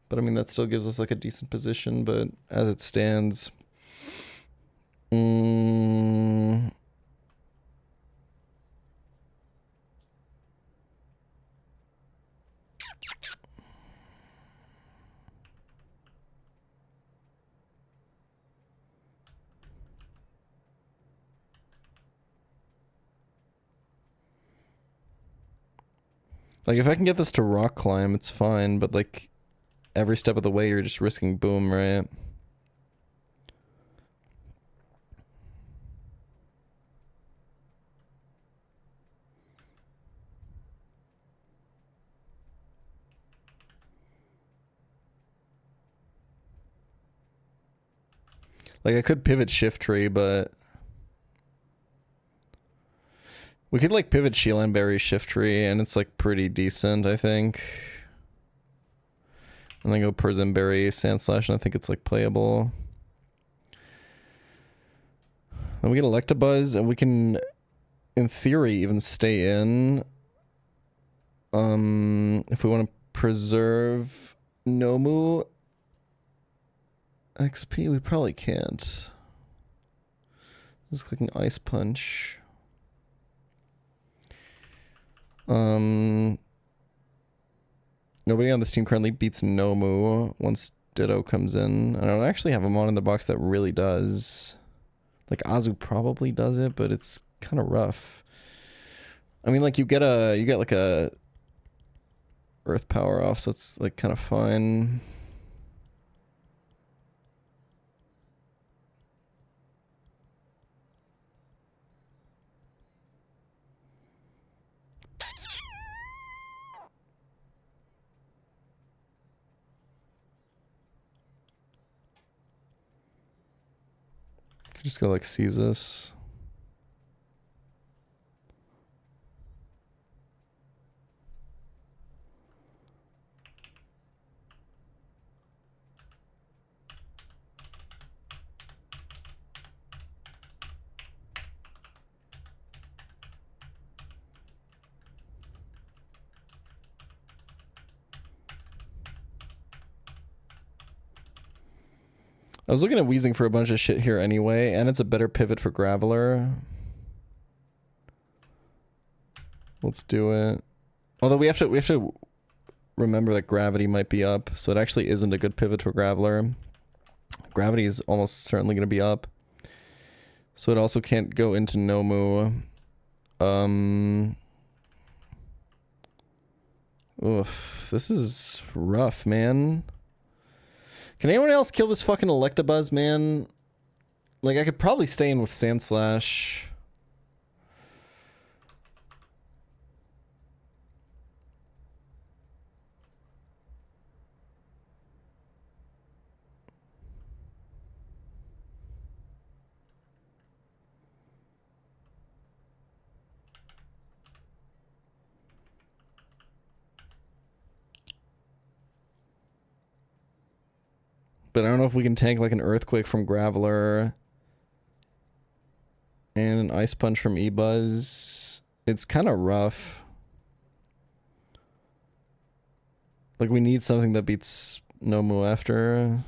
A: But, I mean, that still gives us, like, a decent position, but as it stands... Like, if I can get this to Rock Climb, it's fine, but, like, every step of the way, you're just risking Boom, right? Like, I could pivot Shift Tree, but... We could, like, pivot Sheelan Berry Shift Tree, and it's, like, pretty decent, I think. And then go Persim Berry Sand Slash, and I think it's, like, playable. Then we get Electabuzz, and we can, in theory, even stay in. If we want to preserve Nomu XP, we probably can't. Just clicking Ice Punch. Nobody on this team currently beats Nomu once Ditto comes in. I don't actually have a mon in the box that really does. Like, Azu probably does it, but it's kind of rough. I mean, like, you get like a Earth Power off, so it's, like, kind of fine. Just go like seize this. I was looking at Weezing for a bunch of shit here anyway, and it's a better pivot for Graveler. Let's do it. Although we have to remember that Gravity might be up, so it actually isn't a good pivot for Graveler. Gravity is almost certainly going to be up. So it also can't go into Nomu. Oof, this is rough, man. Can anyone else kill this fucking Electabuzz, man? Like, I could probably stay in with Sand Slash. But I don't know if we can tank like an Earthquake from Graveler. And an Ice Punch from E-Buzz. It's kind of rough. Like, we need something that beats Nomu after.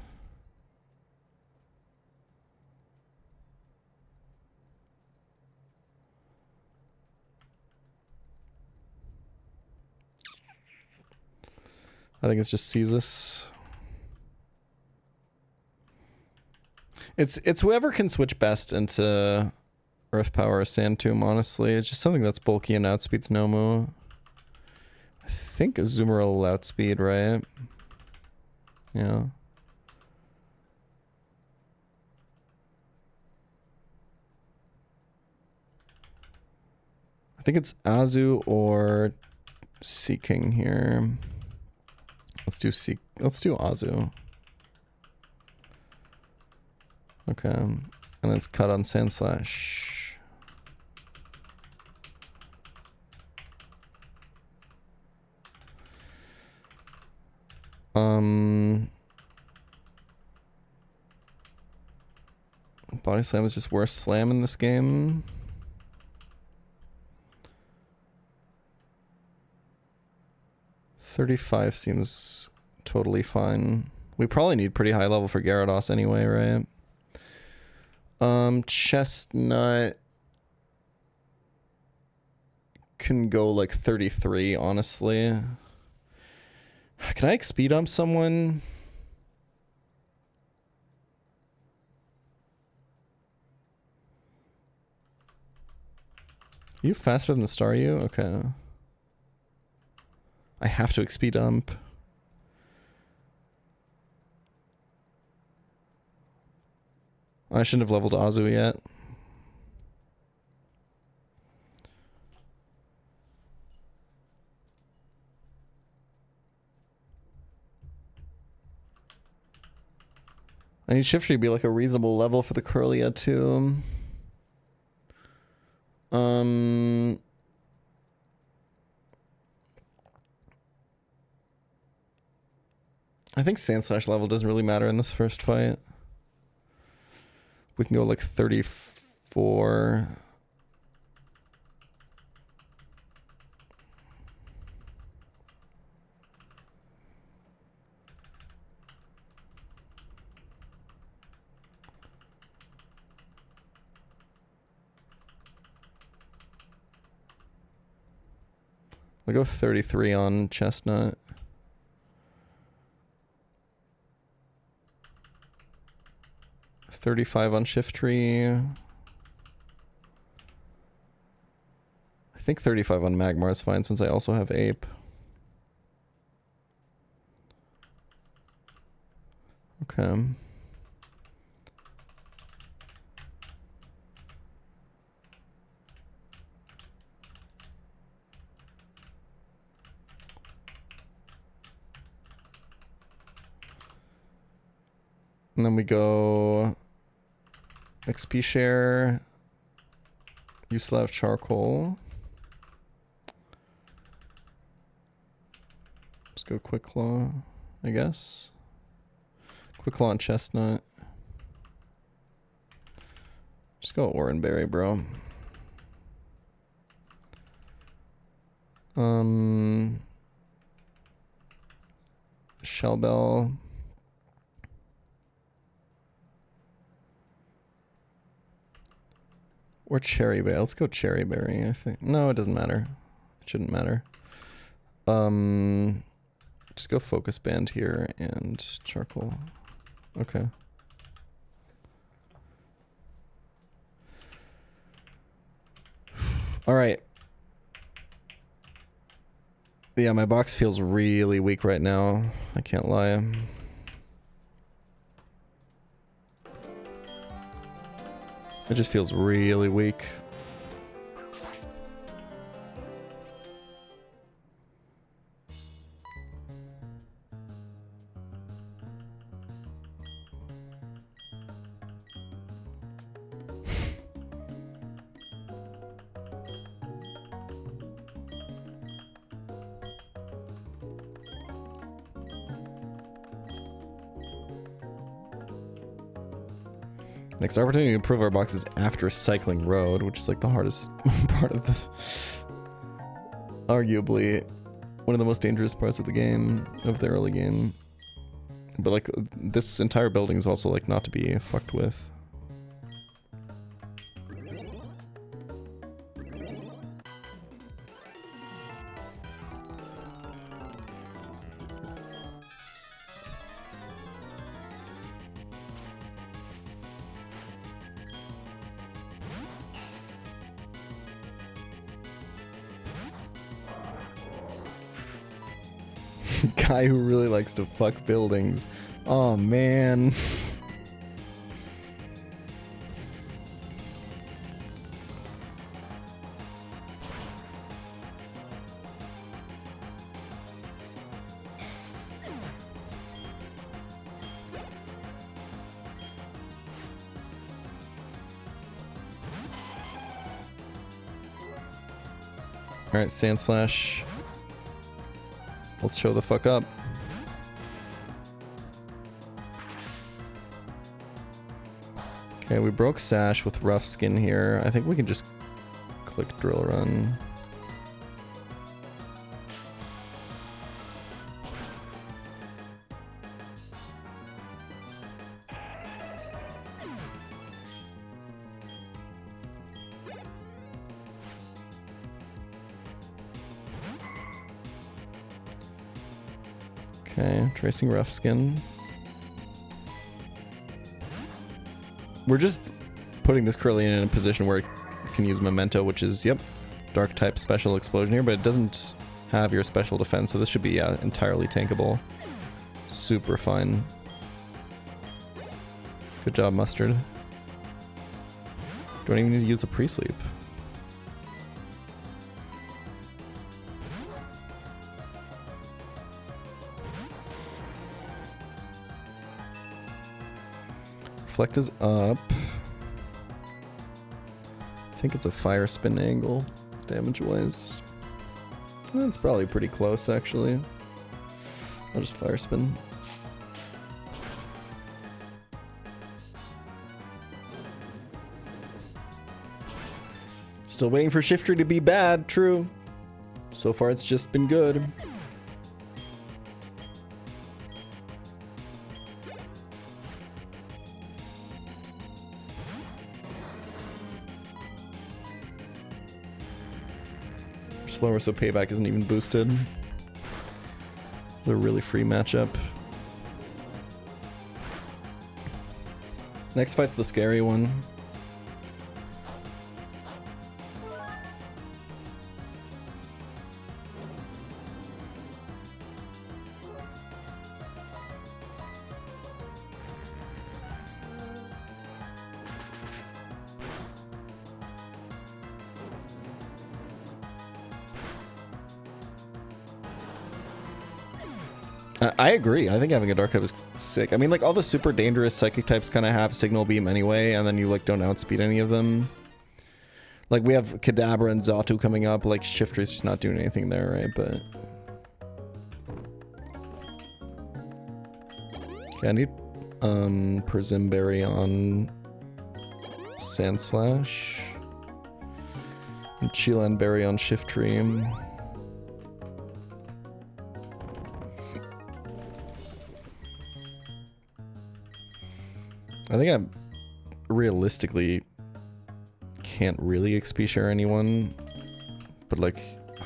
A: I think it's just Caestus. It's whoever can switch best into Earth Power or Sand Tomb, honestly. It's just something that's bulky and outspeeds Nomu. I think Azumarill will outspeed, right? Yeah. I think it's Azu or Seeking here. Let's do Azu. Okay. And let's cut on Sand Slash. Body Slam is just worse slam in this game. $35 seems totally fine. We probably need pretty high level for Gyarados anyway, right? Chestnut can go like 33, honestly. Can I speed up someone? Are you faster than the Staryu? Okay. I have to XP dump. I shouldn't have leveled Azu yet. I need Shiftry to be like a reasonable level for the Curlia too. I think Sand Slash level doesn't really matter in this first fight. We can go like 34. I'll go 33 on Chestnut. $35 on Shiftry. I think 35 on Magmar is fine since I also have Ape. Okay. And then we go XP share. You still have Charcoal. Let's go Quick Claw, I guess. Quick Claw and Chestnut. Just go Oranberry, bro. Shellbell. Or Cherry Berry. Let's go Cherry Berry, I think. No, it doesn't matter. It shouldn't matter. Just go Focus Band here and Charcoal. Okay. Alright. Yeah, my box feels really weak right now. I can't lie. It just feels really weak. Next opportunity to improve our boxes after cycling road, which is like the hardest part of the... Arguably one of the most dangerous parts of the game, of the early game. But like, this entire building is also like not to be fucked with. Guy who really likes to fuck buildings. Oh man. Alright, Sand Slash. Let's show the fuck up. Okay, we broke Sash with Rough Skin here. I think we can just click Drill Run. Okay, tracing Rough Skin. We're just putting this Curlian in a position where it can use Memento, which is, yep, Dark type special explosion here, but it doesn't have your special defense, so this should be, yeah, entirely tankable. Super fine. Good job, Mustard. Don't even need to use the pre-sleep. Reflect is up. I think it's a fire spin angle, damage-wise. That's probably pretty close, actually. I'll just fire spin. Still waiting for Shifter to be bad, true. So far it's just been good. Slower, so payback isn't even boosted. It's a really free matchup. Next fight's the scary one. I agree. I think having a dark type is sick. I mean, like, all the super dangerous psychic types kind of have signal beam anyway, and then you, like, don't outspeed any of them. Like, we have Kadabra and Zatu coming up. Like, Shifter's just not doing anything there, right? But... okay, I need, Prismberry on Sand Slash. And Chilan Berry on Shift Dream. I think I realistically can't really XP share anyone, but like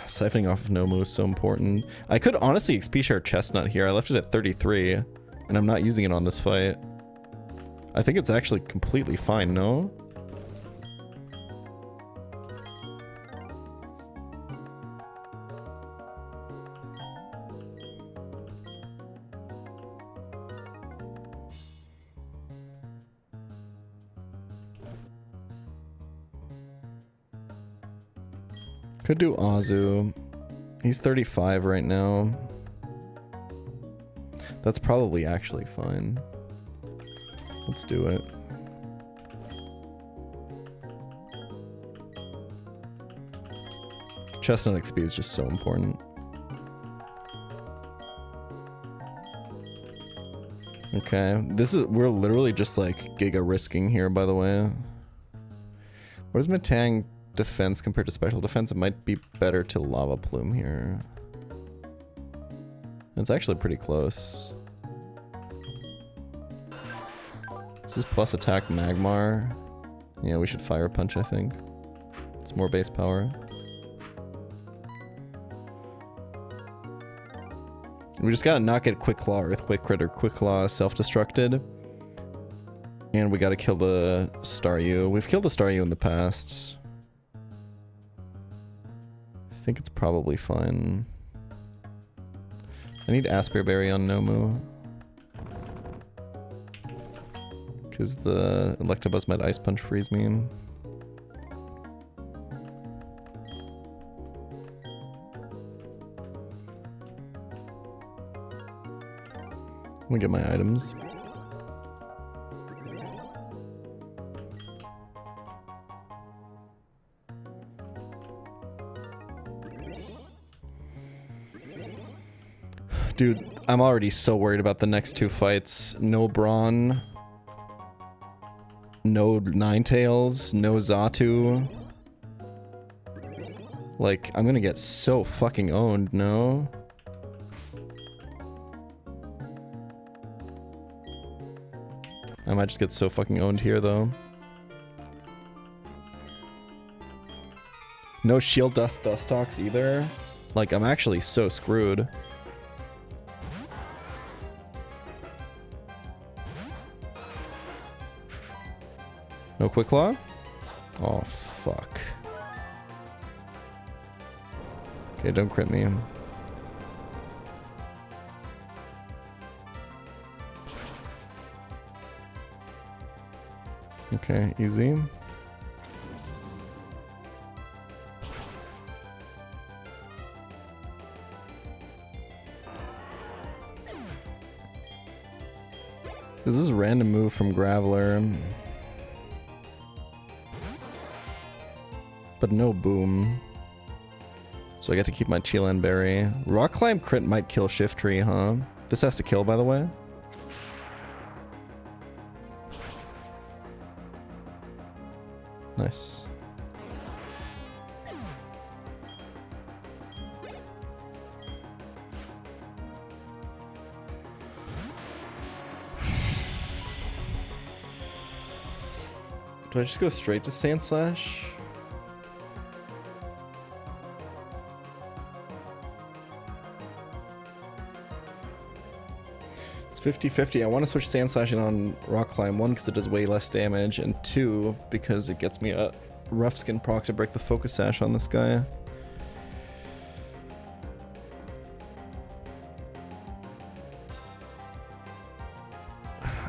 A: siphoning off of Nomu is so important. I could honestly XP share Chestnut here. I left it at 33 and I'm not using it on this fight. I think it's actually completely fine, no? Could do Azu. He's 35 right now. That's probably actually fine. Let's do it. Chestnut XP is just so important. Okay, we're literally just like giga risking here, by the way. What is Matang defense compared to special defense? It might be better to Lava Plume here. It's actually pretty close. This is plus attack Magmar. Yeah, we should Fire Punch, I think. It's more base power. We just gotta not get Quick Claw, Earthquake Crit, or Quick Claw self-destructed. And we gotta kill the Staryu. We've killed the Staryu in the past. I think it's probably fine. I need Aspear Berry on Nomu. Because the Electabuzz might Ice Punch freeze me. Let me get my items. Dude, I'm already so worried about the next two fights. No Brawn. No Ninetales. No Xatu. Like, I'm gonna get so fucking owned, no? I might just get so fucking owned here, though. No Shield Dust Dustox either. Like, I'm actually so screwed. No Quick Claw? Oh, fuck. Okay, don't crit me. Okay, easy. This is a random move from Graveler. But no Boom. So I get to keep my Chelan Berry. Rock Climb crit might kill Shiftry, huh? This has to kill, by the way. Nice. Do I just go straight to Sand Slash? It's 50-50. I want to switch Sand Slash in on Rock Climb. One, because it does way less damage, and two, because it gets me a Rough Skin proc to break the Focus Sash on this guy.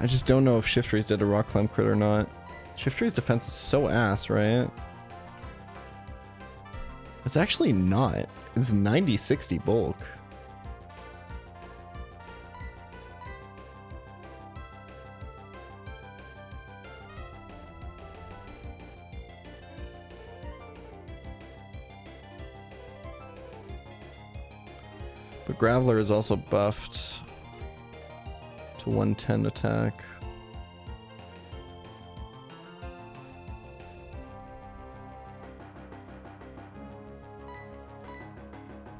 A: I just don't know if Shiftry's dead to Rock Climb crit or not. Shiftry's defense is so ass, right? It's actually not. It's 90-60 bulk. But Graveler is also buffed to 110 attack.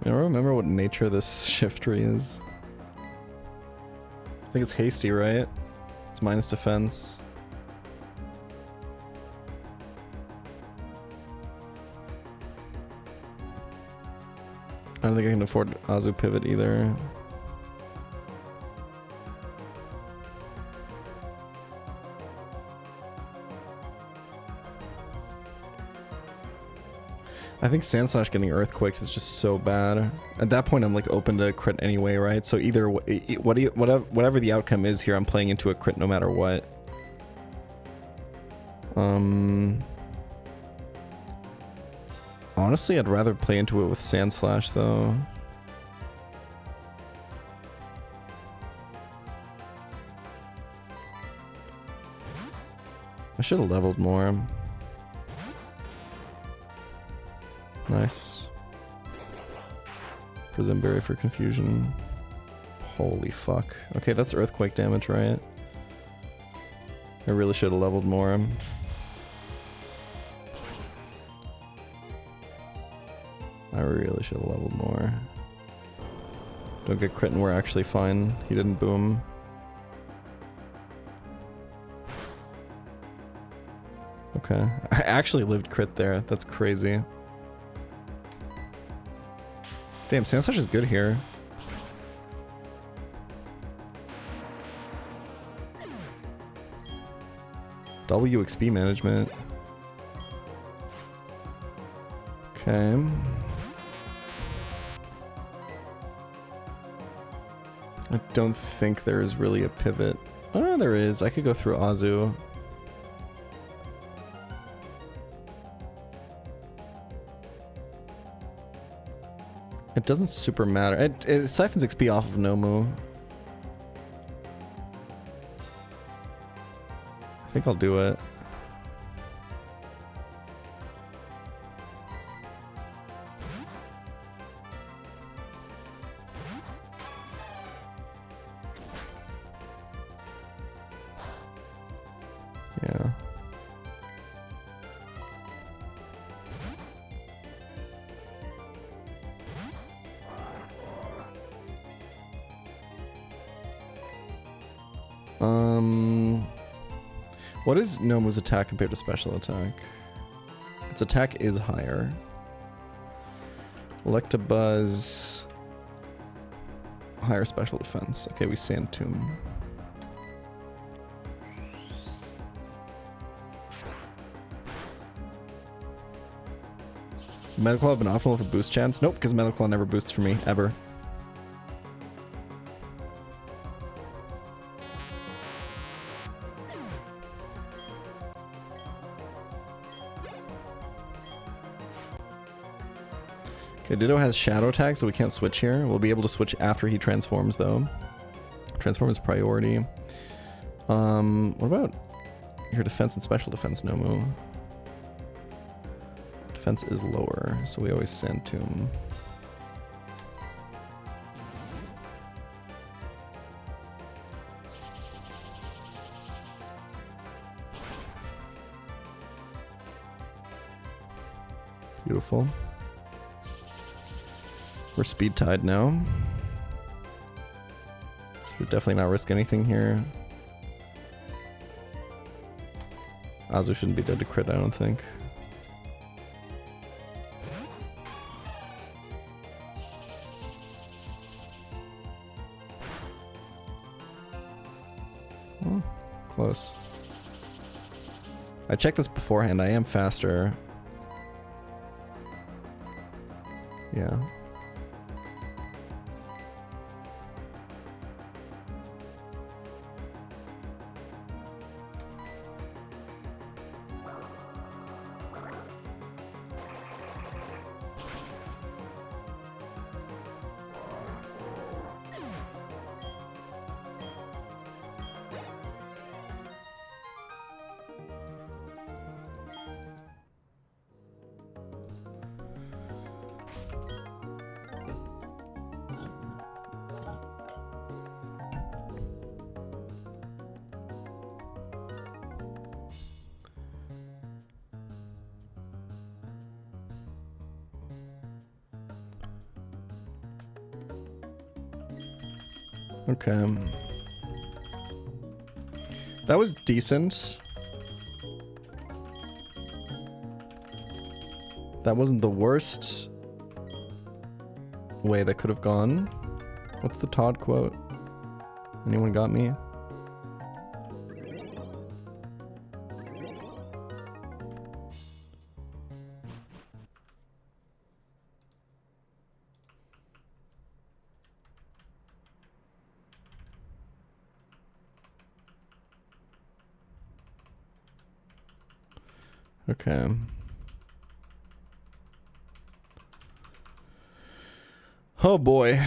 A: I don't remember what nature this Shiftry is. I think it's hasty, right? It's minus defense. I don't think I can afford Azu Pivot either. I think Sand Slash getting Earthquakes is just so bad. At that point, I'm like open to crit anyway, right? So either whatever the outcome is here, I'm playing into a crit no matter what. Honestly, I'd rather play into it with Sand Slash though. I should have leveled more. Nice. Prism Berry for confusion. Holy fuck. Okay, that's earthquake damage, right? I really should have leveled more. I really should have leveled more. Don't get crit and we're actually fine. He didn't boom. Okay. I actually lived crit there. That's crazy. Damn, Sandslash is good here. WXP management. Okay. I don't think there is really a pivot. Oh, there is. I could go through Azu. It doesn't super matter. It siphons XP off of Nomu. I think I'll do it. Yeah. What is Nomu's attack compared to special attack? Its attack is higher. Electabuzz. Higher special defense. Okay, we Sand Tomb. Medical have been optimal for boost chance? Nope, because Medical never boosts for me, ever. Okay, Ditto has Shadow Tag, so we can't switch here. We'll be able to switch after he transforms, though. Transform is priority. What about your defense and special defense, Nomu? Defense is lower, so we always Sand Tomb. Beautiful. We're speed tied now. Should definitely not risk anything here. Azu shouldn't be dead to crit, I don't think. Oh, close. I checked this beforehand. I am faster. Yeah. Okay. That was decent. That wasn't the worst way that could have gone. What's the Todd quote? Anyone got me? Okay. Oh boy.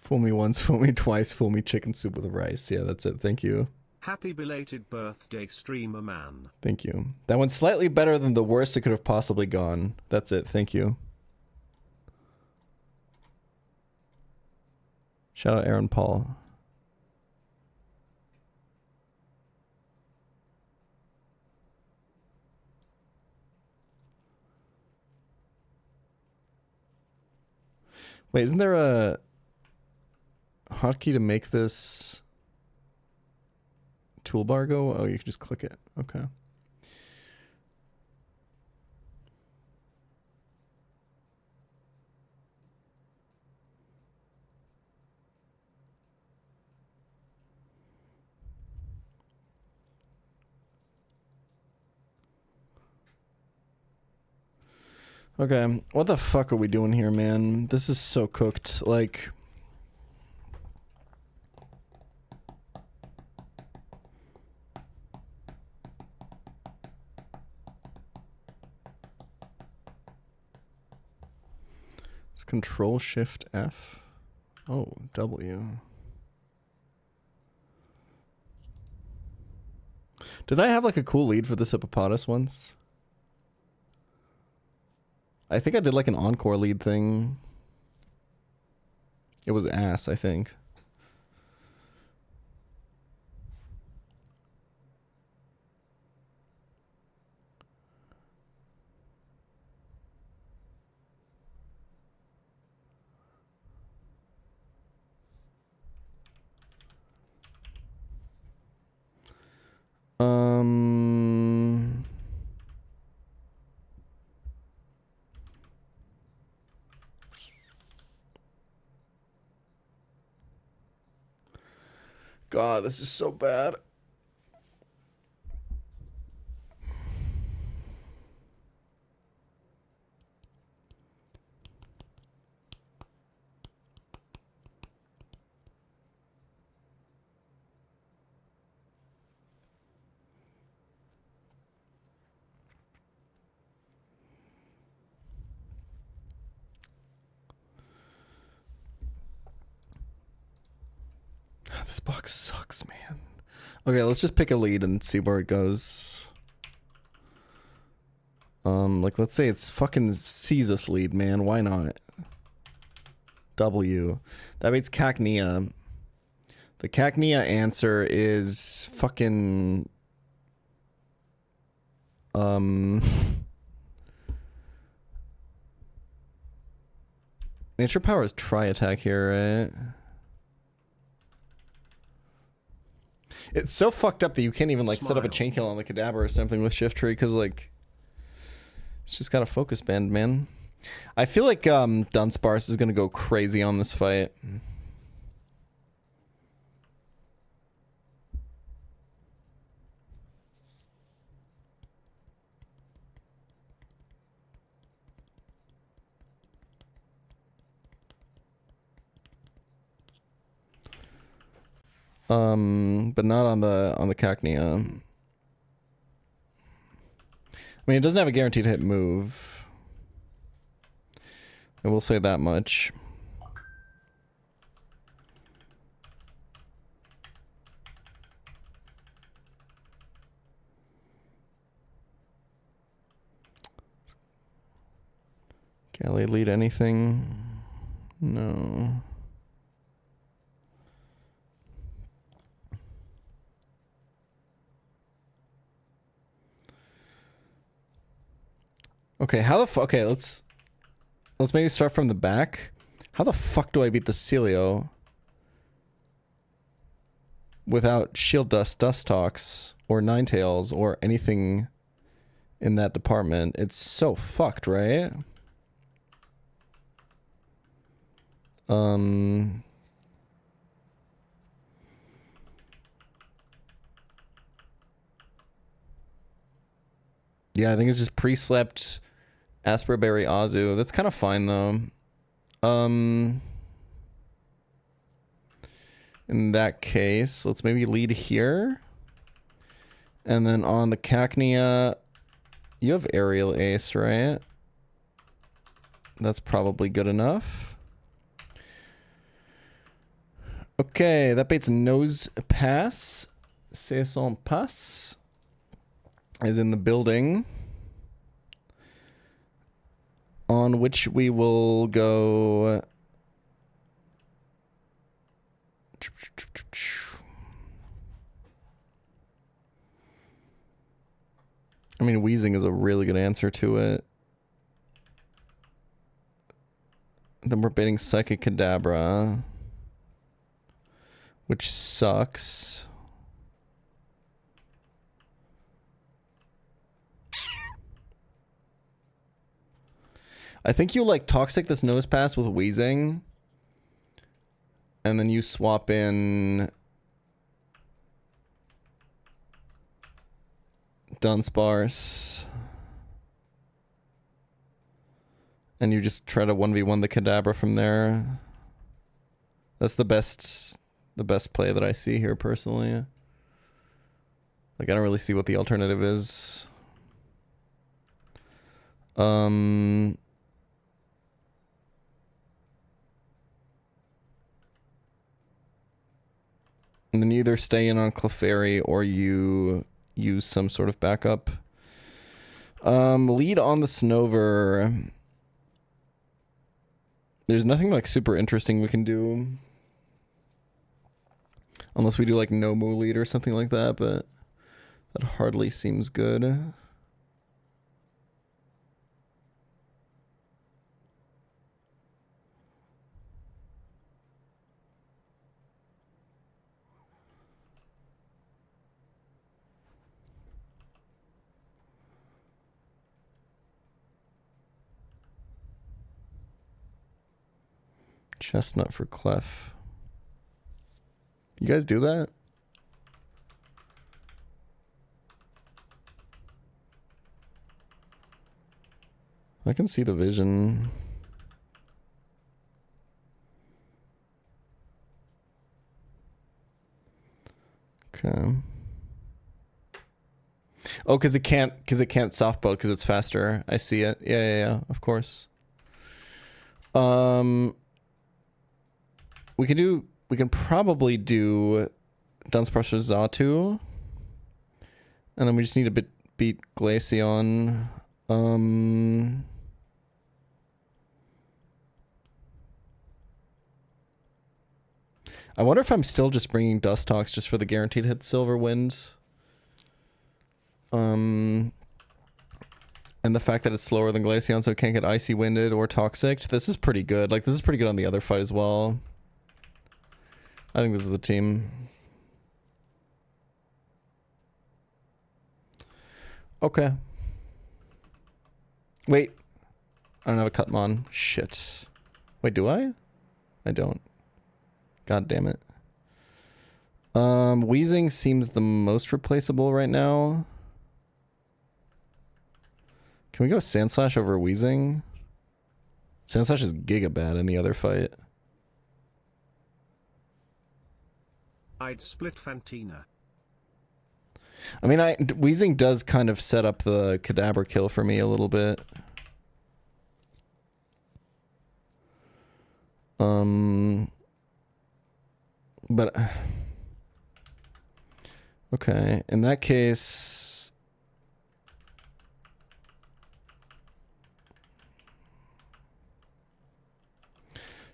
A: Fool me once, fool me twice, fool me chicken soup with rice. Yeah, that's it. Thank you.
D: Happy belated birthday, streamer man.
A: Thank you. That one's slightly better than the worst it could have possibly gone. That's it. Thank you. Shout out Aaron Paul. Wait, isn't there a hotkey to make this toolbar go? Oh, you can just click it. Okay. Okay, what the fuck are we doing here, man? This is so cooked. Like, it's Control Shift F. Oh, W. Did I have like a cool lead for this hippopotamus once? I think I did like an encore lead thing. It was ass, I think. God, this is so bad. This box sucks, man. Okay, let's just pick a lead and see where it goes. Like, let's say it's fucking Caesar's lead, man. Why not? W. That means Cacnea. The Cacnea answer is fucking... Nature Power is Tri-Attack here, right? It's so fucked up that you can't even like set up a chain kill on the Kadabra or something with Shift Tree because like it's just got a focus band, man. I feel like Dunsparce is gonna go crazy on this fight. But not on the Cacnea. I mean, it doesn't have a guaranteed hit move. I will say that much. Galley lead anything? No. Okay, how the fuck? Okay, let's maybe start from the back. How the fuck do I beat the Celio without Shield Dust, Dustox, or Ninetales, or anything in that department? It's so fucked, right? Yeah, I think it's just pre-slept Asperberry Azu. That's kind of fine, though. In that case, let's maybe lead here. And then on the Cacnea, you have Aerial Ace, right? That's probably good enough. Okay, that baits Nose Pass. Saison Pass is in the building, on which we will go I mean, wheezing is a really good answer to it. Then we're baiting Psychic Kadabra, which sucks. I think you like Toxic this Nose Pass with wheezing, and then you swap in Dunsparce, and you just try to 1v1 the Kadabra from there. That's the best play that I see here personally. Like, I don't really see what the alternative is. And then you either stay in on Clefairy or you use some sort of backup. Lead on the Snover. There's nothing like super interesting we can do. Unless we do like no Moo lead or something like that, but that hardly seems good. Chestnut for Clef. You guys do that? I can see the vision. Okay. Oh, because it can't softball because it's faster. I see it. Yeah, of course. We can probably do Dunsparce for Xatu. And then we just need to beat Glaceon. I wonder if I'm still just bringing Dustox just for the guaranteed hit Silver Wind. And the fact that it's slower than Glaceon, so it can't get Icy Winded or Toxic. This is pretty good. Like, this is pretty good on the other fight as well. I think this is the team. Okay. Wait. I don't have a Cutmon. Shit. Wait, do I? I don't. God damn it. Wheezing seems the most replaceable right now. Can we go Sandslash over Wheezing? Sandslash is giga bad in the other fight.
D: I'd split Fantina.
A: I mean, Wheezing does kind of set up the Kadabra kill for me a little bit. But okay, in that case,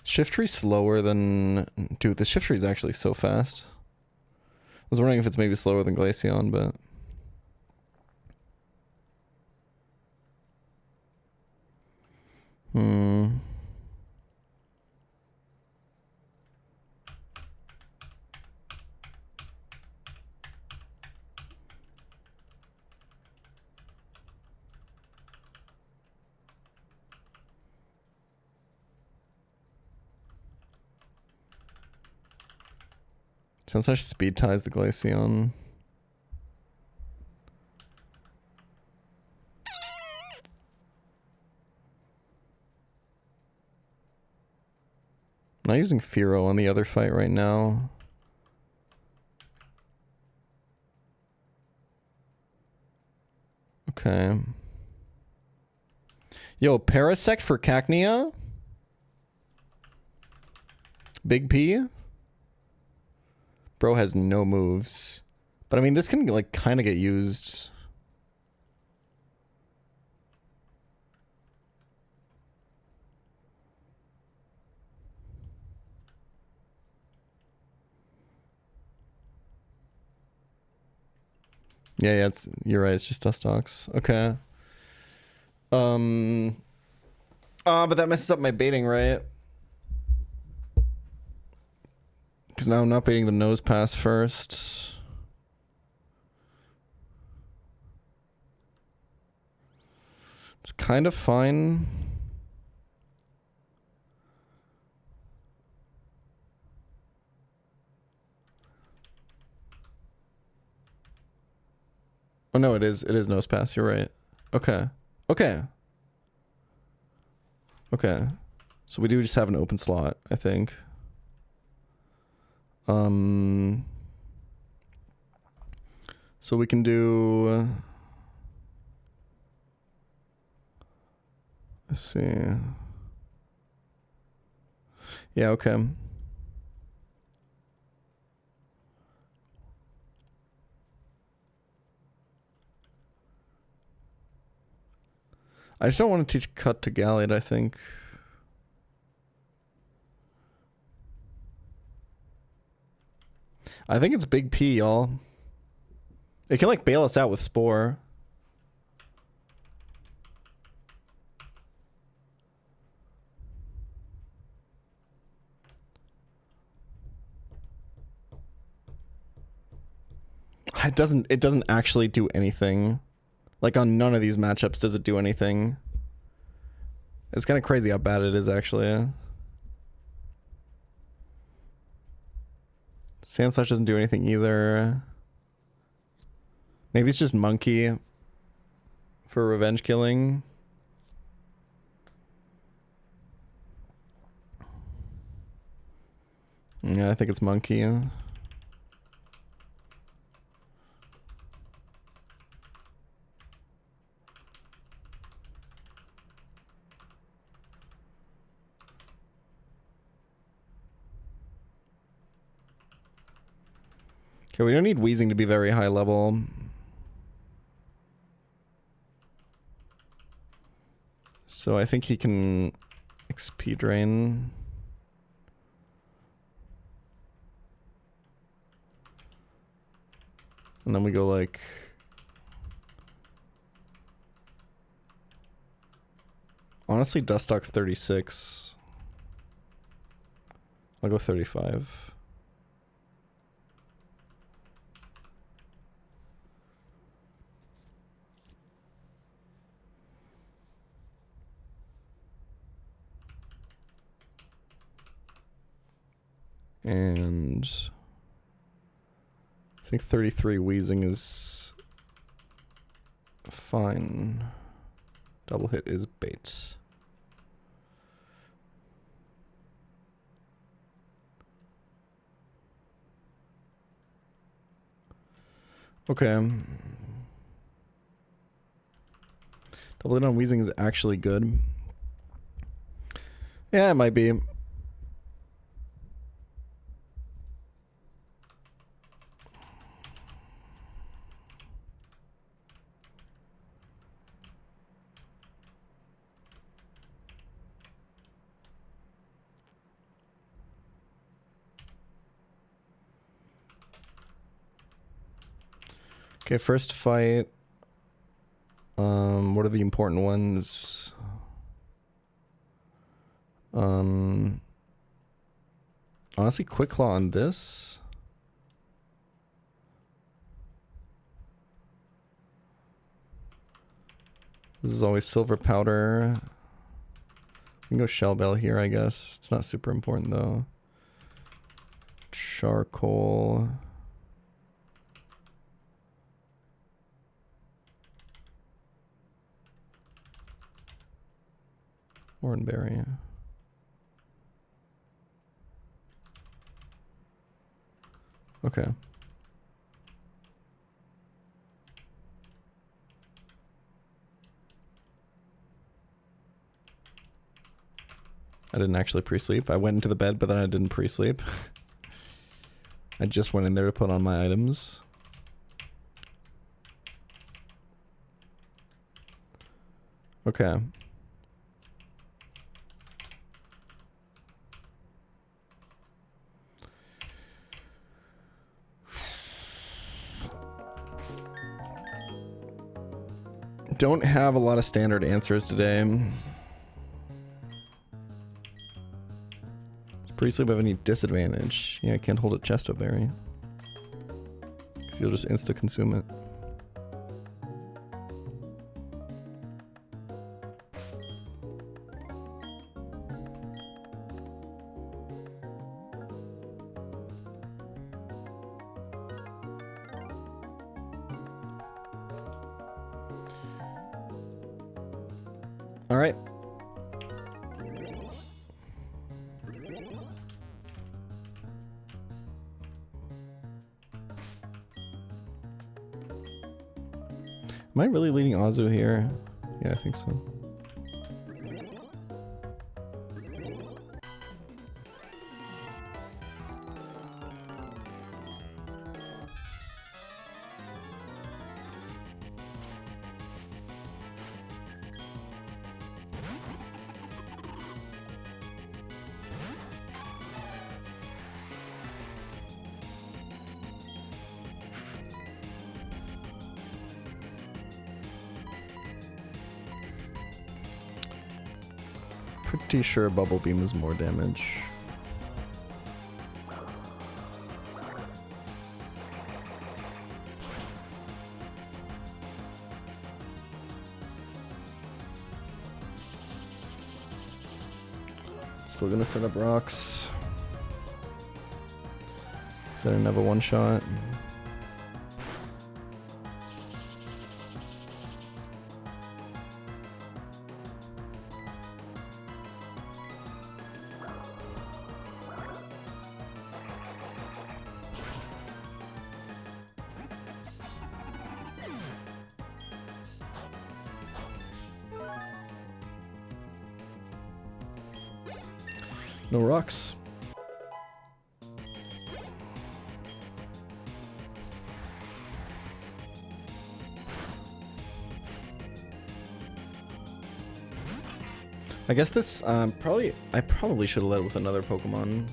A: Shiftry slower than... Dude, the Shiftry is actually so fast. I was wondering if it's maybe slower than Glaceon, but... Sandslash speed ties the Glaceon. I'm not using Fearow on the other fight right now. Okay. Yo, Parasect for Cacnea? Big P? Bro has no moves. But I mean, this can like kind of get used. Yeah, you're right. It's just dust dogs. Okay. But that messes up my baiting, right? Because now I'm not baiting the nose pass first. It's kind of fine. Oh no, it is nose pass. You're right. Okay. Okay. Okay. So we do just have an open slot, I think. So we can do... let's see. Yeah, okay. I just don't want to teach cut to Galliot, I think. I think it's big P, y'all. It can like bail us out with Spore. It doesn't actually do anything. Like on none of these matchups does it do anything. It's kind of crazy how bad it is actually. Sandslash doesn't do anything either. Maybe it's just Monkey for revenge killing. Yeah, I think it's Monkey. Okay, we don't need Wheezing to be very high level. So I think he can XP drain. And then we go like... honestly, Dustock's 36. I'll go 35. And I think 33 Wheezing is fine. Double hit is bait. Okay. Double hit on Wheezing is actually good. Yeah, it might be. Okay, first fight. What are the important ones? Honestly, Quick Claw on this. This is always Silver Powder. We can go Shell Bell here, I guess. It's not super important though. Charcoal. Oranberry. Okay. I didn't actually pre-sleep. I went into the bed, but then I didn't pre-sleep. I just went in there to put on my items. Okay. don't have a lot of standard answers today. Does pre-sleep have any disadvantage? Yeah, I can't hold a chesto berry. Because you'll just insta-consume it. All right. Am I really leading Azu here? Yeah, I think so. Pretty sure Bubble Beam is more damage. Still gonna set up rocks. Is that another one shot? No rocks. I guess this I probably should have led with another Pokemon.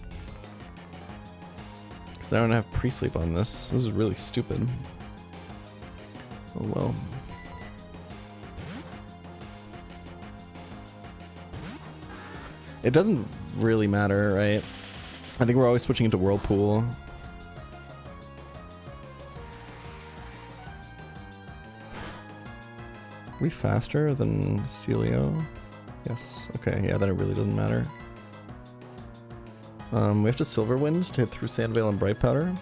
A: Because I don't have pre-sleep on this. This is really stupid. Oh well. It doesn't really matter, right? I think we're always switching into Whirlpool. Are we faster than Celio? Yes. Okay, yeah, then it really doesn't matter. We have to Silver Wind to hit through Sandvale and Bright Powder.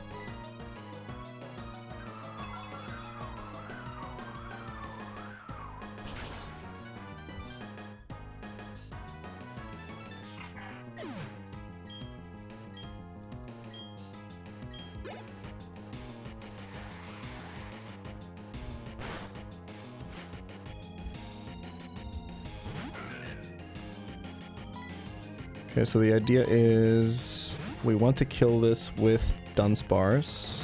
A: Okay, so the idea is we want to kill this with Dunsparce.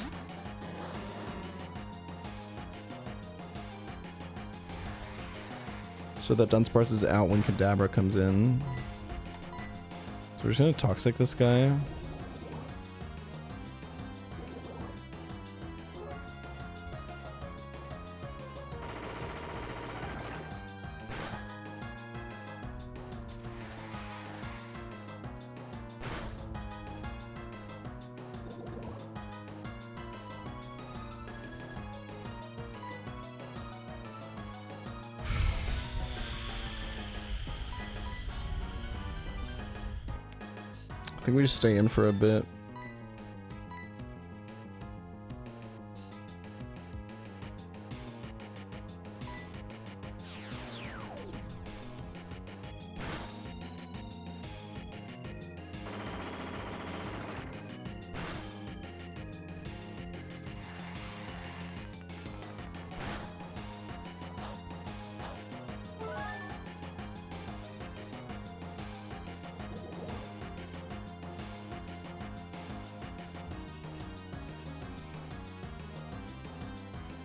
A: So that Dunsparce is out when Kadabra comes in. So we're just gonna Toxic this guy. I think we just stay in for a bit.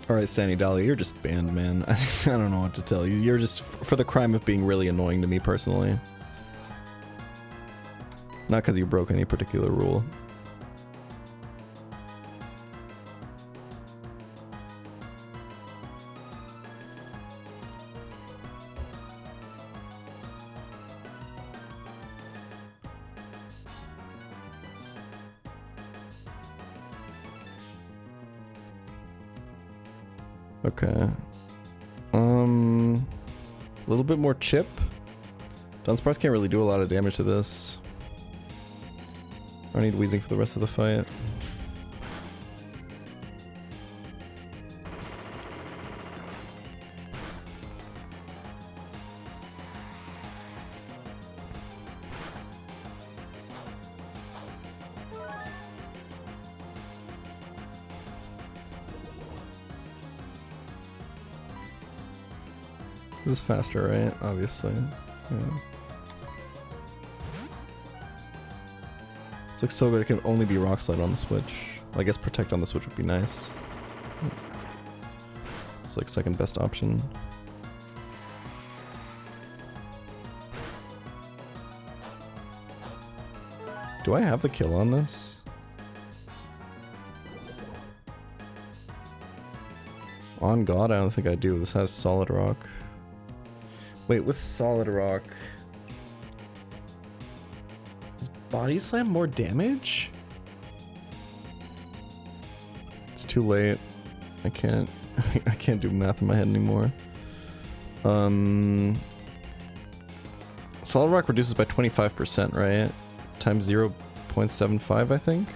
A: Alright, Sandy Dolly, you're just banned, man. I don't know what to tell you. You're just for the crime of being really annoying to me personally. Not because you broke any particular rule. Okay. A little bit more chip. Dunsparce can't really do a lot of damage to this. I need Wheezing for the rest of the fight. This is faster, right? Obviously. Yeah. This looks so good. It can only be Rock Slide on the Switch. Well, I guess Protect on the Switch would be nice. It's like second best option. Do I have the kill on this? On God, I don't think I do. This has Solid Rock. Wait, with Solid Rock... Is Body Slam more damage? It's too late. I can't... I can't do math in my head anymore. Solid Rock reduces by 25%, right? Times 0.75, I think?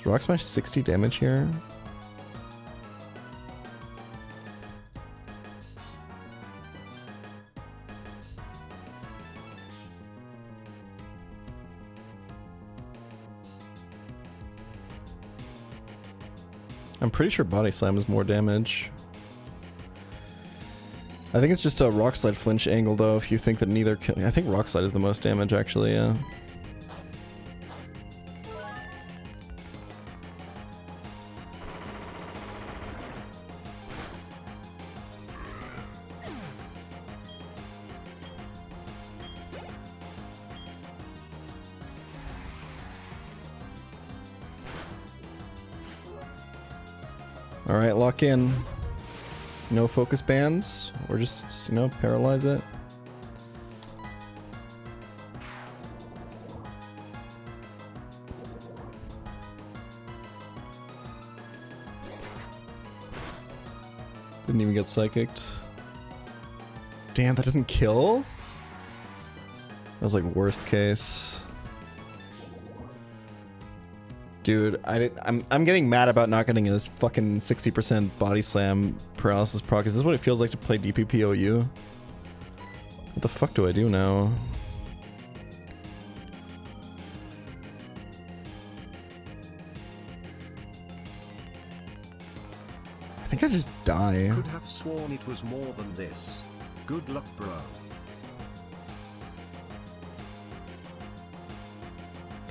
A: Rock Smash 60 damage here. I'm pretty sure Body Slam is more damage. I think it's just a Rock Slide flinch angle though, if you think that neither can... I think Rock Slide is the most damage actually, yeah. Alright, lock in. No focus bands, or just, you know, paralyze it. Didn't even get psychicked. Damn, that doesn't kill? That was like worst case. Dude, I'm getting mad about not getting this fucking 60% body slam paralysis proc. Is this what it feels like to play DPPOU? What the fuck do I do now? I think I just die.
D: Could have sworn it was more than this. Good luck, bro.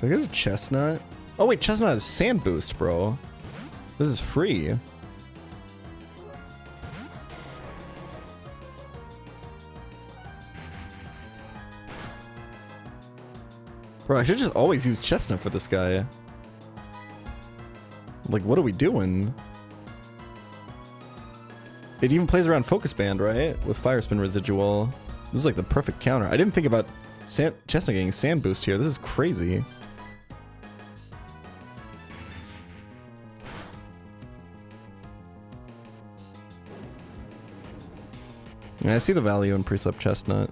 A: Did I get a chestnut? Oh wait, chestnut has sand boost, bro. This is free. Bro, I should just always use chestnut for this guy. Like, what are we doing? It even plays around focus band, right? With fire spin residual. This is like the perfect counter. I didn't think about chestnut getting sand boost here. This is crazy. Yeah, I see the value in Precept Chestnut.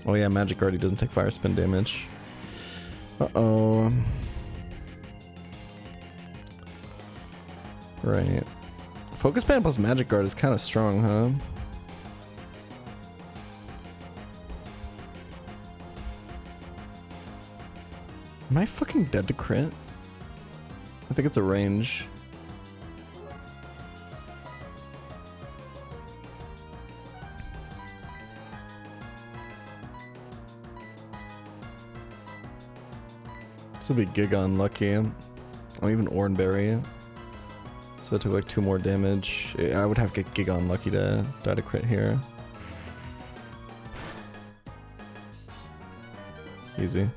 A: Oh yeah, Magic Guard, he doesn't take fire spin damage. Uh-oh. Right. Focus Band plus Magic Guard is kind of strong, huh? Am I fucking dead to crit? I think it's a range. This would be Giga unlucky. I'm even Oranberry. So I took like 2 more damage. I would have to get Giga unlucky to die to crit here. Easy.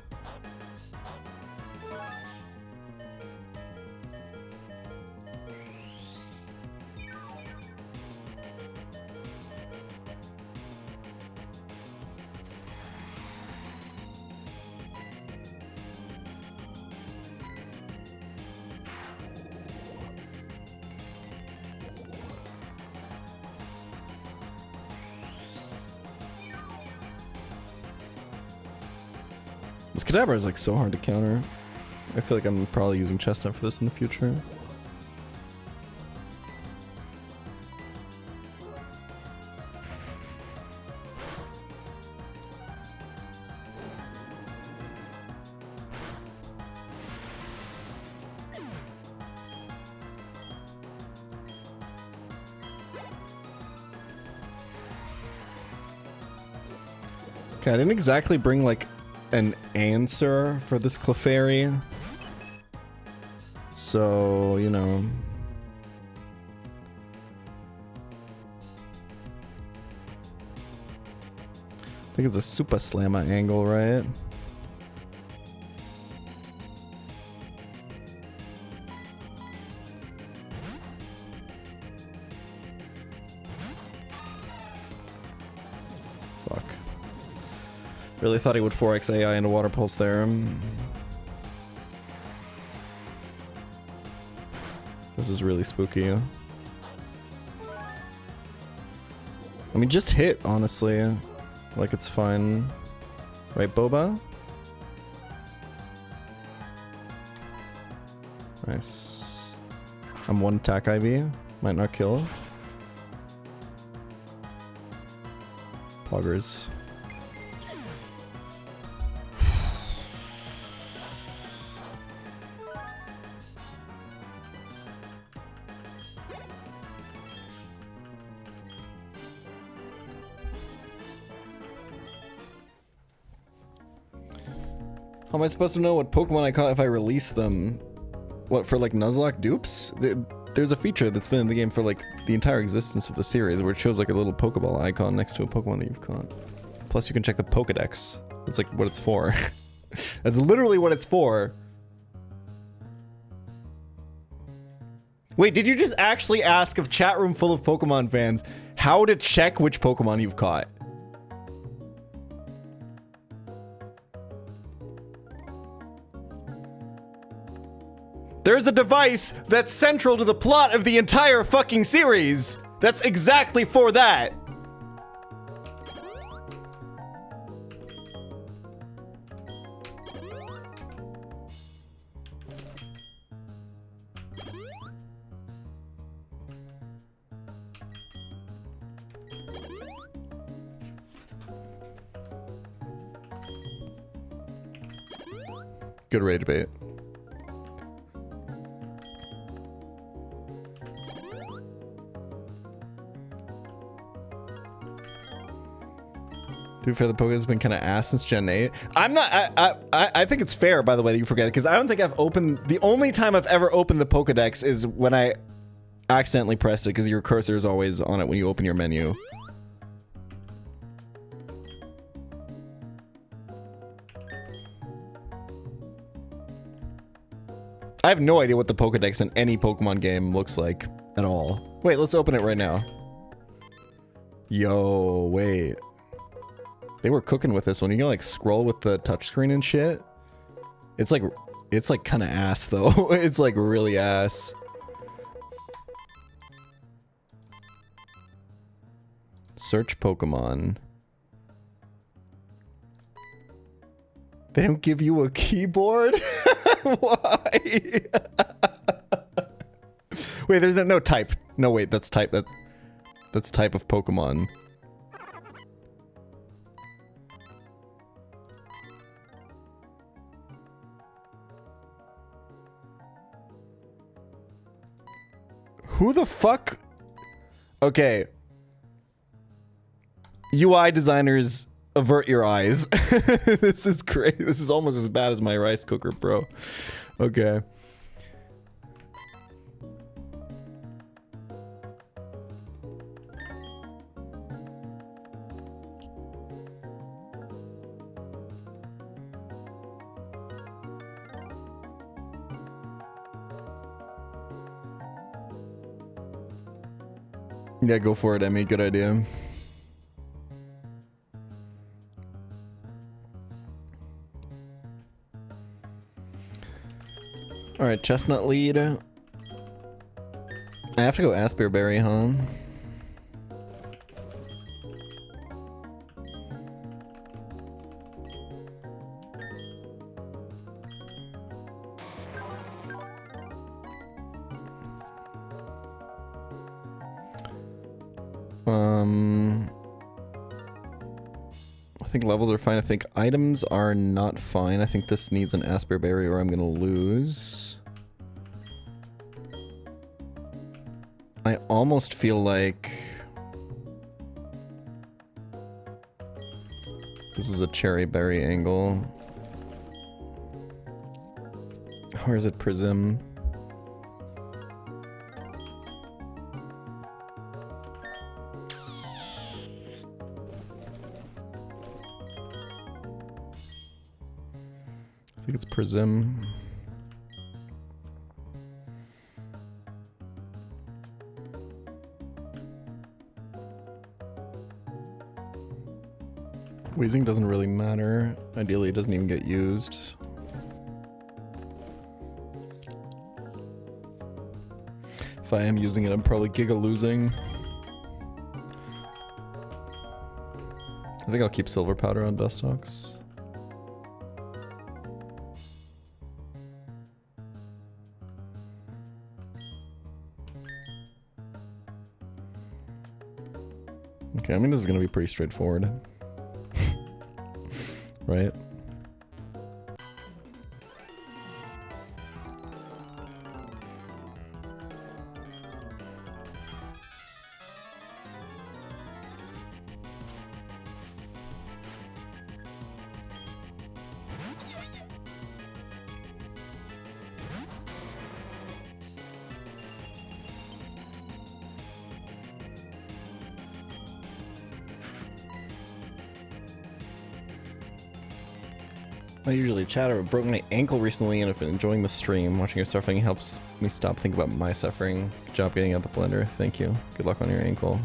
A: This Kadabra is like so hard to counter. I feel like I'm probably using Chestnut for this in the future. Okay, I didn't exactly bring like an answer for this Clefairy. So, you know. I think it's a Super Slammer angle, right? Fuck. Really thought he would 4x AI into Water Pulse there. This is really spooky. I mean, just hit, honestly. Like, it's fine. Right, Boba? Nice. I'm 1 attack IV. Might not kill. Poggers. How am I supposed to know what Pokemon I caught if I release them? What, for like Nuzlocke dupes? There's a feature that's been in the game for like the entire existence of the series where it shows like a little Pokeball icon next to a Pokemon that you've caught. Plus you can check the Pokedex. That's like what it's for. That's literally what it's for. Wait, did you just actually ask a chat room full of Pokemon fans how to check which Pokemon you've caught? There's a device that's central to the plot of the entire fucking series. That's exactly for that. Good raid debate. To be fair, the Poké has been kind of ass since Gen 8. I'm not, I think it's fair, by the way, that you forget it, because I don't think I've opened, the only time I've ever opened the Pokédex is when I accidentally pressed it, because your cursor is always on it when you open your menu. I have no idea what the Pokédex in any Pokemon game looks like at all. Wait, let's open it right now. Yo, wait. They were cooking with this one. You can like scroll with the touchscreen and shit. It's like kind of ass though. It's like really ass. Search Pokemon. They don't give you a keyboard? Why? Wait, there's no type. No, wait, that's type. That's type of Pokemon. Who the fuck? Okay. UI designers, avert your eyes. This is great. This is almost as bad as my rice cooker, bro. Okay. Yeah, go for it, Emmy. Good idea. Alright, chestnut lead. I have to go Asperberry, huh? I think levels are fine. I think items are not fine. I think this needs an Asperberry or I'm gonna lose. I almost feel like this is a cherry berry angle. Or is it Prism? I think it's Prism. Wheezing doesn't really matter. Ideally, it doesn't even get used. If I am using it, I'm probably giga losing. I think I'll keep Silver Powder on Dustox. Okay, I mean, this is gonna be pretty straightforward. Right? I usually chatter, but broke my ankle recently and I've been enjoying the stream. Watching your suffering helps me stop thinking about my suffering. Good job getting out the blender. Thank you. Good luck on your ankle.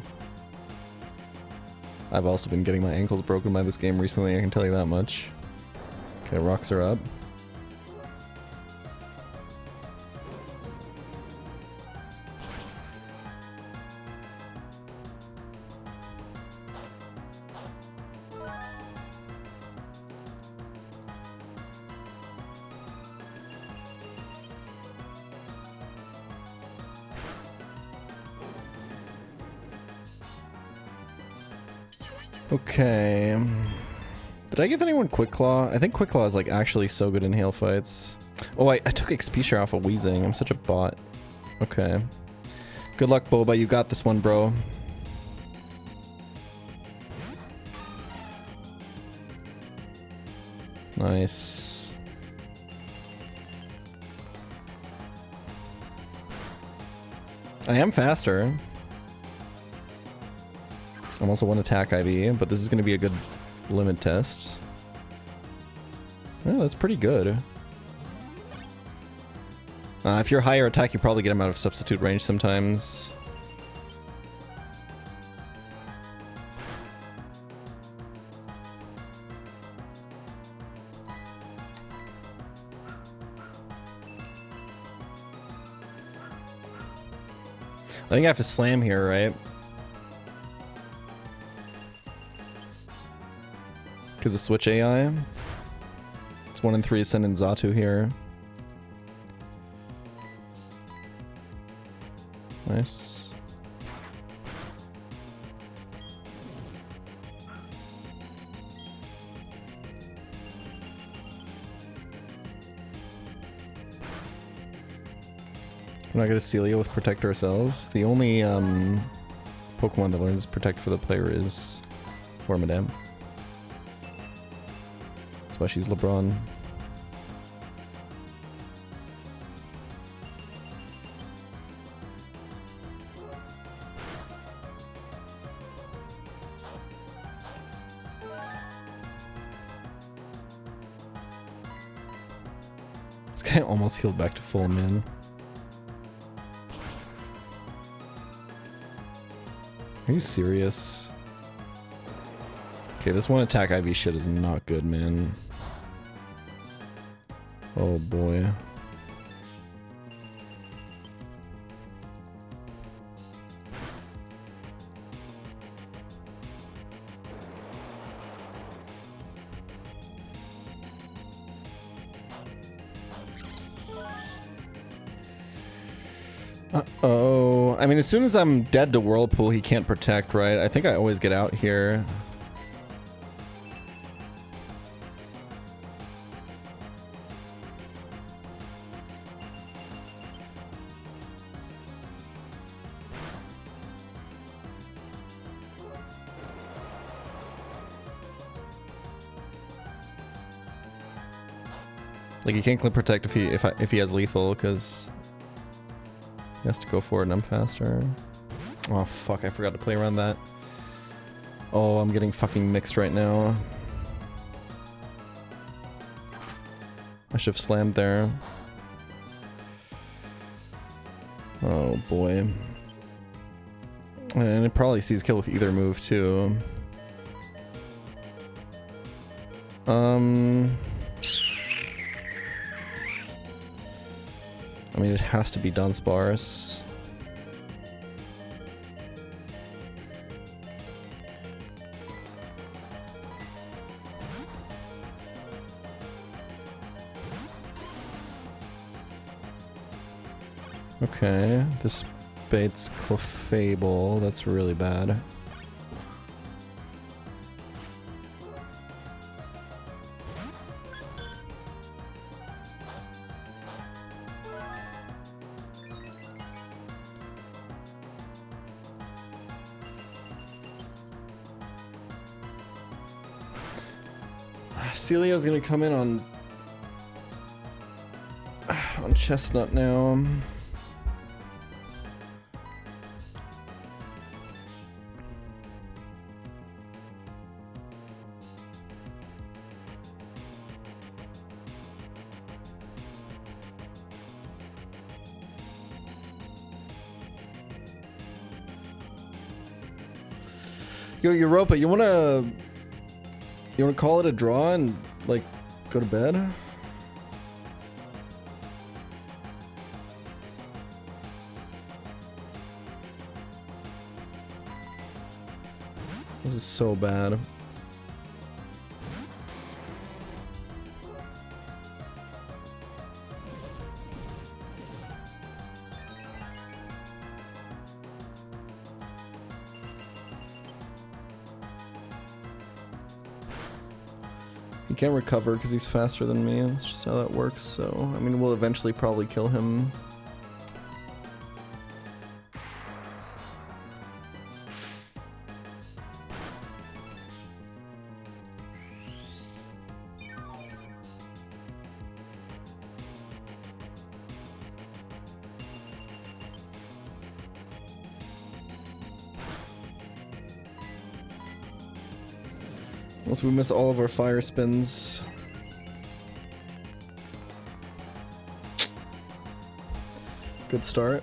A: I've also been getting my ankles broken by this game recently, I can tell you that much. Okay, rocks are up. Okay. Did I give anyone Quick Claw? I think Quick Claw is like actually so good in hail fights. Oh, I took XP share off of Wheezing. I'm such a bot. Okay. Good luck, Boba. You got this one, bro. Nice. I am faster. I'm also one attack IV, but this is going to be a good limit test. Oh, that's pretty good. If you're higher attack, you probably get him out of substitute range sometimes. I think I have to slam here, right? Because of switch AI. It's 1 in 3 sending Zatu here. Nice. We're not gonna Celia with Protect ourselves. The only Pokemon that learns Protect for the player is Wormadam. That's why she's LeBron. This guy almost healed back to full min. Are you serious? Okay, this one attack IV shit is not good, man. Oh boy. Uh-oh. I mean, as soon as I'm dead to Whirlpool, he can't protect, right? I think I always get out here. Like, he can't clip protect if he has lethal, because he has to go for it and I'm faster. Oh fuck, I forgot to play around that. Oh, I'm getting fucking mixed right now. I should have slammed there. Oh boy. And it probably sees kill with either move too. I mean, it has to be Dunsparce. Okay, this baits Clefable. That's really bad. Celio's gonna come in on Chestnut now. Yo, Europa, you wanna call it a draw and like go to bed? This is so bad. He can't recover because he's faster than me. That's just how that works. So, I mean, we'll eventually probably kill him. Unless we miss all of our fire spins. Good start.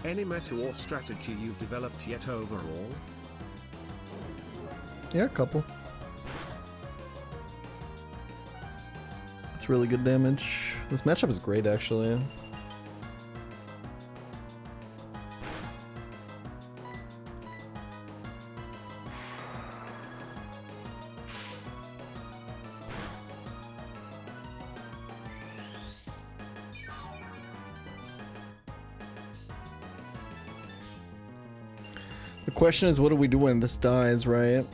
D: Any meta or strategy you've developed yet overall?
A: Yeah, a couple. That's really good damage. This matchup is great, actually. The question is, what do we do when this dies, right?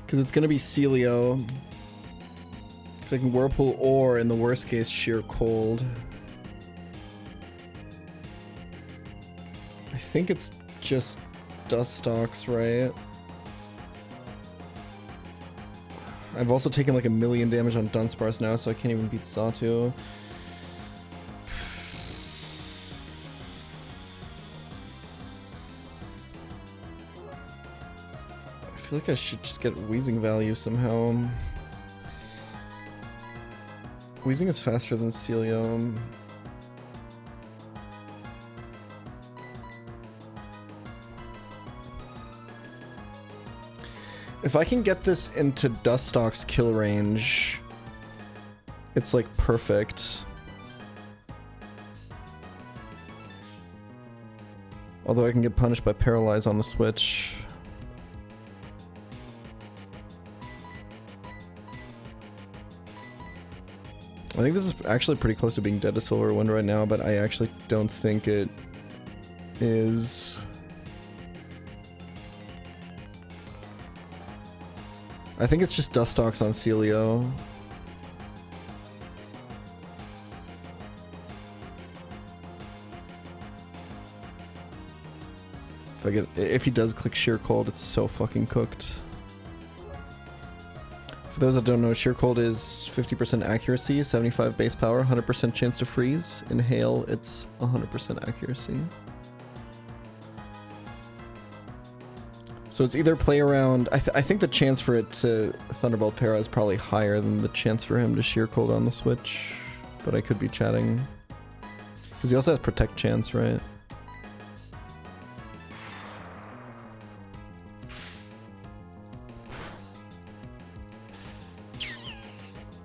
A: Because it's going to be Celio. I can Whirlpool or, in the worst case, Sheer Cold. I think it's just Dustox, right? I've also taken like 1,000,000 damage on Dunsparce now, so I can't even beat Satu. I feel like I should just get wheezing value somehow. Wheezing is faster than Celio. If I can get this into Dustock's kill range, it's like perfect. Although I can get punished by Paralyze on the switch. I think this is actually pretty close to being dead to Silver Wind right now, but I actually don't think it is. I think it's just Dustox on Celio. If he does click Sheer Cold, it's so fucking cooked. For those that don't know, Sheer Cold is 50% accuracy, 75 base power, 100% chance to freeze. In Hail, it's 100% accuracy. So it's either play around... I think the chance for it to Thunderbolt Para is probably higher than the chance for him to Sheer Cold on the switch. But I could be chatting. Because he also has Protect chance, right?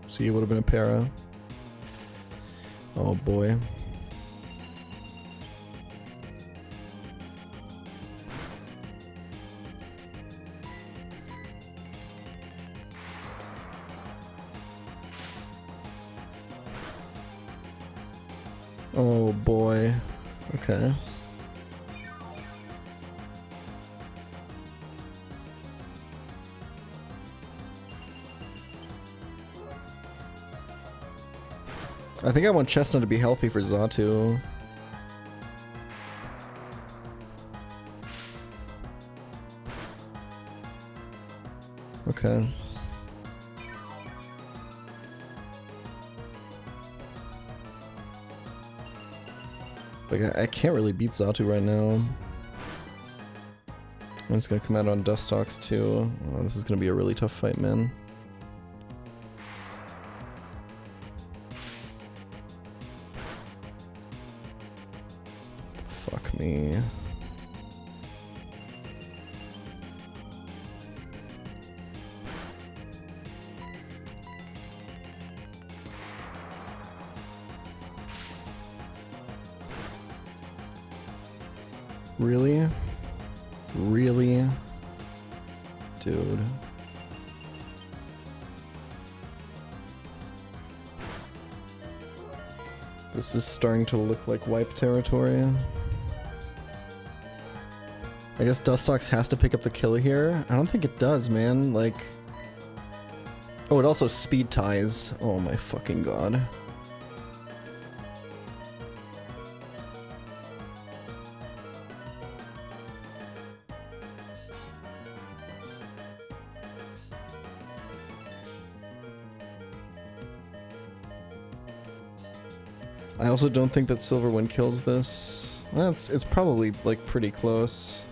A: So he would have been a Para. Oh boy. Oh boy. Okay. I think I want Chestnut to be healthy for Xatu. Okay. Like, I can't really beat Xatu right now. And it's gonna come out on Dustox too. Oh, this is gonna be a really tough fight, man. Fuck me. Really? Really? Dude. This is starting to look like wipe territory. I guess Dustox has to pick up the kill here. I don't think it does, man. Like... Oh, it also speed ties. Oh my fucking god. I also don't think that Silverwind kills this. Well, it's probably like pretty close.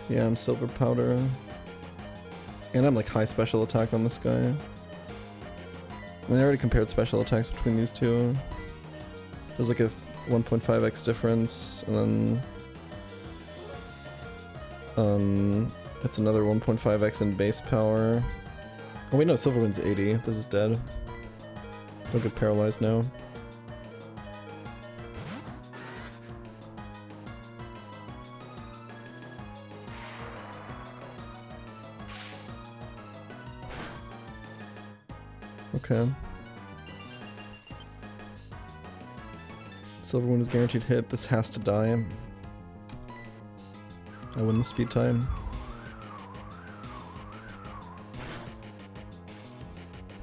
A: Yeah, I'm Silver Powder. And I'm like high special attack on this guy. I mean, I already compared special attacks between these two. There's like a 1.5x difference, and then that's another 1.5x in base power. Oh wait, no, Silverwind's 80. This is dead. Don't get paralyzed now. Okay. Silverwind is guaranteed hit. This has to die. I win the speed time.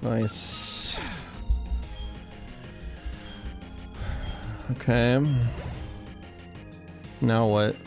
A: Nice. Okay. Now what?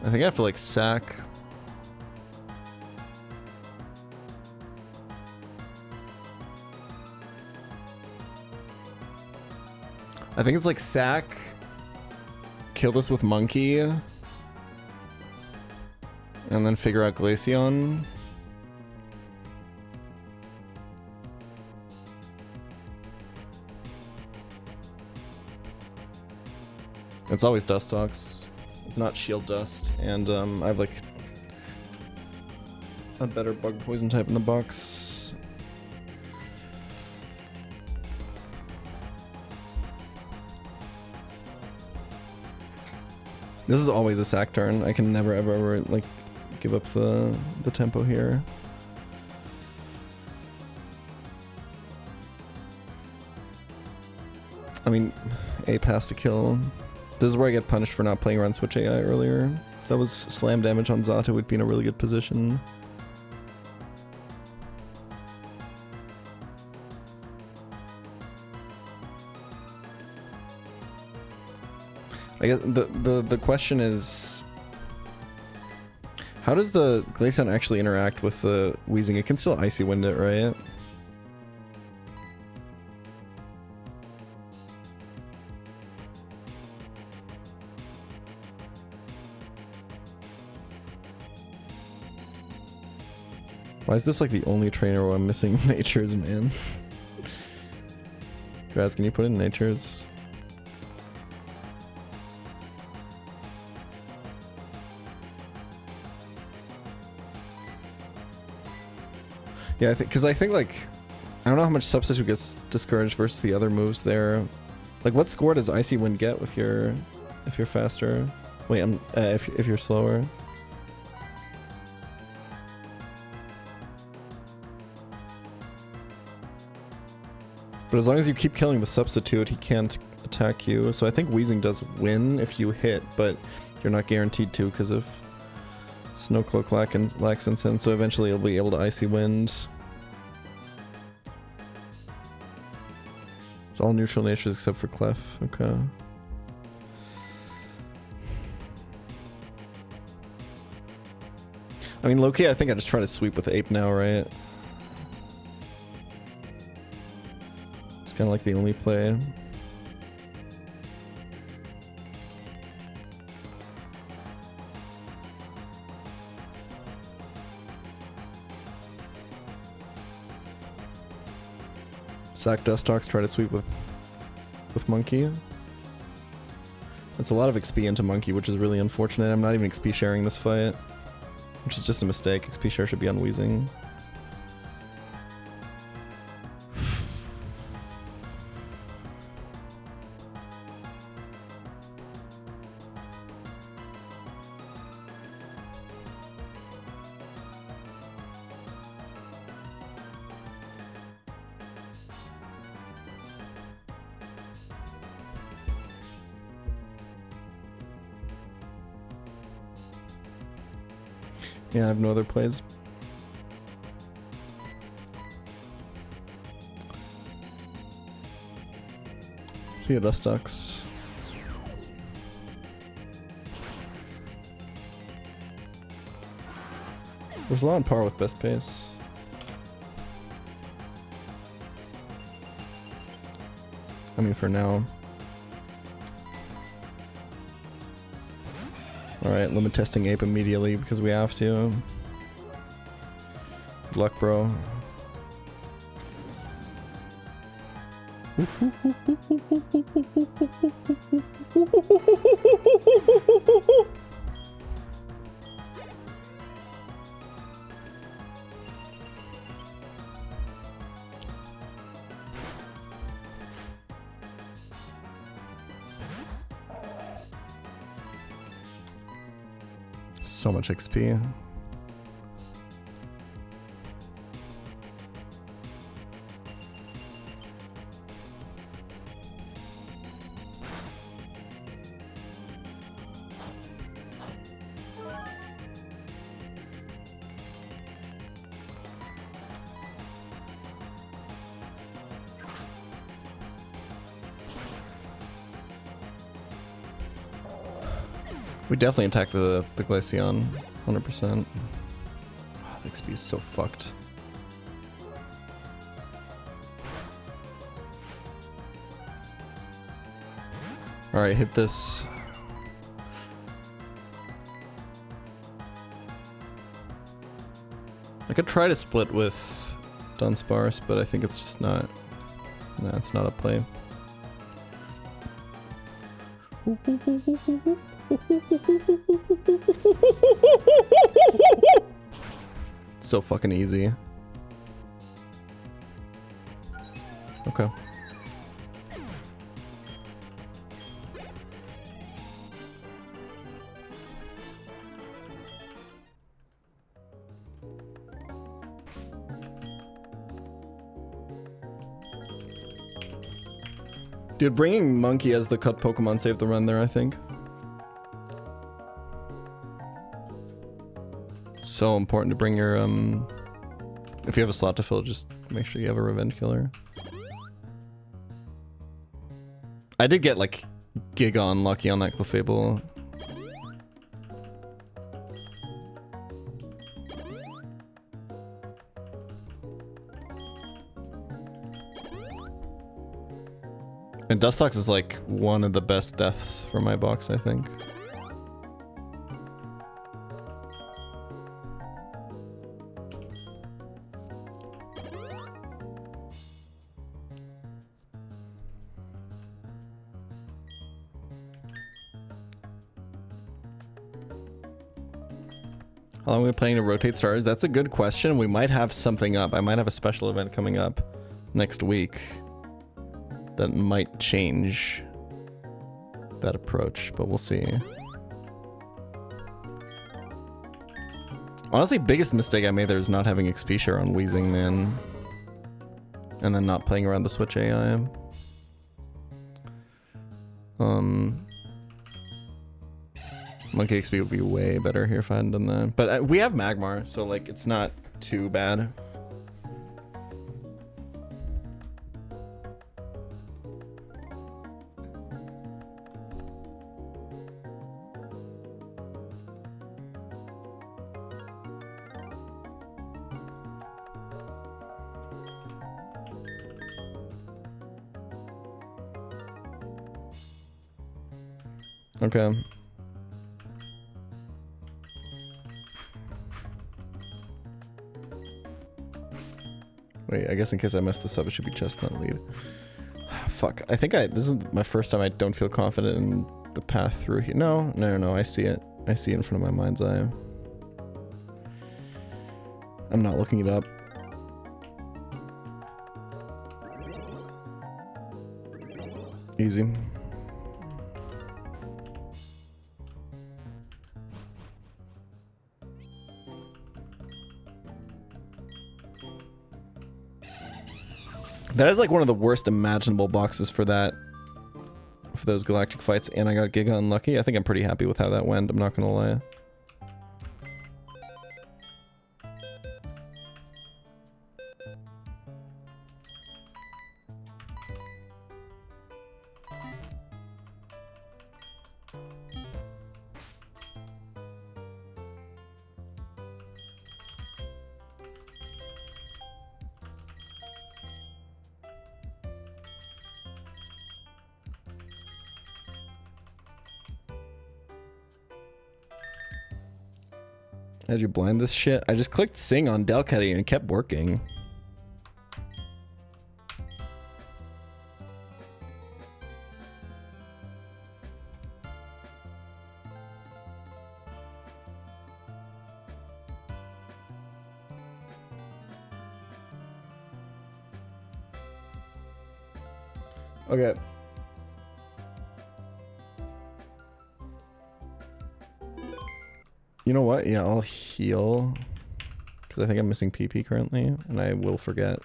A: I think I have to like sack. I think it's like sack. Kill this with monkey. And then figure out Glaceon. It's always Dustox. It's not Shield Dust, and I have like a better bug poison type in the box. This is always a sack turn. I can never ever like give up the tempo here. I mean, Ape has to kill. This is where I get punished for not playing around Switch AI earlier. If that was slam damage on Zato, we'd be in a really good position. I guess the question is, how does the Glaceon actually interact with the Wheezing? It can still Icy Wind it, right? Why is this like the only trainer where I'm missing Natures, man? Guys, can you put in Natures? Yeah, because I think like, I don't know how much Substitute gets discouraged versus the other moves there. Like, what score does Icy Wind get with your, if you're faster? Wait, if you're slower. But as long as you keep killing the Substitute, he can't attack you. So I think Wheezing does win if you hit, but you're not guaranteed to because of Snowcloak lacks Incense, so eventually you'll be able to Icy Wind. It's all neutral natures except for Clef. Okay. I mean, low-key, I think I just try to sweep with Ape now, right? It's kind of like the only play. Sack Dustox, try to sweep with Monkey. That's a lot of XP into Monkey, which is really unfortunate. I'm not even XP sharing this fight, which is just a mistake. XP share should be on Wheezing. Yeah, I have no other plays. See ya, Dustox. There's a lot on par with best pace. I mean, for now. Alright, limit testing Ape immediately because we have to. Good luck, bro. So much XP. We definitely attack the Glaceon, 100%. Oh, the XP is so fucked. Alright, hit this. I could try to split with Dunsparce, but I think it's just not... Nah, it's not a play. So fucking easy. Okay. Dude, bringing Monkey as the cut Pokemon saved the run there, I think. So important to bring your, if you have a slot to fill, just make sure you have a Revenge Killer. I did get, like, Giga unlucky on that Clefable. And Dustox is like one of the best deaths for my box, I think. How long are we planning to rotate stars? That's a good question. We might have something up. I might have a special event coming up next week that might change that approach, but we'll see. Honestly, biggest mistake I made there is not having XP share on Weezing, man. And then not playing around the Switch AI. Monkey XP would be way better here if I hadn't done that. But we have Magmar, so like it's not too bad. Okay. Wait, I guess in case I messed this up, it should be Chestnut lead. Fuck. I think this is my first time I don't feel confident in the path through here. No, I see it. I see it in front of my mind's eye. I'm not looking it up. Easy. That is like one of the worst imaginable boxes for that, for those galactic fights, and I got Giga unlucky. I think I'm pretty happy with how that went, I'm not gonna lie. How'd you blind this shit? I just clicked sing on Delcatty and it kept working. Okay. You know what? Yeah, I'll heal. Because I think I'm missing PP currently. And I will forget.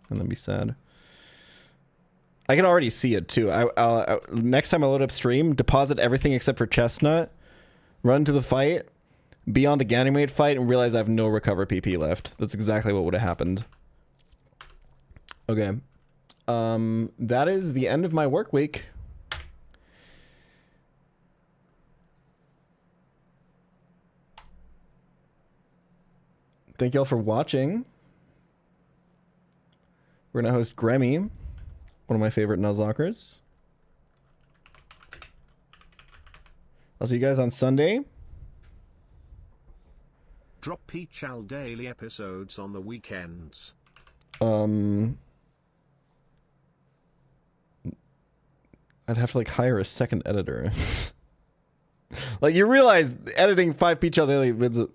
A: And then be sad. I can already see it too. Next time I load up stream, deposit everything except for Chestnut. Run to the fight. Be on the Ganymede fight and realize I have no recover PP left. That's exactly what would have happened. Okay. That is the end of my work week. Thank you all for watching. We're gonna host Gremmy, one of my favorite Nuzlockers. I'll see you guys on Sunday.
D: Drop pChal daily episodes on the weekends.
A: I'd have to like hire a second editor. Like, you realize editing 5 pChal daily vids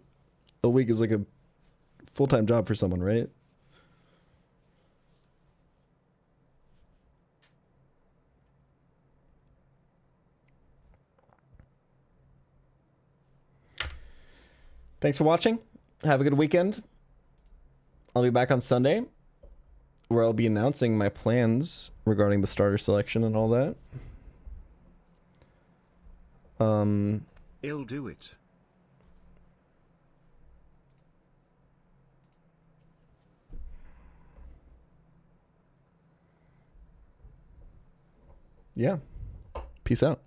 A: a week is like a full-time job for someone, right? Thanks for watching. Have a good weekend. I'll be back on Sunday, where I'll be announcing my plans regarding the starter selection and all that.
D: I'll do it.
A: Yeah. Peace out.